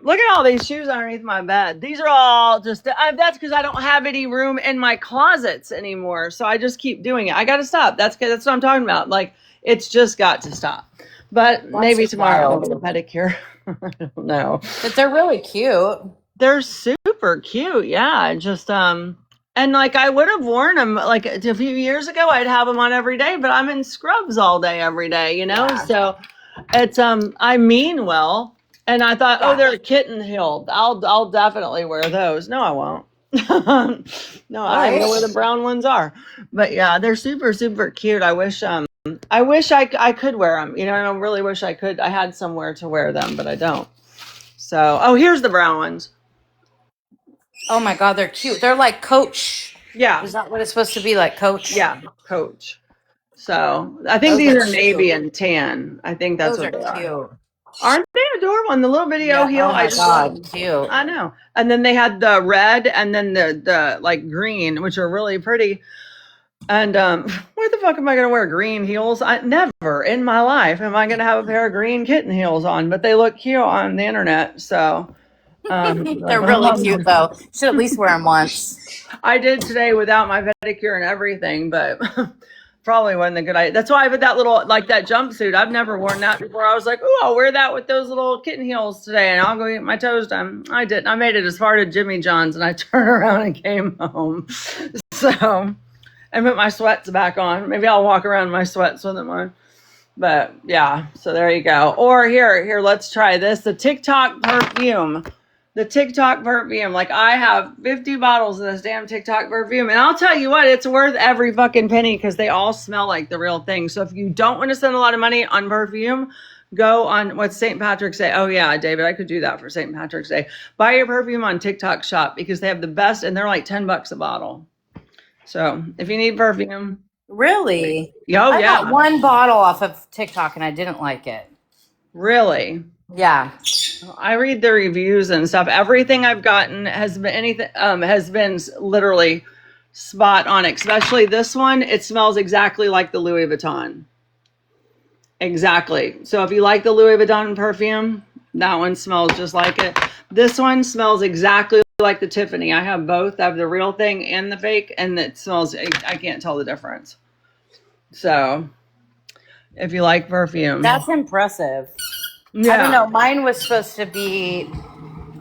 look at all these shoes underneath my bed. These are all just that's because I don't have any room in my closets anymore. So I just keep doing it. I got to stop. That's what I'm talking about. Like it's just got to stop. But maybe is tomorrow I'll wild. get a pedicure. I don't know. But they're really cute. They're super cute. Yeah, just and like I would have worn them like a few years ago. I'd have them on every day, but I'm in scrubs all day every day. You know, Yeah. so it's I mean well. And I thought, oh, Yeah. they're kitten heeled. I'll definitely wear those. No, I won't. No, I don't even know where the brown ones are. But yeah, they're super, super cute. I wish I could wear them. You know, I really wish I could. I had somewhere to wear them, but I don't. So, oh, here's the brown ones. Oh my God, they're cute. They're like Coach. Yeah, Is that what it's supposed to be like, Coach? yeah, Coach. So I think Those these are are navy cute. and tan. I think that's Those what they are are. cute. Aren't they adorable? And the little video Yeah. heel. Oh my God, cute. I know. And then they had the red and then the like green, which are really pretty. And where the fuck am I going to wear green heels? I never in my life am I going to have a pair of green kitten heels on, but they look cute on the internet. So They're really cute though. Should at least wear them once. I did today without my pedicure and everything, but probably wasn't a good idea. That's why I put that little, like that jumpsuit. I've never worn that before. I was like, oh, I'll wear that with those little kitten heels today and I'll go get my toes done. I didn't. I made it as far to Jimmy John's and I turned around and came home. So, and put my sweats back on. Maybe I'll walk around in my sweats with them on. But yeah, so there you go. Or here, let's try this. The TikTok perfume. The TikTok perfume. Like I have 50 bottles of this damn TikTok perfume. And I'll tell you what, it's worth every fucking penny because they all smell like the real thing. So if you don't want to spend a lot of money on perfume, go on what's St. Patrick's Day. Oh yeah, David, I could do that for St. Patrick's Day. Buy your perfume on TikTok Shop because they have the best and they're like $10 a bottle. So if you need perfume. Really? Oh I yeah. got one bottle off of TikTok and I didn't like it. Really? Yeah. I read the reviews and stuff. Everything I've gotten has been literally spot on. Especially this one, it smells exactly like the Louis Vuitton. Exactly. So if you like the Louis Vuitton perfume, that one smells just like it. This one smells exactly like the Tiffany. I have both. I have the real thing and the fake, and it smells. I can't tell the difference. So if you like perfume, That's impressive. yeah. I don't know. Mine was supposed to be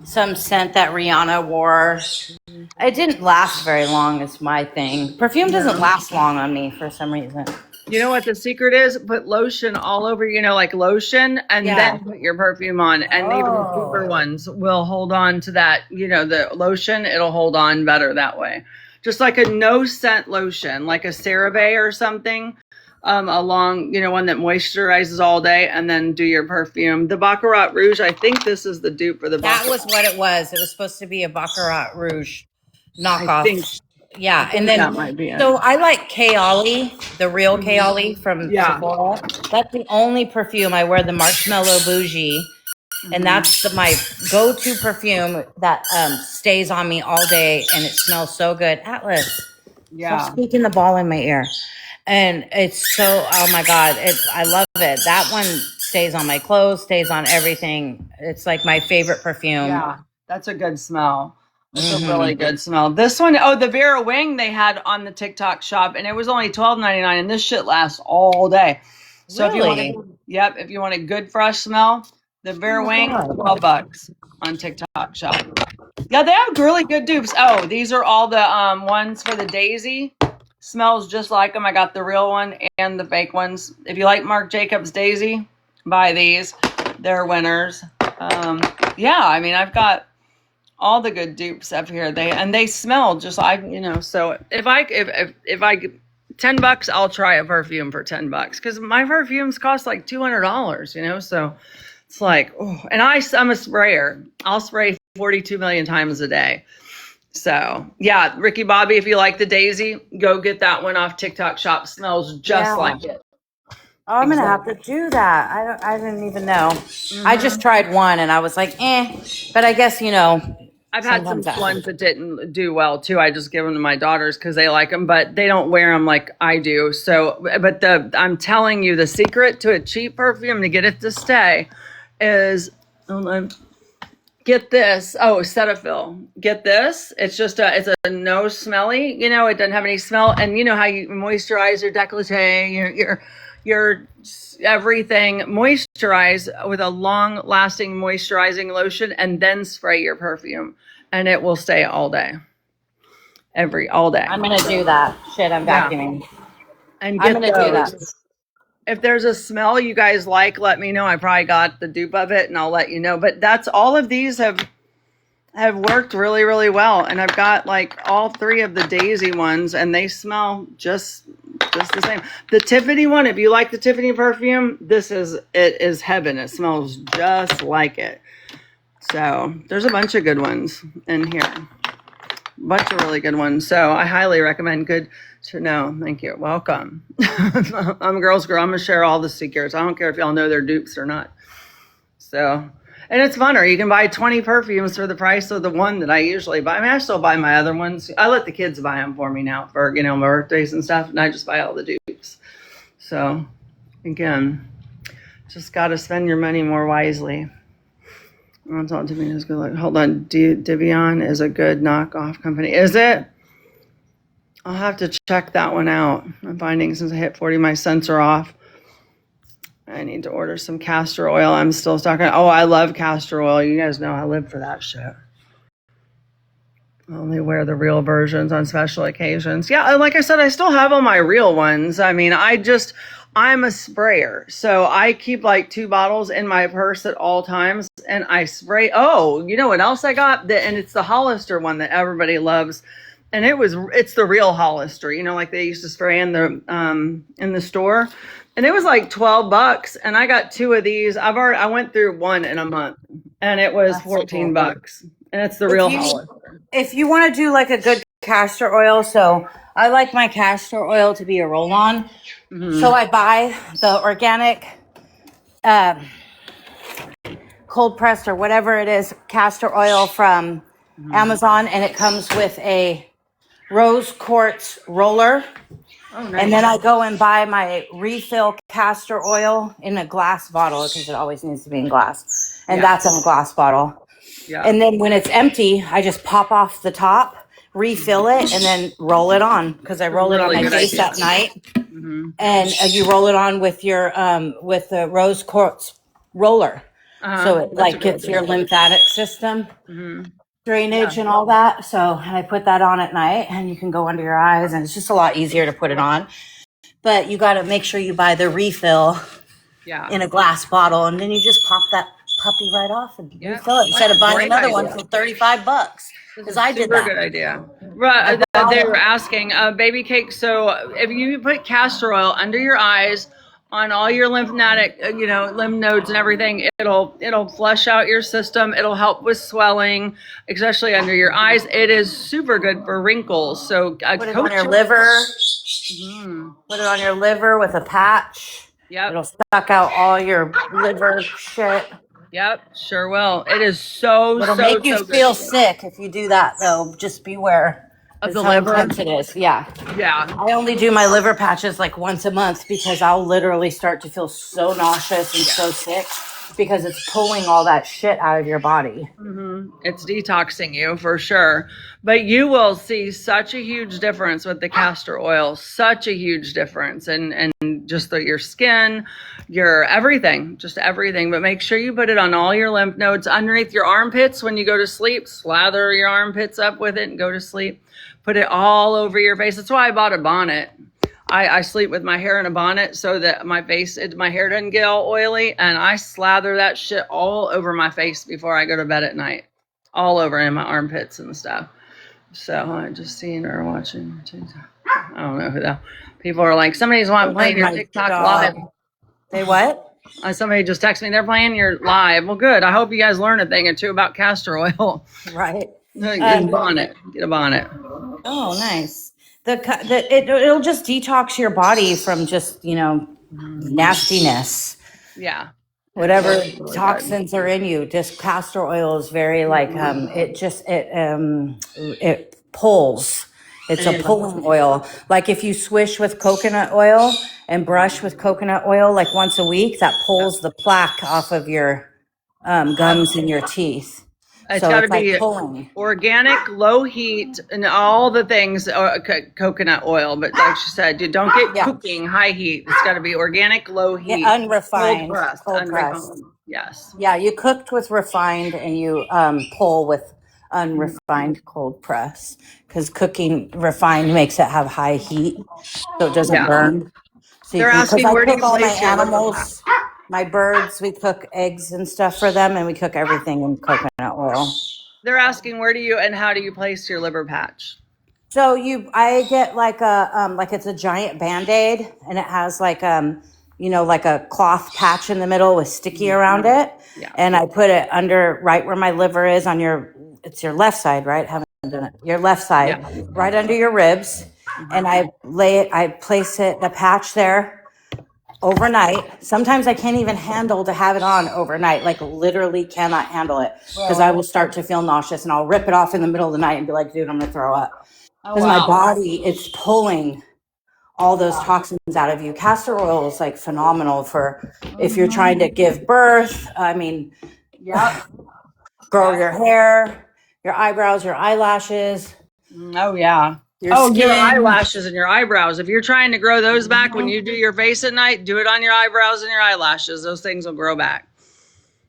some scent that Rihanna wore. It didn't last very long is my thing. Perfume doesn't last long on me for some reason. You know what the secret is? Put lotion all over, like lotion, and Yeah. then put your perfume on. And even the cheaper ones will hold on to that, the lotion, it'll hold on better that way. Just like a no scent lotion, like a CeraVe or something, one that moisturizes all day, and then do your perfume. The Baccarat Rouge, I think this is the dupe for the That Baccarat. was what it was. It was supposed to be a Baccarat Rouge I knockoff. think Yeah, and that then might be it. so I like Kayali, the real Kayali from Yeah. Sephora. That's the only perfume I wear. The Marshmallow Bougie, and that's my go-to perfume that stays on me all day, and it smells so good. Atlas, Yeah. Stop squeaking the ball in my ear. And it's so, oh my God, I love it. That one stays on my clothes, stays on everything. It's like my favorite perfume. Yeah, that's a good smell. It's a Mhm. really good smell. This one, oh, the Vera Wing they had on the TikTok shop, and it was only $12.99, and this shit lasts all day. So if you Really? want, yep, if you want a good fresh smell, the Vera Oh my Wing, God. $12 on TikTok shop. Yeah, they have really good dupes. Oh, these are all the ones for the Daisy. Smells just like them. I got the real one and the fake ones. If you like Marc Jacobs Daisy, buy these. They're winners. Yeah, I mean, I've got all the good dupes up here. They smell just like, so if I $10, I'll try a perfume for $10 because my perfumes cost like $200, so it's like, oh, and I'm a sprayer. I'll spray 42 million times a day. So yeah, Ricky Bobby, if you like the Daisy, go get that one off TikTok shop. Smells just Yeah. like it. Oh, I'm gonna have to do that. I didn't even know. I just tried one and I was like, but I guess, I've had some sometimes that ones that didn't do well too. I just give them to my daughters because they like them, but they don't wear them like I do. So, but I'm telling you, the secret to a cheap perfume to get it to stay is, get this. Oh, Cetaphil. Get this. It's it's a no smelly. It doesn't have any smell, and you know how you moisturize your décolleté, your everything. Moisturize with a long-lasting moisturizing lotion, and then spray your perfume, and it will stay all day. All day. I'm gonna do that. Shit, I'm Yeah. vacuuming. And I'm get gonna do that. those. If there's a smell you guys like, let me know. I probably got the dupe of it and I'll let you know. But that's all of these have worked really, really well. And I've got like all three of the Daisy ones and they smell just the same. The Tiffany one, if you like the Tiffany perfume, it is heaven. It smells just like it. So there's a bunch of good ones in here. Bunch of really good ones. So I highly recommend. Good to know. Thank you. Welcome. I'm a girl's girl. I'm gonna share all the secrets. I don't care if y'all know their dupes or not. So, and it's funner. You can buy 20 perfumes for the price of the one that I usually buy. I mean, I still buy my other ones. I let the kids buy them for me now for my birthdays and stuff, and I just buy all the dupes. So, again, just got to spend your money more wisely. I'll talk to me. Is good. Hold on. Divion is a good knockoff company. Is it? I'll have to check that one out. I'm finding since I hit 40, my scents are off. I need to order some castor oil. I'm still stuck on. Oh, I love castor oil. You guys know I live for that shit. I only wear the real versions on special occasions. Yeah, like I said, I still have all my real ones. I mean, I'm a sprayer. So I keep like 2 bottles in my purse at all times and I spray. Oh, you know what else I got? And it's the Hollister one that everybody loves. And it's the real Hollister, like they used to spray in the store. And it was like $12 and I got 2 of these. I went through one in a month and it was $14. And it's the real Hollister. If you want to do like a good castor oil, so I like my castor oil to be a roll-on. Mm-hmm. So I buy the organic cold pressed or whatever it is castor oil from Amazon, and it comes with a rose quartz roller. Oh, nice. And then I go and buy my refill castor oil in a glass bottle because it always needs to be in glass. And that's in a glass bottle. Yeah. And then when it's empty, I just pop off the top, refill it, and then roll it on because I roll it on my face at night. Mm-hmm. And you roll it on with your with the rose quartz roller. So it like gets your lymphatic system. Mm-hmm. Drainage and all that. So and I put that on at night and you can go under your eyes and it's just a lot easier to put it on. But you got to make sure you buy the refill in a glass bottle and then you just pop that puppy right off and refill it instead of buying another one for $35. Because I did that. Super good idea. Right, they were asking, baby cake. So if you put castor oil under your eyes, on all your lymphatic, lymph nodes and everything, it'll flush out your system. It'll help with swelling, especially under your eyes. It is super good for wrinkles. So put it on your liver. Mm-hmm. Put it on your liver with a patch. Yep. It'll suck out all your liver shit. Yep, sure will. It is it'll make you feel sick if you do that, though. Just beware. Of That's the how liver? intense it is. Yeah. Yeah. I only do my liver patches like once a month because I'll literally start to feel so nauseous and so sick because it's pulling all that shit out of your body. It's detoxing you for sure. But you will see such a huge difference with the castor oil, such a huge difference. And just your skin, your everything, just everything. But make sure you put it on all your lymph nodes, underneath your armpits when you go to sleep. Slather your armpits up with it and go to sleep. Put it all over your face. That's why I bought a bonnet. I sleep with my hair in a bonnet so that my hair doesn't get all oily, and I slather that shit all over my face before I go to bed at night, all over in my armpits and stuff. So I just seen her watching TikTok. I don't know who that. People are like, somebody's playing your my TikTok God. live. They what? Somebody just texted me, they're playing your live. Well, good. I hope you guys learn a thing or two about castor oil. Right. Get a bonnet. Get a bonnet. Oh, nice. It'll just detox your body from just, nastiness. Yeah. Whatever Really good. toxins are in you. Just castor oil is very like it pulls. It's a pulling oil. Like if you swish with coconut oil and brush with coconut oil like once a week, that pulls the plaque off of your gums and your teeth. It's So got to it's like be pulling. organic, low heat, and all the things. Coconut oil, but like she said, you don't get Yeah. cooking high heat. It's got to be organic, low heat, Yeah, unrefined, cold pressed, cold unrefined. pressed. Yes. Yeah, you cooked with refined and you pull with unrefined cold press because cooking refined makes it have high heat so it doesn't Yeah. burn. So They're because asking, I where do you cook all my place your liver animals, my birds, we cook eggs and stuff for them, and we cook everything in coconut oil. They're asking, where do you and how do you place your liver patch? So I get like like it's a giant Band-Aid, and it has like like a cloth patch in the middle with sticky around it. Yeah. And I put it under right where my liver is it's your left side, right? Haven't done it. Your left side, right under your ribs. And I place the patch there overnight. Sometimes I can't even handle to have it on overnight, like literally cannot handle it because I will start to feel nauseous and I'll rip it off in the middle of the night and be like, dude, I'm gonna throw up. Because my body, it's pulling all those toxins out of you. Castor oil is like phenomenal for if you're trying to give birth. I mean, grow your hair, your eyebrows, your eyelashes. Oh yeah. Your Your skin. eyelashes and your eyebrows. If you're trying to grow those back when you do your face at night, do it on your eyebrows and your eyelashes. Those things will grow back.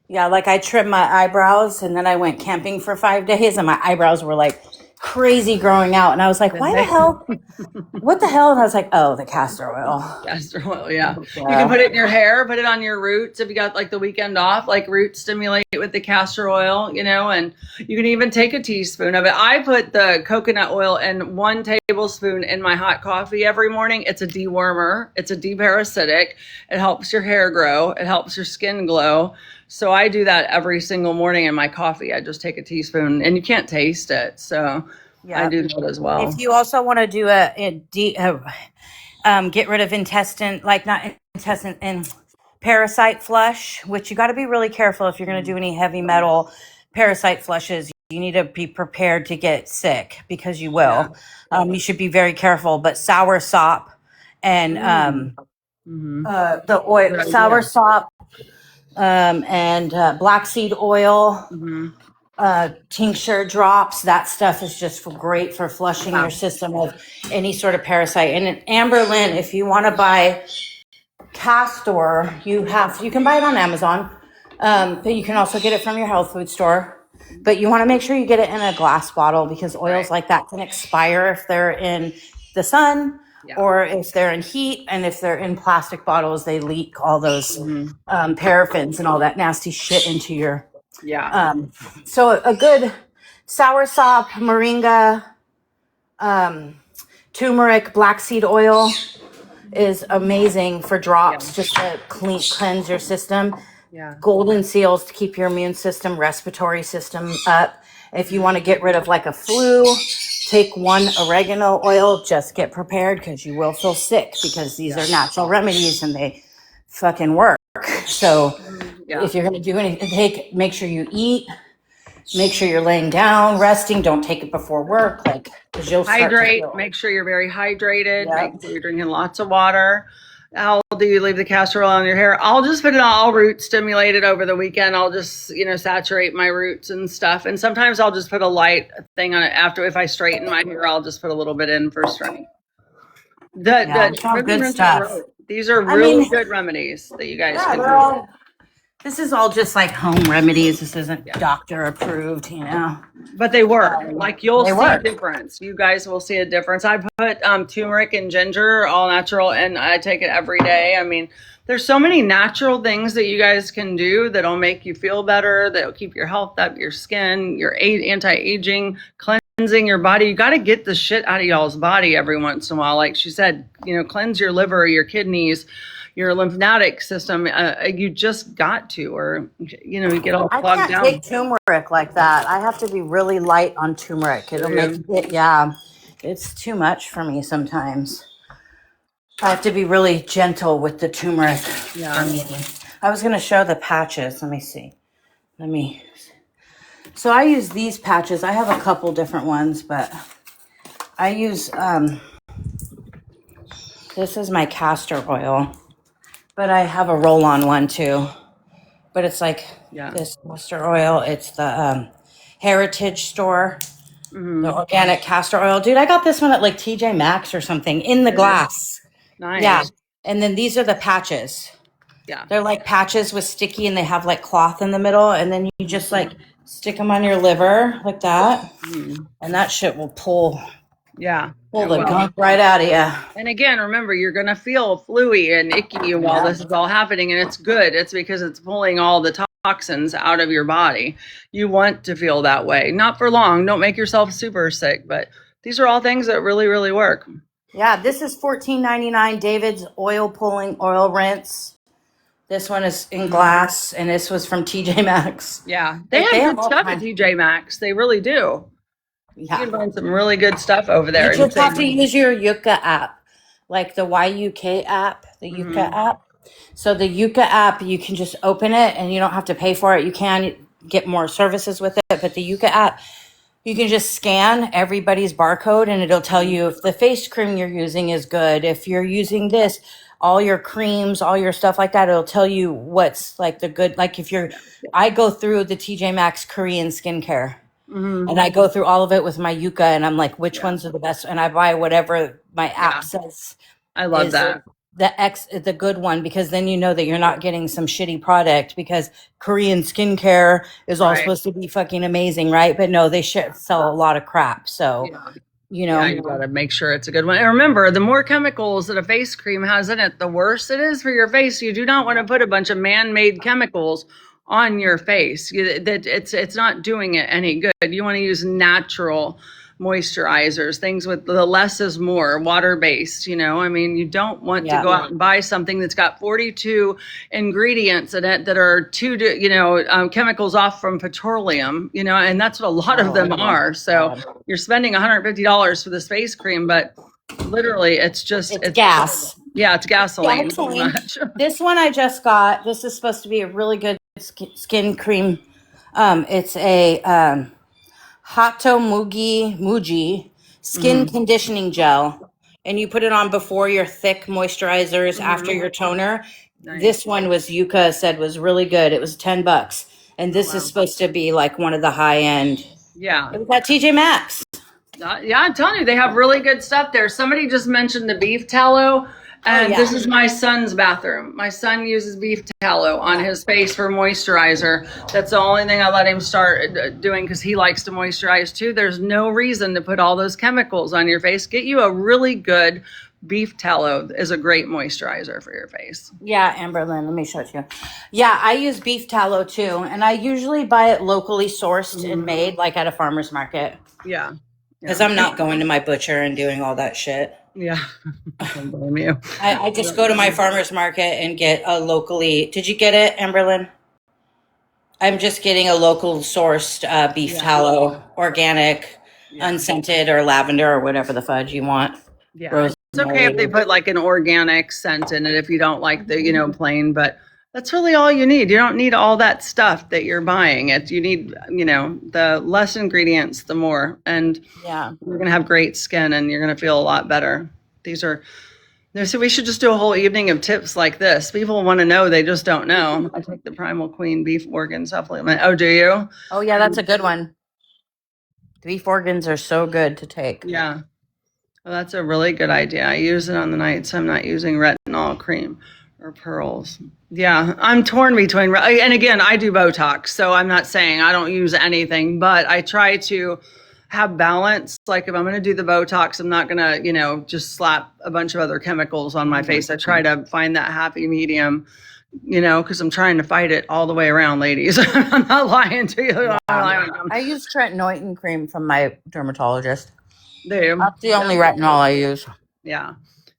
Yeah, like I trimmed my eyebrows and then I went camping for 5 days and my eyebrows were like crazy growing out. And I was like, what the hell? And I was like, oh, the castor oil. Castor oil, yeah. You can put it in your hair, put it on your roots if you got like the weekend off, like root stimulate with the castor oil, and you can even take a teaspoon of it. I put the coconut oil and 1 tablespoon in my hot coffee every morning. It's a dewormer. It's a deparasitic. It helps your hair grow. It helps your skin glow. So I do that every single morning in my coffee. I just take a teaspoon and you can't taste it. So I do that as well. If you also want to do get rid of intestine and parasite flush, which you got to be really careful if you're going to do any heavy metal parasite flushes. You need to be prepared to get sick because you will. You should be very careful. But sour sop and the oil, sour sop and black seed oil. Tincture drops, that stuff is just great for flushing your system of any sort of parasite. And Amberlin, if you want to buy castor, you can buy it on Amazon, but you can also get it from your health food store. But you want to make sure you get it in a glass bottle because oils like that can expire if they're in the sun or if they're in heat, and if they're in plastic bottles, they leak all those paraffins and all that nasty shit into your so a good soursop, moringa, turmeric, black seed oil is amazing for drops, just to cleanse your system. Golden seals to keep your immune system, respiratory system up. If you want to get rid of like a flu, take 1 oregano oil. Just get prepared because you will feel sick because these are natural remedies and they fucking work. So if you're going to do anything, make sure you eat make sure you're laying down, resting. Don't take it before work, like, because you'll start to Hydrate. feel. Make sure you're very hydrated. Yep. Make sure you're drinking lots of water. How do you leave the castor oil on your hair? I'll just put it on all root stimulated over the weekend. I'll just, saturate my roots and stuff. And sometimes I'll just put a light thing on it after. If I straighten my hair, I'll just put a little bit in for strength. It's all good stuff. These are I really mean, good remedies that you guys Yeah, can they're do. all. This is all just like home remedies. This isn't doctor approved, But they work. Like you'll They see work. a difference. You guys will see a difference. I put turmeric and ginger, all natural, and I take it every day. I mean, there's so many natural things that you guys can do that'll make you feel better, that'll keep your health up, your skin, your anti-aging, cleansing your body. You got to get the shit out of y'all's body every once in a while. Like she said, cleanse your liver, your kidneys, your lymphatic system. You just got to, or you get all I plugged can't down. take turmeric like that. I have to be really light on turmeric. It'll make it, yeah, it's too much for me sometimes. I have to be really gentle with the turmeric Yeah. for me. I was going to show the patches. Let me see. So I use these patches. I have a couple different ones, but I use, this is my castor oil, but I have a roll-on one too. But it's like this castor oil. It's the Heritage Store, the organic castor oil. Dude, I got this one at like TJ Maxx or something in the glass. Nice. Yeah. And then these are the patches. Yeah. They're like patches with sticky and they have like cloth in the middle. And then you just like stick them on your liver like that. And that shit will pull Yeah. the gunk right out of you. And again, remember, you're going to feel fluey and icky while this is all happening. And it's good. It's because it's pulling all the toxins out of your body. You want to feel that way. Not for long. Don't make yourself super sick. But these are all things that really, really work. Yeah, this is $14.99. David's oil pulling oil rinse. This one is in glass, and this was from TJ Maxx. Yeah. They have good all stuff at kinds. TJ Maxx. They really do. You Yeah. can find some really good stuff over there. You just have to use your Yucca app, like the YUK app, the Yucca app. So the Yucca app, you can just open it, and you don't have to pay for it. You can get more services with it, but the Yucca app, you can just scan everybody's barcode, and it'll tell you if the face cream you're using is good. If you're using this, all your creams, all your stuff like that, it'll tell you what's like the good. Like if you're, I go through the TJ Maxx Korean skincare. And I go through all of it with my Yucca, and I'm like, which ones are the best? And I buy whatever my app says. I love is that. The good one, because then you know that you're not getting some shitty product, because Korean skincare is all supposed to be fucking amazing, right? But no, they sell a lot of crap. So, you got to make sure it's a good one. And remember, the more chemicals that a face cream has in it, the worse it is for your face. You do not want to put a bunch of man-made chemicals on your face. That it's not doing it any good. You want to use natural moisturizers, things with the less is more, water-based. I mean, you don't want to go out and buy something that's got 42 ingredients in it that are chemicals off from petroleum, and that's what a lot of them are. So you're spending $150 for this face cream, but literally it's gas. Yeah, it's gasoline. Pretty much. This one I just got. This is supposed to be a really good skin cream. It's a Hato Muji skin conditioning gel, and you put it on before your thick moisturizers, after your toner. Nice. This one was Yucca said was really good. It was $10, and this is supposed to be like one of the high end. Yeah, it was at TJ Maxx. Yeah, I'm telling you, they have really good stuff there. Somebody just mentioned the beef tallow. And this is my son's bathroom. My son uses beef tallow on his face for moisturizer. That's the only thing I let him start doing, because he likes to moisturize too. There's no reason to put all those chemicals on your face. Get you a really good beef tallow is a great moisturizer for your face. Yeah, Amberlynn, let me show it to you. Yeah, I use beef tallow too. And I usually buy it locally sourced and made, like at a farmer's market. Yeah. Because I'm not going to my butcher and doing all that shit. Yeah, I don't blame you. I just go to my farmer's market and get a locally. Did you get it, Amberlynn? I'm just getting a local sourced beef tallow, organic, unscented, or lavender, or whatever the fudge you want. Yeah, it's okay if they put like an organic scent in it if you don't like the plain, but That's really all you need. You don't need all that stuff that you're buying. You need, the less ingredients, the more, and Yeah. you're going to have great skin and you're going to feel a lot better. So we should just do a whole evening of tips like this. People want to know, they just don't know. I take the Primal Queen beef organ supplement. Oh, do you? Oh yeah, that's a good one. Beef organs are so good to take. Yeah. Well, that's a really good idea. I use it on the nights I'm not using retinol cream or pearls. Yeah, I'm torn between, and again, I do Botox, so I'm not saying I don't use anything, but I try to have balance. Like if I'm going to do the Botox, I'm not going to, just slap a bunch of other chemicals on my face. I try to find that happy medium, because I'm trying to fight it all the way around, ladies. I'm not lying to you. I use tretinoin cream from my dermatologist. There. That's the only retinol I use. Yeah.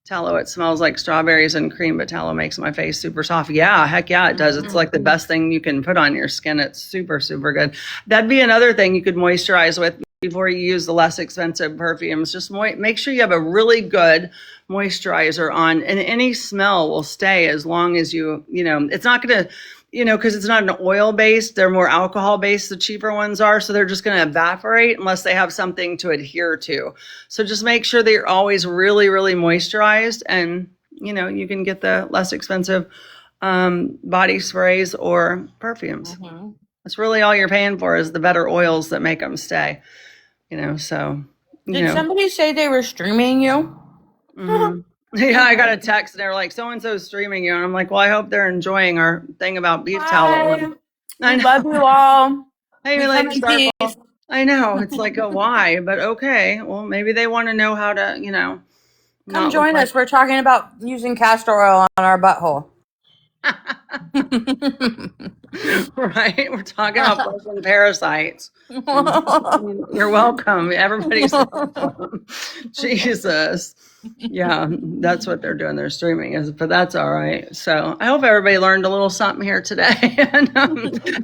Tallow, it smells like strawberries and cream, but tallow makes my face super soft. Yeah, heck yeah, it does. It's like the best thing you can put on your skin. It's super, super good. That'd be another thing you could moisturize with before you use the less expensive perfumes. Just make sure you have a really good moisturizer on, and any smell will stay as long as it's not going to, because it's not an oil based, they're more alcohol based, the cheaper ones are. So they're just going to evaporate unless they have something to adhere to. So just make sure that you're always really, really moisturized, and, you can get the less expensive body sprays or perfumes. Mm-hmm. That's really all you're paying for, is the better oils that make them stay, so. Did somebody say they were streaming you? Mhm. Yeah, I got a text and they were like, so-and-so's streaming you. And I'm like, well, I hope they're enjoying our thing about beef tallow. I I know. love you all. Hey, We Lady come in Starfall. I know. It's like a why, but okay. Well, maybe they want to know how to, Come not join look us. We're talking about using castor oil on our butthole. right. We're talking about poison parasites. You're welcome. Everybody's welcome. Jesus. Yeah, that's what they're doing. They're streaming, but that's all right. So I hope everybody learned a little something here today. And,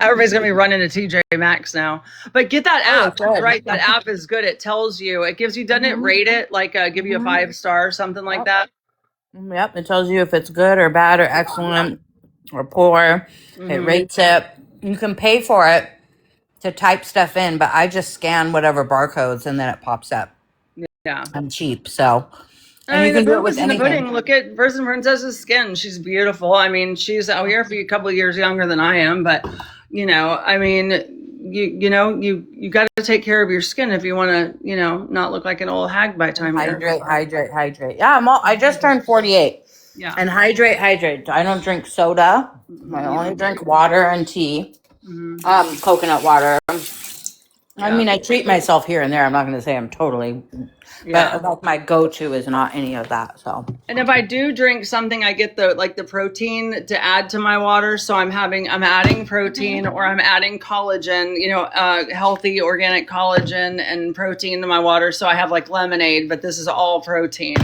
everybody's gonna be running to TJ Maxx now. But get that app, good. right? That app is good. It tells you, it gives you, doesn't it rate it, like give you a 5-star or something like that? Yep, it tells you if it's good or bad or excellent or poor. It rates it. You can pay for it to type stuff in, but I just scan whatever barcodes and then it pops up. Yeah. I'm cheap, so. And I you mean, can the do it proof with is in the anything. pudding. Look at Person Princess's skin. She's beautiful. I mean, she's out here for a couple of years younger than I am, but I mean, you got to take care of your skin if you want to, not look like an old hag by the time you're. Hydrate. Yeah, I just turned 48. Yeah. And hydrate. I don't drink soda. I only drink water and tea. Coconut water. I mean, I treat myself here and there. I'm not going to say I'm totally, Yeah. but like my go-to is not any of that. So. And if I do drink something, I get the protein to add to my water. So I'm adding protein, or I'm adding collagen, healthy organic collagen and protein to my water. So I have like lemonade, but this is all protein.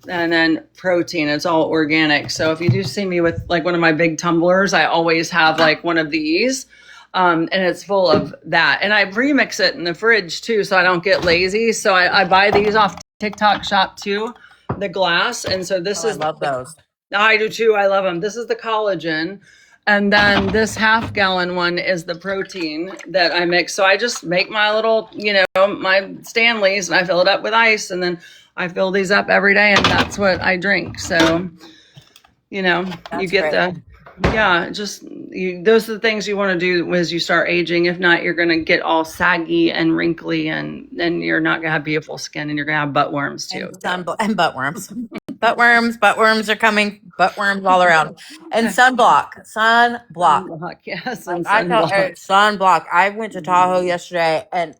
And then protein, it's all organic. So if you do see me with like one of my big tumblers, I always have like one of these. And it's full of that. And I remix it in the fridge too, so I don't get lazy. So I buy these off TikTok Shop too, the glass. And so this is, I love those. I do too. I love them. This is the collagen. And then this half-gallon one is the protein that I mix. So I just make my little, my Stanleys, and I fill it up with ice. And then I fill these up every day, and that's what I drink. So, you get great. those are the things you want to do as you start aging. If not, you're going to get all saggy and wrinkly, and then you're not going to have beautiful skin, and you're going to have butt worms too. And butt worms. Butt worms are coming. Butt worms all around. And sunblock. Yes, Like, and I tell sunblock. sunblock. I went to Tahoe yesterday and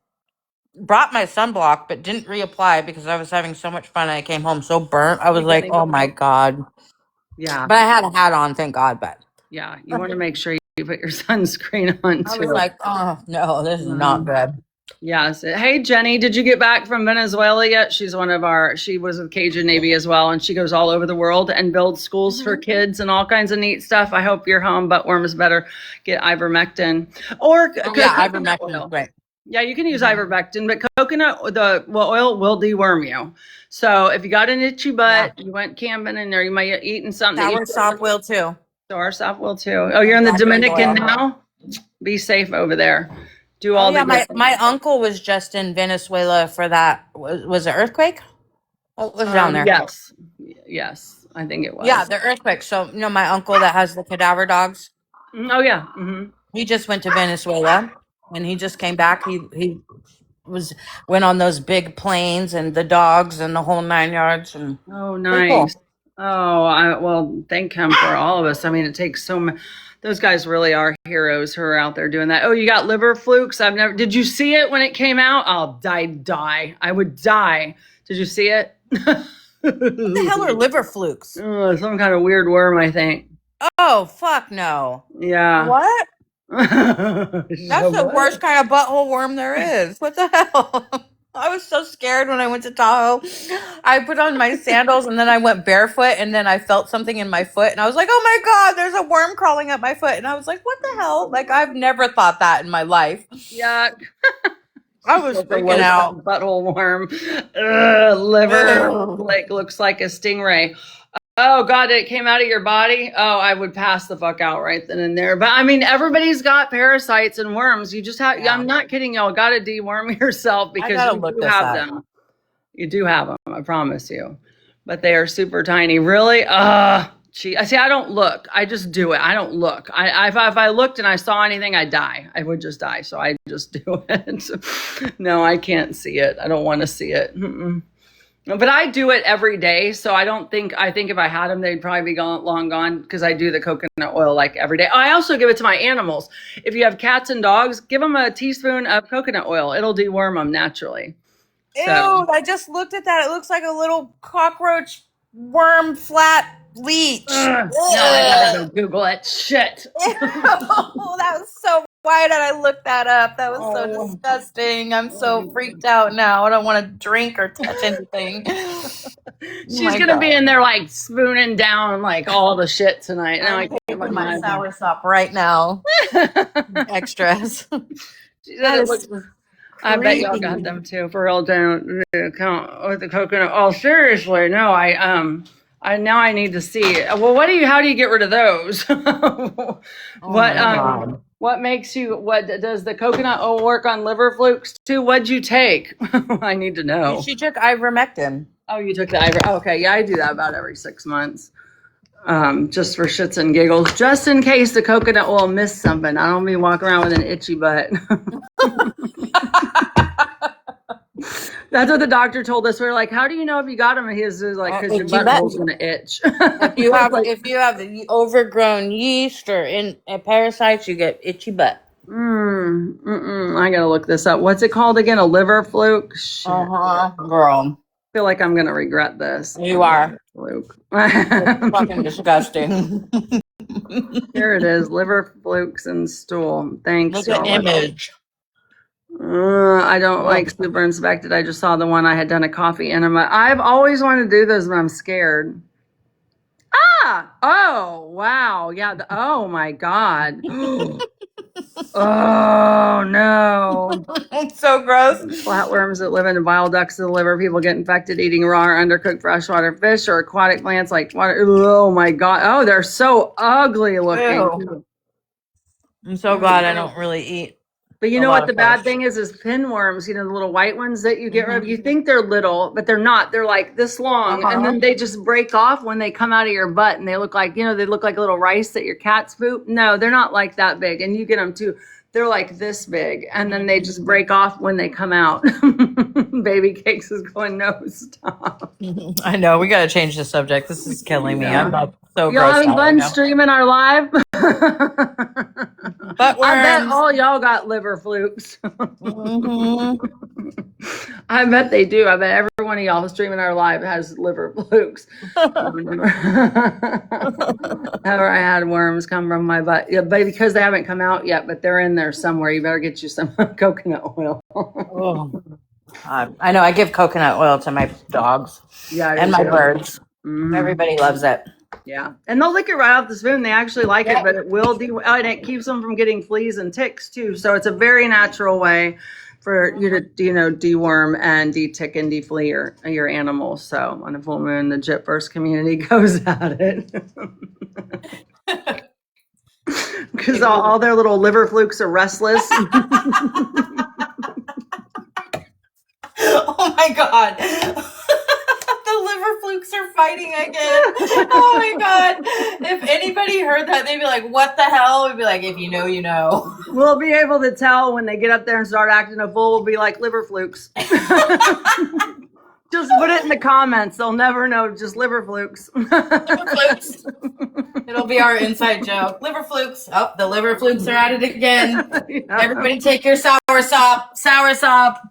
brought my sunblock, but didn't reapply because I was having so much fun. And I came home so burnt. I was You like, getting- oh my God. Yeah, But I had a hat on, thank God. But yeah. You want to make sure you put your sunscreen on I too. was like, oh no, this is not good. Yes. Hey, Jenny, did you get back from Venezuela yet? She was with Cajun Navy as well, and she goes all over the world and builds schools for kids and all kinds of neat stuff. I hope your home butt worms better get ivermectin or coconut Ivermectin oil. is great. Yeah, you can use ivermectin, but coconut oil will deworm you. So if you got an itchy butt, you went camping and there, you might have eaten something. Sour sop will too. So our staff will too. Oh, you're in the Not very Dominican loyal. now? Be safe over there. Do Oh all yeah, the my uncle was just in Venezuela for that. Was it earthquake? What was down there? Yes. Yes, I think it was. Yeah, the earthquake. So my uncle that has the cadaver dogs, Oh yeah. Hmm. he just went to Venezuela, and he just came back. He went on those big planes and the dogs and the whole 9 yards, and Oh, pretty cool. nice. Oh, well, thank him for all of us. I mean, it takes so much. Those guys really are heroes who are out there doing that. Oh, you got liver flukes? Did you see it when it came out? Die. I would die. Did you see it? What the hell are liver flukes? Some kind of weird worm, I think. Oh fuck no! Yeah. What? That's the worst kind of butthole worm there is. What the hell? I was so scared when I went to Tahoe. I put on my sandals and then I went barefoot and then I felt something in my foot and I was like, oh my God, there's a worm crawling up my foot. And I was like, what the hell? Like, I've never thought that in my life. Yuck. I was The freaking worst out. butthole worm. Liver. Ugh. Like, looks like a stingray. Oh God, it came out of your body. Oh, I would pass the fuck out right then and there. But I mean, everybody's got parasites and worms. You just have, Yeah. I'm not kidding y'all, got to deworm yourself because gotta you look do this have up. them. You do have them, I promise you. But they are super tiny. Really? Gee, I see, I don't look. I just do it. I don't look. If I looked and I saw anything, I'd die. I would just die. So I just do it. No, I can't see it. I don't want to see it. Mm-mm. But I do it every day, so I think if I had them, they'd probably be long gone because I do the coconut oil like every day. I also give it to my animals. If you have cats and dogs, give them a teaspoon of coconut oil. It'll deworm them naturally. Ew, So- I just looked at that. It looks like a little cockroach worm flat leech. Ugh. Now I gotta go Google it. Shit. Oh, that was so. Why did I look that up? That was so Oh. disgusting. I'm so freaked out now. I don't want to drink or touch anything. She's my gonna be God. in there like spooning down like all the shit tonight. Now I I'm can't taking my imagine. sour sop right now. Extras. She That said it is looks- I bet y'all got them too. For real, don't count with the coconut. Oh, seriously, no. I now I need to see. Well, how do you get rid of those? What makes you? What does the coconut oil work on liver flukes too? What'd you take? I need to know. She took ivermectin. Oh, you took the ivory. Okay, yeah, I do that about every 6 months. Just for shits and giggles, just in case the coconut oil missed something. I don't be walking around with an itchy butt. That's what the doctor told us. We were like, "How do you know if you got them?" And he was like, "Because your Itchy butt. butthole's gonna itch." If you have the overgrown yeast or parasites, you get itchy butt. I gotta look this up. What's it called again? A liver fluke? Shit. Girl, I feel like I'm gonna regret this. you are. Fluke. It's fucking disgusting. Here it is. Liver flukes and stool. Thanks. Look at y'all. image. I don't like super inspected. I just saw the one I had done a coffee enema. I've always wanted to do those, but I'm scared. Oh, wow. Yeah. Oh my God. Oh no. It's so gross. Flatworms that live in the bile ducts of the liver. People get infected eating raw or undercooked freshwater fish or aquatic plants like water. Oh my God. Oh, they're so ugly looking. Ew. I'm so glad I don't really eat. But you A know lot what the of bad fish. thing is pinworms, the little white ones that you get rid of. You think they're little, but they're not. They're like this long. And then they just break off when they come out of your butt and they look like, they look like little rice that your cats poop. No, they're not like that big. And you get them too. They're like this big. And then they just break off when they come out. Baby Cakes is going, no, stop. I know. We got to change the subject. This is killing me. I'm like so Y'all grossed having out fun right now. streaming our live? Butt I bet worms. all y'all got liver flukes. Mhm. I bet they do. I bet every one of y'all streaming our live has liver flukes. Ever I had worms come from my butt. Yeah, but because they haven't come out yet, but they're in there somewhere. You better get you some coconut oil. Oh. I know. I give coconut oil to my dogs Yeah, I and do my too. birds. Mhm. Everybody loves it. Yeah, and they'll lick it right off the spoon. They actually like it, but it will and it keeps them from getting fleas and ticks too. So it's a very natural way for you to deworm and de-tick and deflea your animals. So on a full moon, the Jitverse community goes at it. because all their little liver flukes are restless. Oh my God. The liver flukes are fighting again. Oh my God. If anybody heard that, they'd be like, what the hell? We'd be like, if you know, you know. We'll be able to tell when they get up there and start acting a fool. We'll be like liver flukes. Just put it in the comments. They'll never know. Just liver flukes. Liver flukes. It'll be our inside joke. Liver flukes. Oh, the liver flukes are at it again. Yeah. Everybody take your sour sop. Sour sop.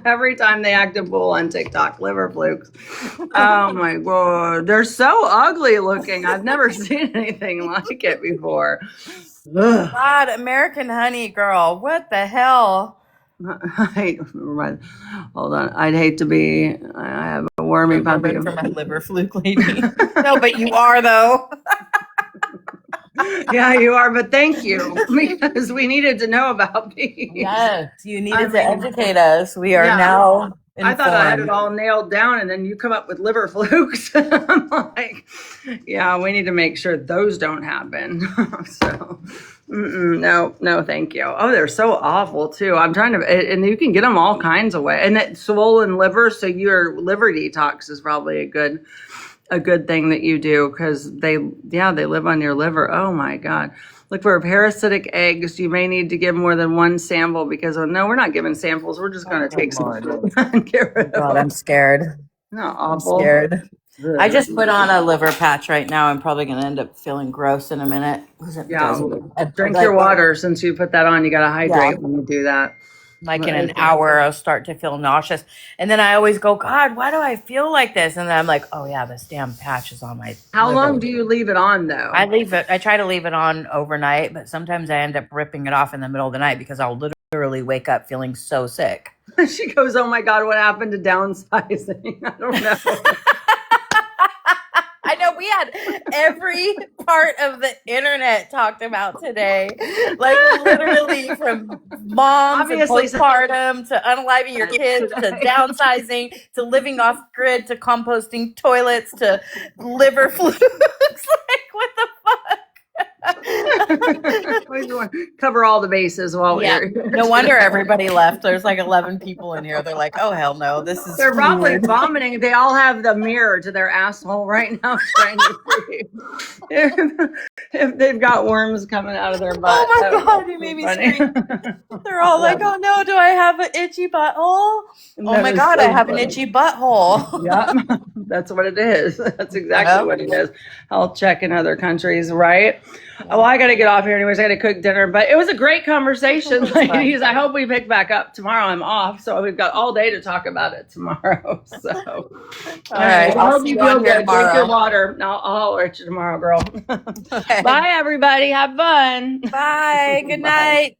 Every time they act a fool on TikTok, liver flukes. Oh my God. They're so ugly looking. I've never seen anything like it before. Ugh. God, American Honey Girl. What the hell? Never mind. Hold on. I'd hate to be. I have a wormy puppy. For my liver fluke lady. No, but you are though. Yeah, you are. But thank you, because we needed to know about these. Yes, you needed I to mean, educate us. We are yeah. now. I thought I had it informed. all nailed down, and then you come up with liver flukes. I'm like, yeah, we need to make sure those don't happen. So, no, thank you. Oh, they're so awful too. I'm trying to, and you can get them all kinds of ways. And that swollen liver, so your liver detox is probably a good thing that you do, because they live on your liver. Oh my God. Look for parasitic eggs. You may need to give more than one sample, because no, we're not giving samples. We're just going to take some and get rid of God, them. I'm scared. Not I'm awful. scared. I just put on a liver patch right now. I'm probably going to end up feeling gross in a minute. Yeah. Drink your water. Since you put that on, you got to hydrate when you do that. Like in an hour, I'll start to feel nauseous. And then I always go, God, why do I feel like this? And then I'm like, oh yeah, this damn patch is on my How liver. long do you leave it on though? I try to leave it on overnight, but sometimes I end up ripping it off in the middle of the night because I'll literally wake up feeling so sick. She goes, oh my God, what happened to downsizing? I don't know. I know we had every part of the internet talked about today. Like literally from moms Obviously, and postpartum to unaliving your kids to downsizing to living off grid to composting toilets to liver flukes. Like what the fuck? Cover all the bases while Yeah. we're No wonder everybody left. There's like 11 people in here. They're like, oh hell no, this is They're probably weird. vomiting. They all have the mirror to their asshole right now, trying to see if they've got worms coming out of their butt. Oh my That would God, be you made me funny. scream. They're all like, oh no, do I have an itchy butthole? Oh That my is God, so I have an funny. itchy butthole. Yeah, that's what it is. That's exactly what it is. Health check in other countries, right? Oh, well, I got to get off here anyways. I got to cook dinner, but it was a great conversation, ladies. I hope we pick back up tomorrow. I'm off, so we've got all day to talk about it tomorrow. So, all right, I I'll hope see you you feel on here good. Drink your tomorrow. water. I'll holler at you tomorrow, girl. Okay. Bye, everybody. Have fun. Bye. Good night.